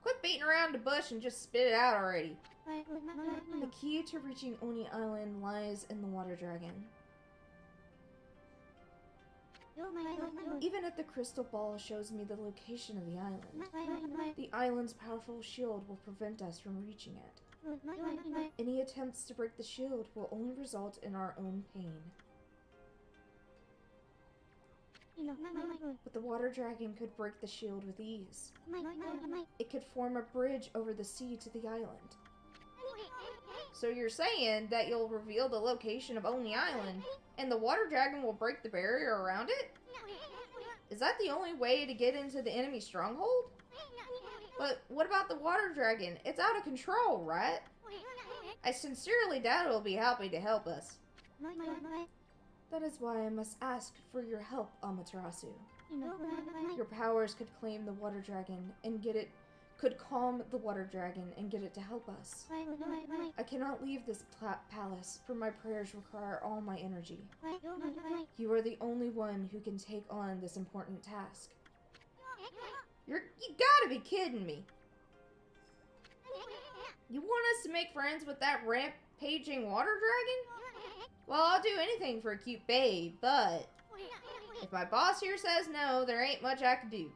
Quit beating around the bush and just spit it out already. The key to reaching Oni Island lies in the water dragon. Even if the crystal ball shows me the location of the island's powerful shield will prevent us from reaching it. Any attempts to break the shield will only result in our own pain. But the water dragon could break the shield with ease. It could form a bridge over the sea to the island. So you're saying that you'll reveal the location of Oni Island, and the water dragon will break the barrier around it? Is that the only way to get into the enemy stronghold? But what about the water dragon? It's out of control, right? I sincerely doubt it'll be happy to help us. That is why I must ask for your help, Amaterasu. Your powers could claim the water dragon and could calm the water dragon and get it to help us. I cannot leave this palace, for my prayers require all my energy. You are the only one who can take on this important task. You gotta be kidding me. You want us to make friends with that rampaging water dragon? Well, I'll do anything for a cute babe, but if my boss here says no, there ain't much I can do.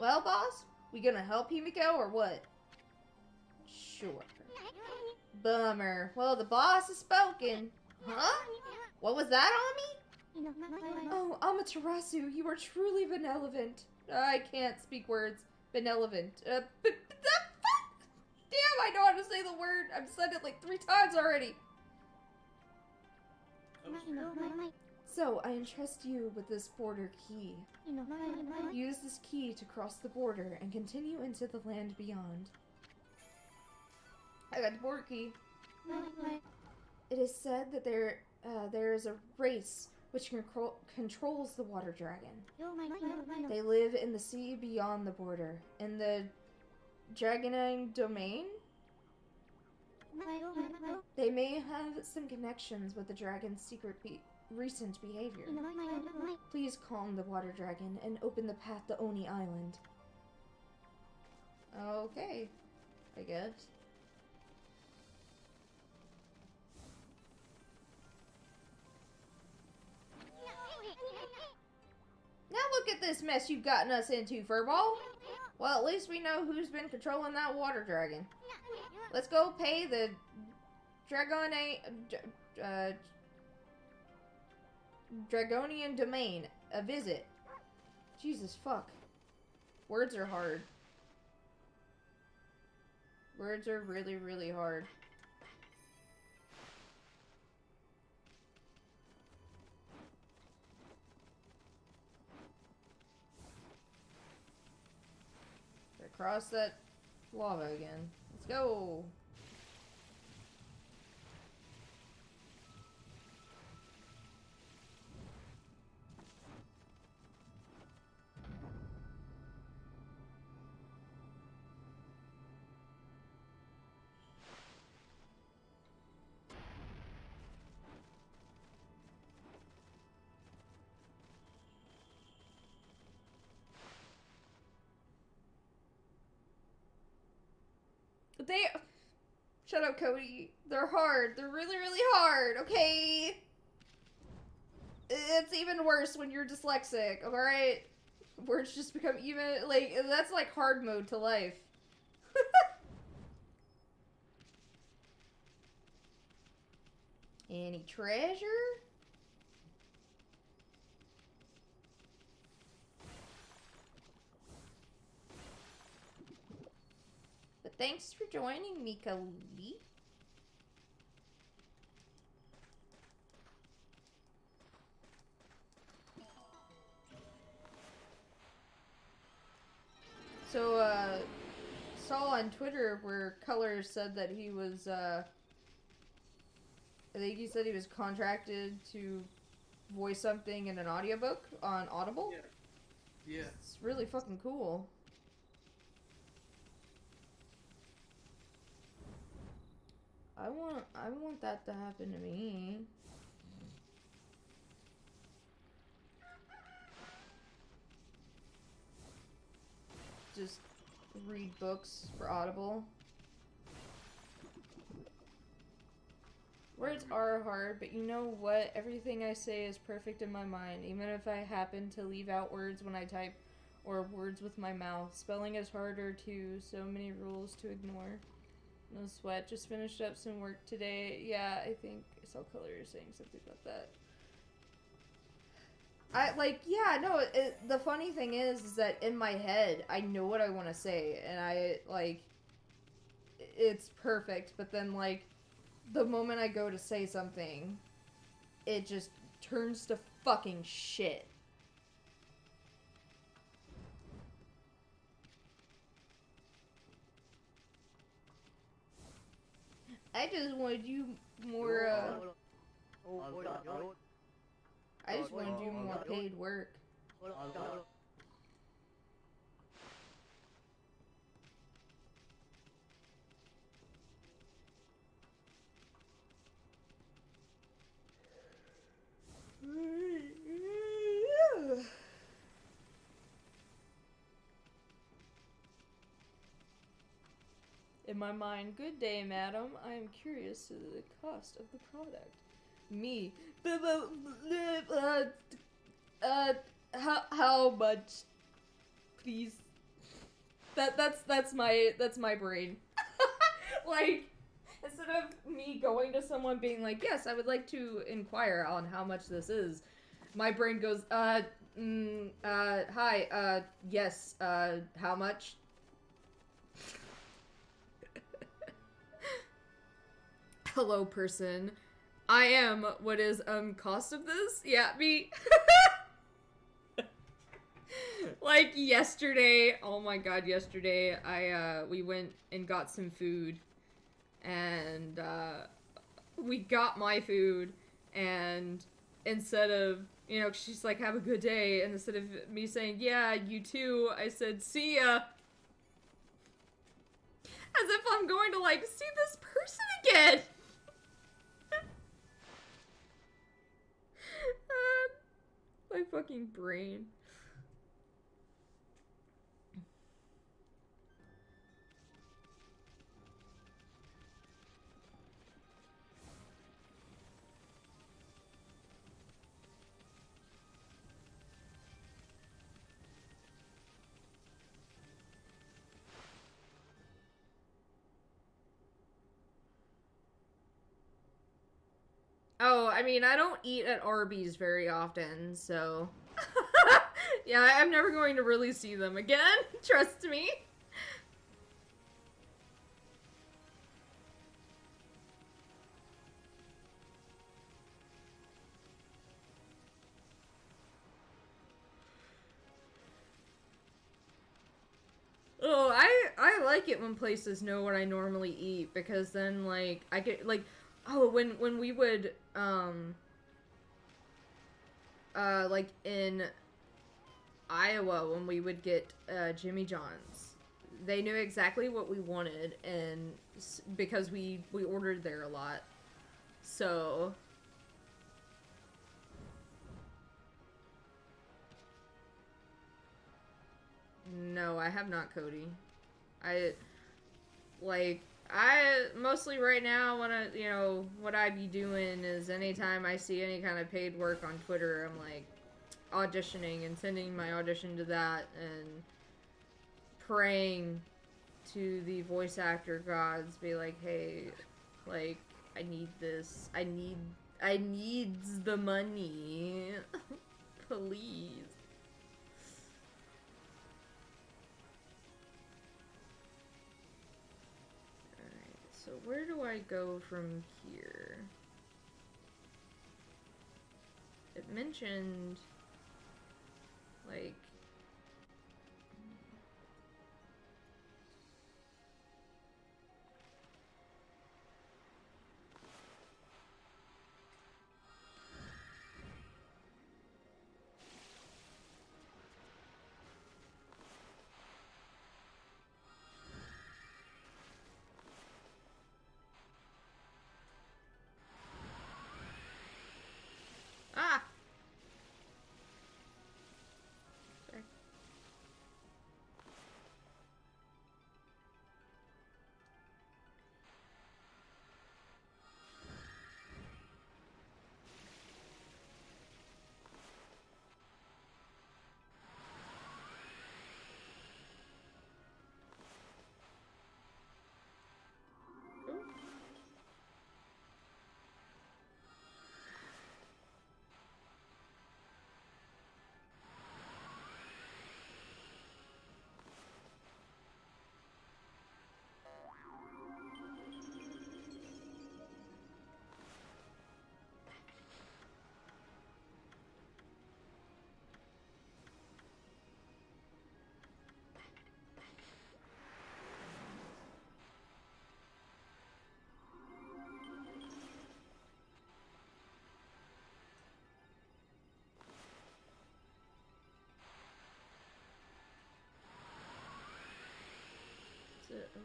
Well, boss, we gonna help Himiko or what? Sure. Bummer. Well, the boss has spoken. Huh? What was that on me? Oh, Amaterasu, you are truly benevolent. I can't speak words. Benevolent. Fuck! Damn, I know how to say the word. I've said it like 3 times already. So, I entrust you with this border key. Use this key to cross the border and continue into the land beyond. I got the border key. It is said that there is a race which controls the water dragon. They live in the sea beyond the border, in the Dragonine domain. They may have some connections with the dragon's recent behavior. Please calm the water dragon and open the path to Oni Island. Okay, I guess. Now look at this mess you've gotten us into, Furball. Well, at least we know who's been controlling that water dragon. Let's go pay the Dragonian domain a visit. Jesus fuck. Words are hard. Words are really, really hard. Cross that lava again. Let's go! Shut up, Cody. They're hard. They're really, really hard, okay? It's even worse when you're dyslexic, alright? Words just become even, like, that's like hard mode to life. Any treasure? But thanks for joining me, Cody. So, saw on Twitter where Color said that he was, I think he said he was contracted to voice something in an audiobook on Audible. Yeah. Yeah. It's really fucking cool. I want that to happen to me. Just read books for Audible. Words are hard, but you know what? Everything I say is perfect in my mind, even if I happen to leave out words when I type or words with my mouth. Spelling is harder too, so many rules to ignore. No sweat, just finished up some work today. Yeah, I think I saw Color saying something about that. The funny thing is that in my head, I know what I want to say, and it's perfect, but then, like, the moment I go to say something, it just turns to fucking shit. I just wanted you more, I just wanted you more paid work. In my mind, good day, madam. I am curious to the cost of the product. Me. How much? Please. That's my brain. Like, instead of me going to someone being like, yes, I would like to inquire on how much this is, my brain goes, hi, yes, how much? Hello, person. I am, what is, cost of this? Yeah, me. Like, yesterday, oh my god, yesterday, we went and got some food, and, we got my food, and instead of, you know, she's like, have a good day, and instead of me saying, yeah, you too, I said, see ya. As if I'm going to, like, see this person again. My fucking brain. Oh, I mean, I don't eat at Arby's very often, so... Yeah, I'm never going to really see them again, trust me. Oh, I like it when places know what I normally eat, because then, like, I get, like, oh, when we would, like, in Iowa, when we would get, Jimmy John's, they knew exactly what we wanted, and because we ordered there a lot, so... No, I have not, Cody. I mostly right now, when you know, what I be doing is anytime I see any kind of paid work on Twitter, I'm like, auditioning and sending my audition to that and praying to the voice actor gods, be like, hey, like, I need this. I needs the money. Please. So where do I go from here? It mentioned, like... Ah!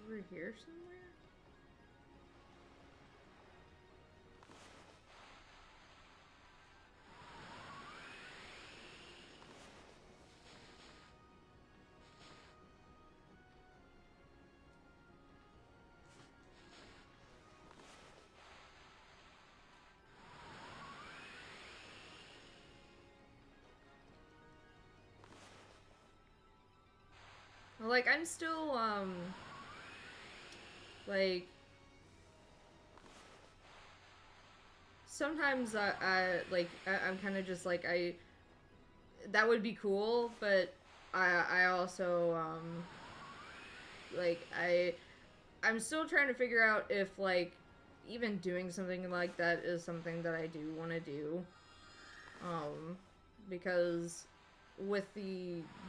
Over here somewhere? Like, I'm still, like, sometimes I'm kind of just like, that would be cool, but I also, like, I'm still trying to figure out if, like, even doing something like that is something that I do want to do, because with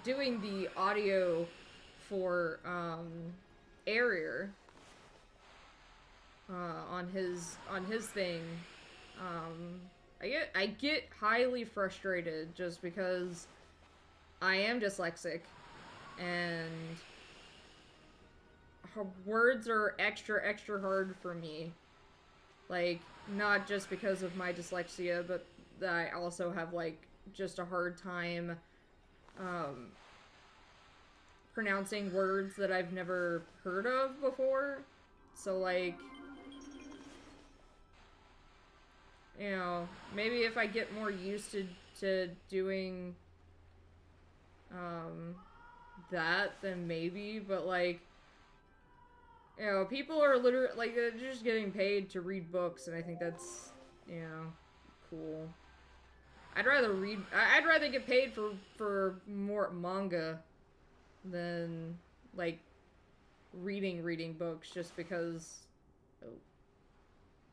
doing the audio for, Area, on his thing, I get highly frustrated just because I am dyslexic and words are extra hard for me. Like, not just because of my dyslexia, but that I also have, like, just a hard time pronouncing words that I've never heard of before. So, like, you know, maybe if I get more used to doing that, then maybe, but, like, you know, people are literally, like, they're just getting paid to read books, and I think that's, you know, cool. I'd rather get paid for more manga than, like, reading books, just because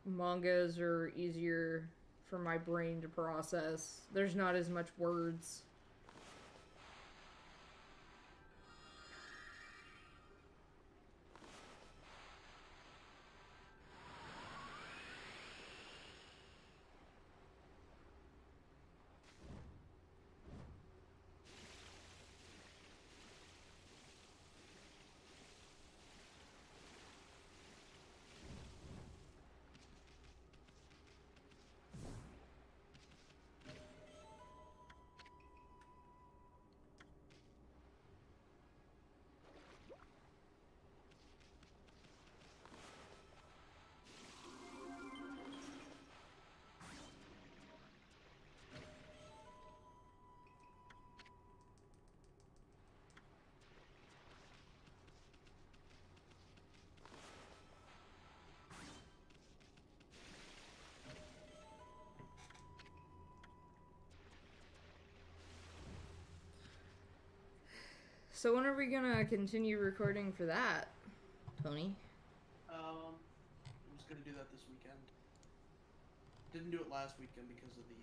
mangas are easier for my brain to process. There's not as much words. So when are we gonna continue recording for that, Tony? I'm just gonna do that this weekend. Didn't do it last weekend because of the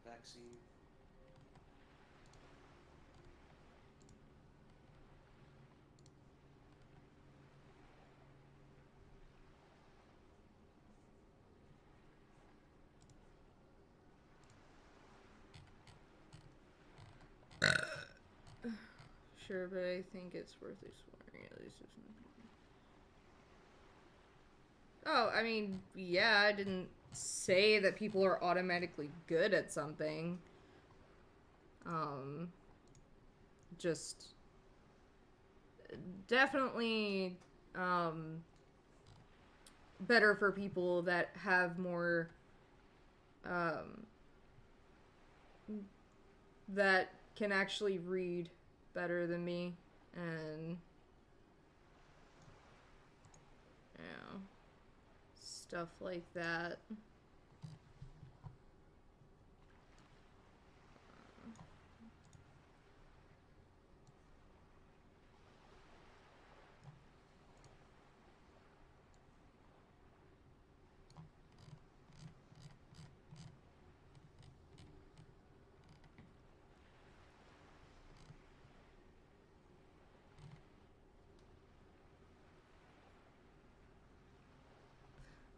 vaccine. Sure, but I think it's worth exploring at least. Oh, I mean, yeah, I didn't say that people are automatically good at something. Just definitely better for people that have more that can actually read better than me, and you know, stuff like that.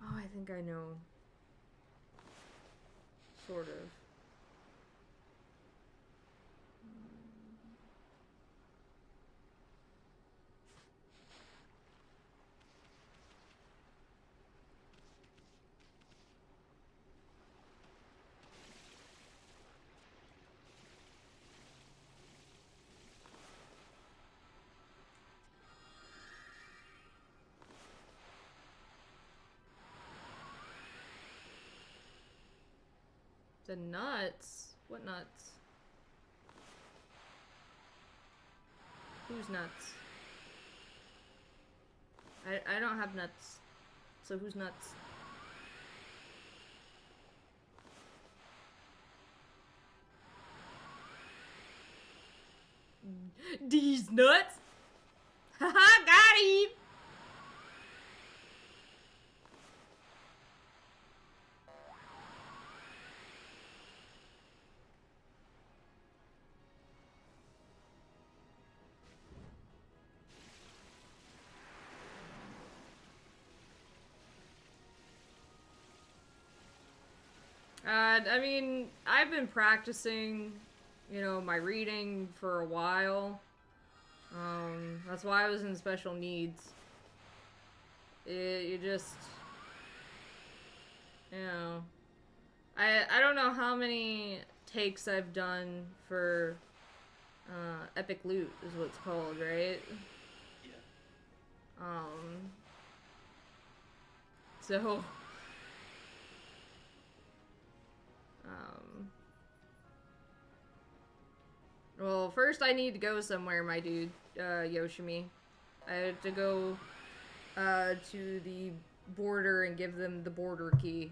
Oh, I think I know. Sort of. The nuts? What nuts? Who's nuts? I don't have nuts. So who's nuts? These nuts? Haha, got him! I mean, I've been practicing, you know, my reading for a while. That's why I was in special needs. You just, you know, I don't know how many takes I've done for, epic loot is what it's called, right? Yeah. So, well, first I need to go somewhere, my dude, Yoshimi. I have to go, to the border and give them the border key.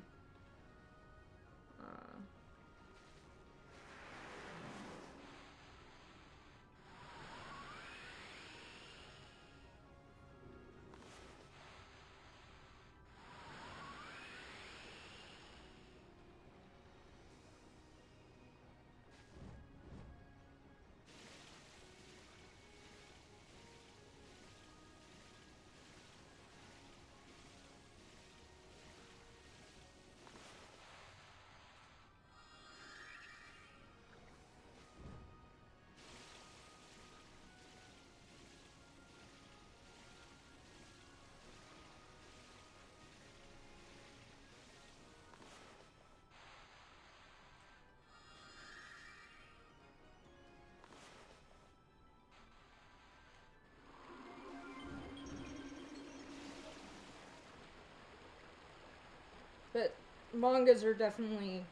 But mangas are definitely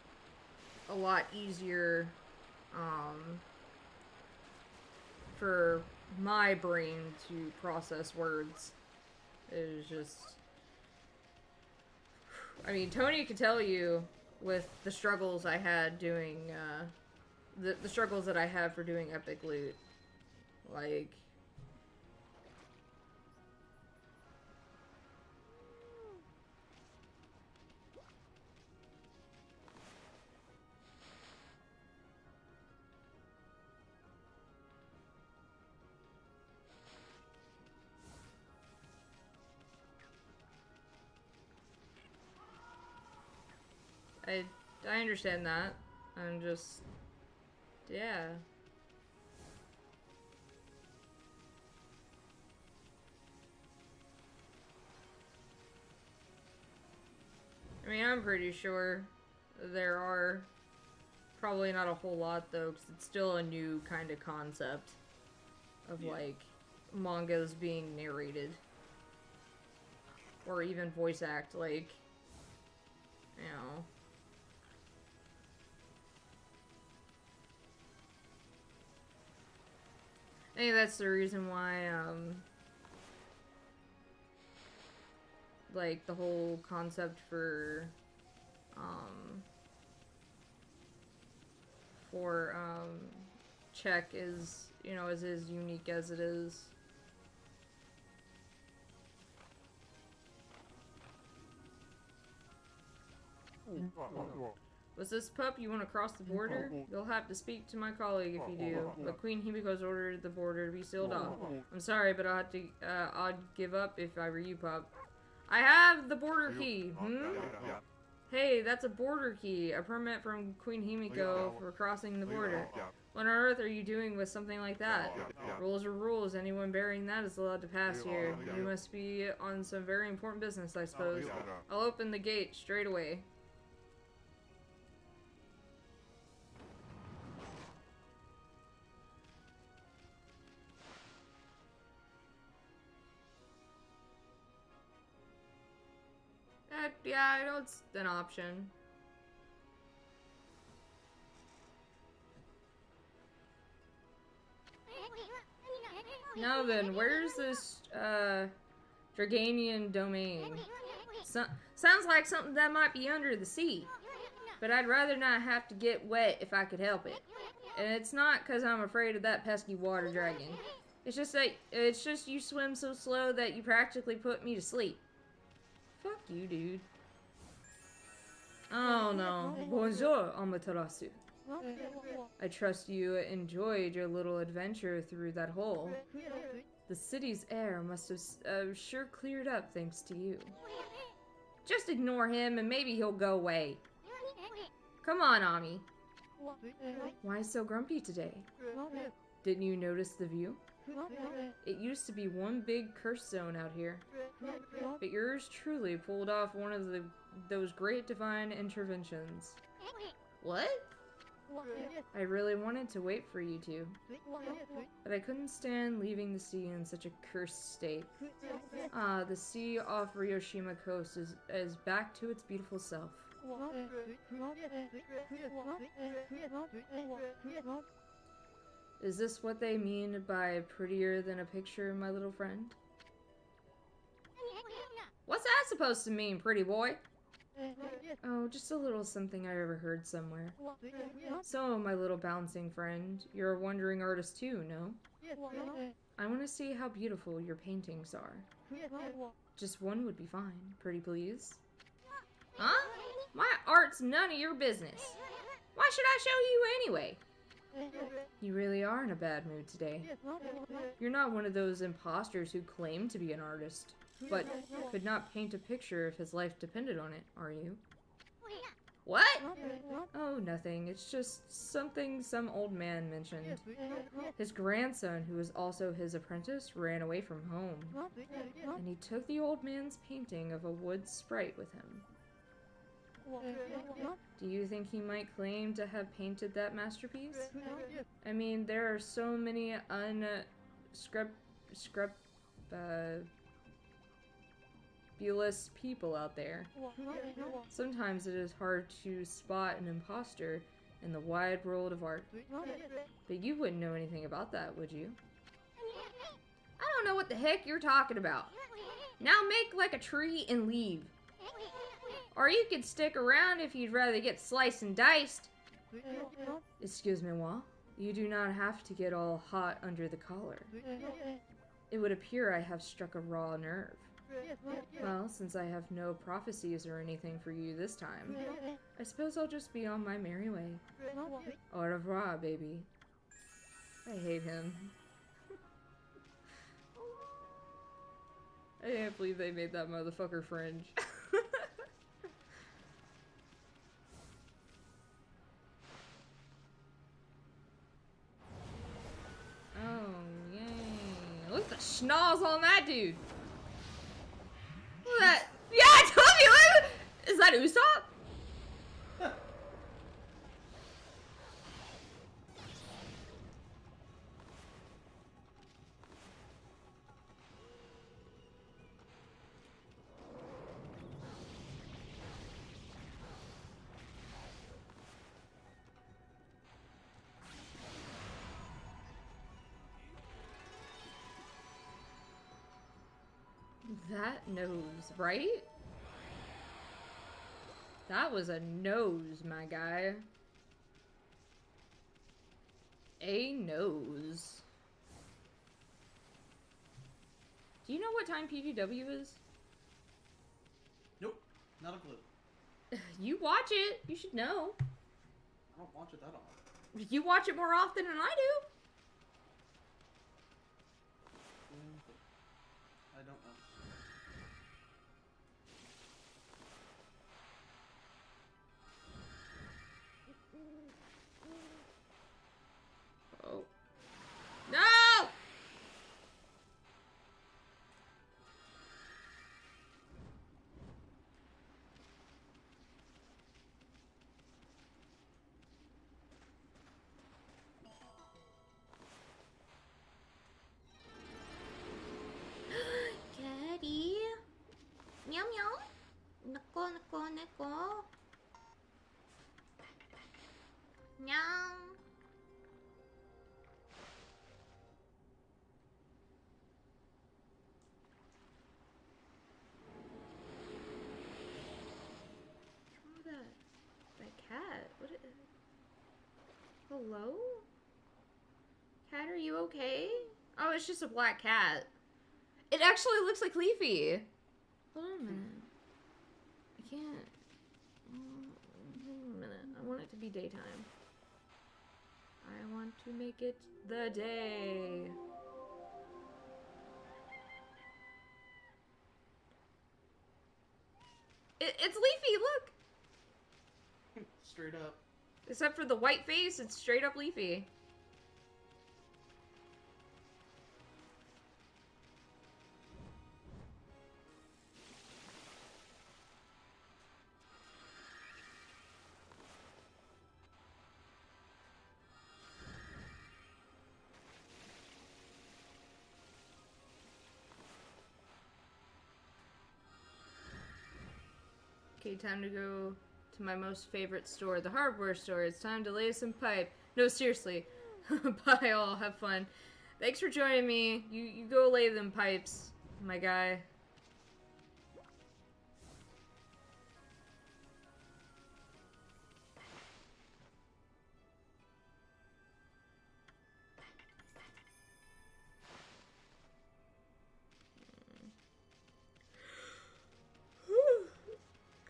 a lot easier, for my brain to process words. It was just... I mean, Tony could tell you with the struggles I had doing, the struggles that I had for doing epic loot. Like... I understand that. I'm just... yeah. I mean, I'm pretty sure there are probably not a whole lot, though, because it's still a new kind of concept of, like, mangas being narrated. Or even voice act, like, you know... I think that's the reason why, like, the whole concept for Czech is, you know, is as unique as it is. Was this pup you want to cross the border? You'll have to speak to my colleague if you do. But Queen Himiko's ordered the border to be sealed off. I'm sorry, but I'd give up if I were you, pup. I have the border key. Hey, that's a border key. A permit from Queen Himiko for crossing the border. What on earth are you doing with something like that? Rules are rules. Anyone bearing that is allowed to pass here. You must be on some very important business, I suppose. I'll open the gate straight away. Yeah, I know it's an option. Now then, where's this, Draganian domain? Sounds like something that might be under the sea. But I'd rather not have to get wet if I could help it. And it's not because I'm afraid of that pesky water dragon. It's just you swim so slow that you practically put me to sleep. Fuck you, dude. Oh no. Bonjour, Amaterasu. I trust you enjoyed your little adventure through that hole. The city's air must have sure cleared up thanks to you. Just ignore him and maybe he'll go away. Come on, Ami. Why so grumpy today? Didn't you notice the view? It used to be one big curse zone out here. But yours truly pulled off one of those great divine interventions. What? I really wanted to wait for you two, but I couldn't stand leaving the sea in such a cursed state. Ah, the sea off Ryoshima coast is back to its beautiful self. Is this what they mean by prettier than a picture, my little friend? What's that supposed to mean, pretty boy? Oh, just a little something I overheard somewhere. So, my little bouncing friend, you're a wandering artist too, no? I want to see how beautiful your paintings are. Just one would be fine, pretty please. Huh? My art's none of your business. Why should I show you anyway? You really are in a bad mood today. You're not one of those imposters who claim to be an artist, but could not paint a picture if his life depended on it, are you? What? Oh, nothing. It's just something some old man mentioned. His grandson, who was also his apprentice, ran away from home, and he took the old man's painting of a wood sprite with him. Do you think he might claim to have painted that masterpiece? I mean, there are so many unscrupulous people out there. Sometimes it is hard to spot an imposter in the wide world of art. But you wouldn't know anything about that, would you? I don't know what the heck you're talking about. Now make like a tree and leave. Or you could stick around if you'd rather get sliced and diced. Excuse me, moi. You do not have to get all hot under the collar. It would appear I have struck a raw nerve. Well, since I have no prophecies or anything for you this time, I suppose I'll just be on my merry way. Au revoir, baby. I hate him. I can't believe they made that motherfucker fringe. Oh, yay. Look at the schnoz on that dude. Look at that. Yeah, I told you! Is that Usopp? That nose, right? That was a nose, my guy. A nose. Do you know what time PGW is? Nope, not a clue. You watch it. You should know. I don't watch it that often. You watch it more often than I do. I don't know. Oh. No! Caddy. Meow meow. Neko neko neko. Meow. Hello? Cat, are you okay? Oh, it's just a black cat. It actually looks like Leafy. Hold on a minute. I can't... Hang on a minute. I want it to be daytime. I want to make it the day. It's Leafy, look! Straight up. Except for the white face, it's straight up Leafy. Okay, time to go to my most favorite store, the hardware store. It's time to lay some pipe. No, seriously. Bye all, have fun. Thanks for joining me. You go lay them pipes, my guy.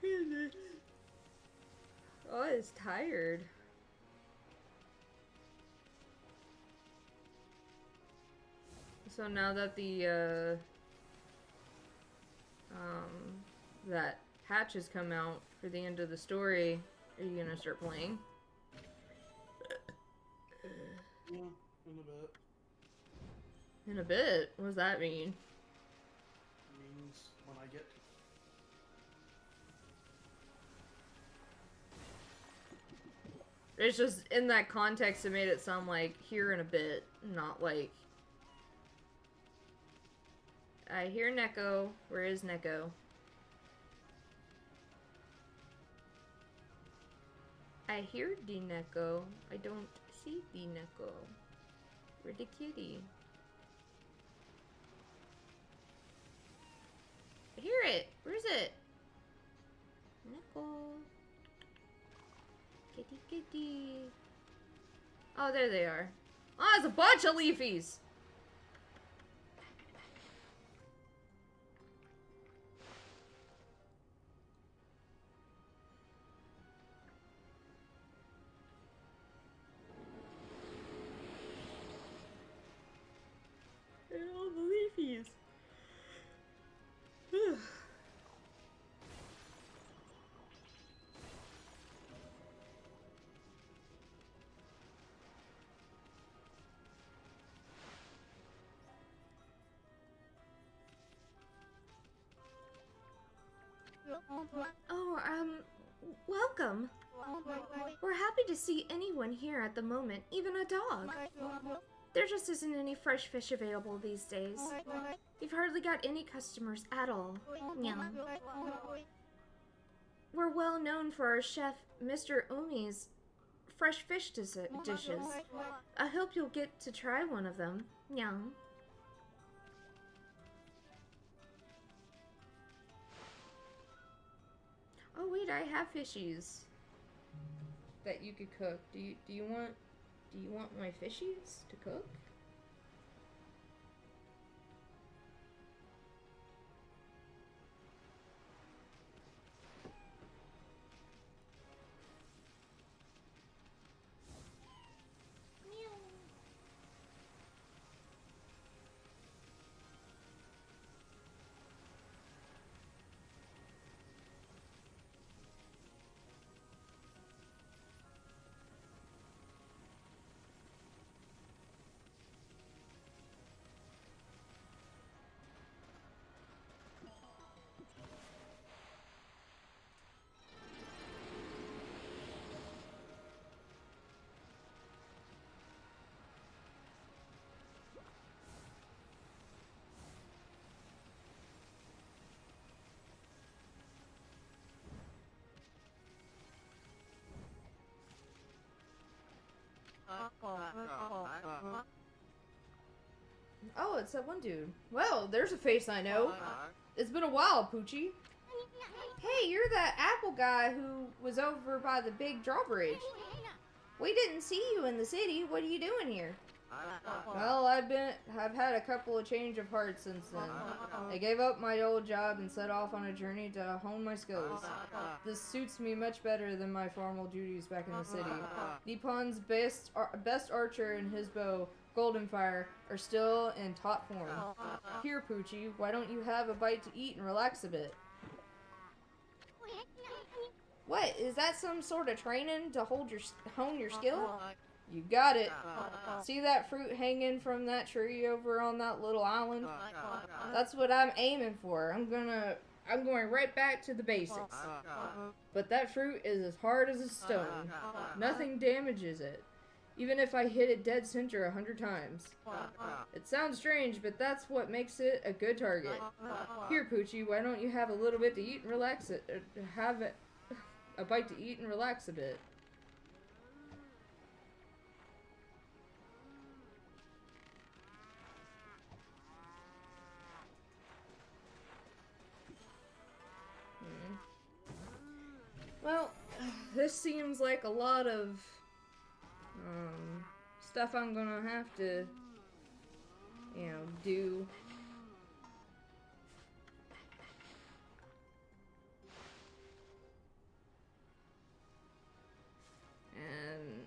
Goodness. Oh, it's tired. So now that the that hatch has come out for the end of the story, are you gonna start playing? Yeah, in a bit. In a bit? What does that mean? Means when I get to. It's just, in that context, it made it sound like here in a bit, not like... I hear Neko. Where is Neko? I hear the Neko. I don't see the Neko. Where's the kitty? I hear it. Where is it? Neko. Kitty, kitty. Oh, there they are. Oh, it's a bunch of Leafies. And all the Leafies. Oh, welcome. We're happy to see anyone here at the moment, even a dog. There just isn't any fresh fish available these days. We've hardly got any customers at all. Meow. We're well known for our chef, Mr. Umi's fresh fish dishes. I hope you'll get to try one of them. Meow. Oh wait, I have fishies that you could cook. Do you want my fishies to cook? Oh, it's that one dude. Well, there's a face I know. It's been a while, Poochie. Hey, you're that apple guy who was over by the big drawbridge. We didn't see you in the city. What are you doing here? Well, I've had a couple of change of heart since then. I gave up my old job and set off on a journey to hone my skills. This suits me much better than my formal duties back in the city. Nippons' best archer and his bow, Goldenfire, are still in top form. Here, Poochie, why don't you have a bite to eat and relax a bit? What? Is that some sort of training to hone your skill? You got it. See that fruit hanging from that tree over on that little island? That's what I'm aiming for. I'm going right back to the basics. But that fruit is as hard as a stone. Nothing damages it, even if I hit it dead center 100 times. It sounds strange, but that's what makes it a good target. Here, Poochie, why don't you have a little bit to eat and relax it? Have a bite to eat and relax a bit. Well, this seems like a lot of stuff I'm gonna have to, do. And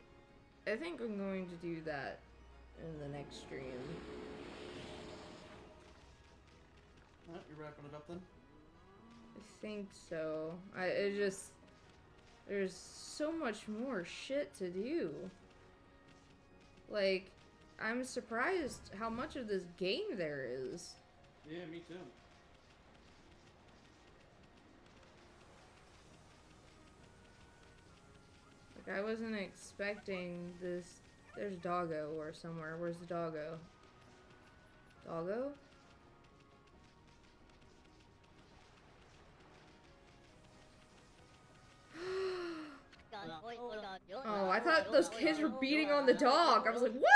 I think I'm going to do that in the next stream. Alright, you wrapping it up then? I think so. There's so much more shit to do. Like, I'm surprised how much of this game there is. Yeah, me too. Like, I wasn't expecting this. There's Doggo or somewhere. Where's the Doggo? Doggo? Oh, I thought those kids were beating on the dog. I was like, what?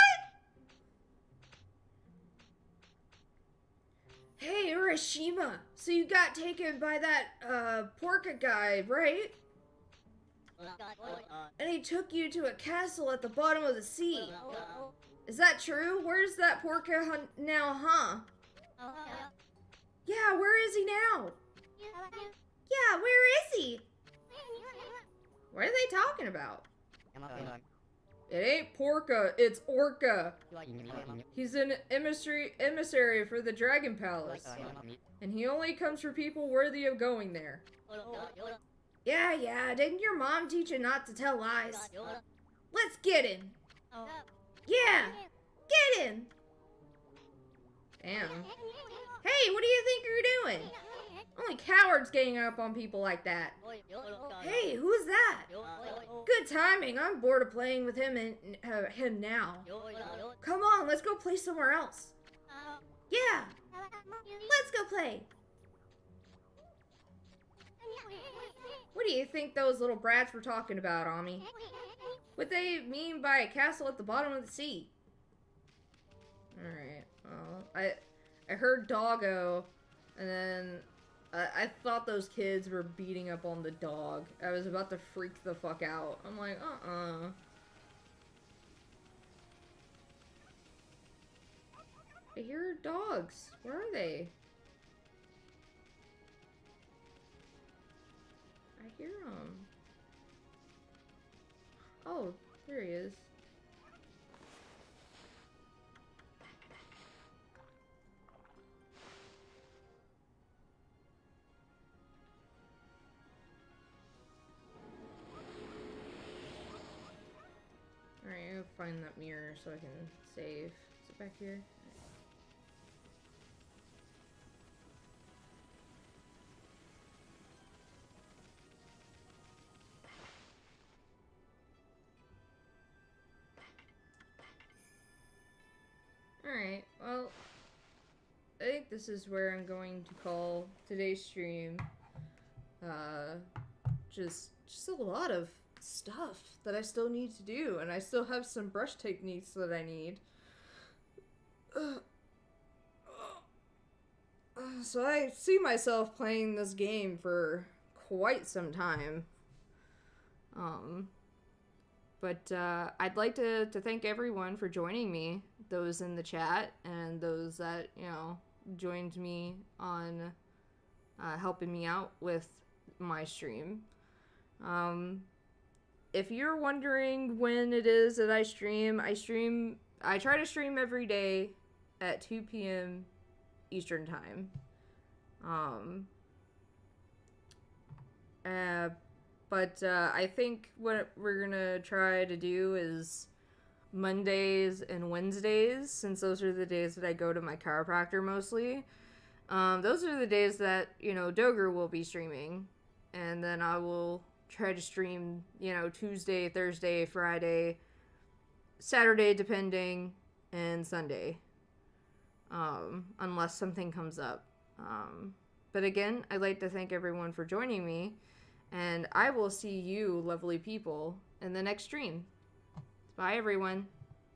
Hey, Urashima. So you got taken by that, Porka guy, right? And he took you to a castle at the bottom of the sea. Is that true? Where's that Porka now, huh? Yeah, where is he now? Yeah, where is he? What are they talking about? It ain't Porka, it's Orca. He's an emissary for the Dragon Palace. And he only comes for people worthy of going there. Yeah, didn't your mom teach you not to tell lies? Let's get him. Yeah, get him. Damn. Hey, what do you think you're doing? Only cowards gang up on people like that. Hey, who's that? Good timing. I'm bored of playing with him now. Come on, let's go play somewhere else. Yeah, let's go play. What do you think those little brats were talking about, Ami? What they mean by a castle at the bottom of the sea? Alright, well, I heard Doggo, and then I thought those kids were beating up on the dog. I was about to freak the fuck out. I'm like, I hear dogs. Where are they? I hear him. Oh, there he is. Alright, I'll find that mirror so I can save. Is it back here? Alright, well, I think this is where I'm going to call today's stream. Just a lot of stuff that I still need to do, and I still have some brush techniques that I need. So I see myself playing this game for quite some time. But I'd like to thank everyone for joining me, those in the chat and those that, joined me on helping me out with my stream. If you're wondering when it is that I I try to stream every day at 2 p.m. Eastern Time. But I think what we're gonna try to do is Mondays and Wednesdays, since those are the days that I go to my chiropractor mostly. Those are the days that, Doger will be streaming. And then I will try to stream, Tuesday, Thursday, Friday, Saturday, depending, and Sunday. Unless something comes up. But again, I'd like to thank everyone for joining me. And I will see you, lovely people, in the next stream. Bye, everyone.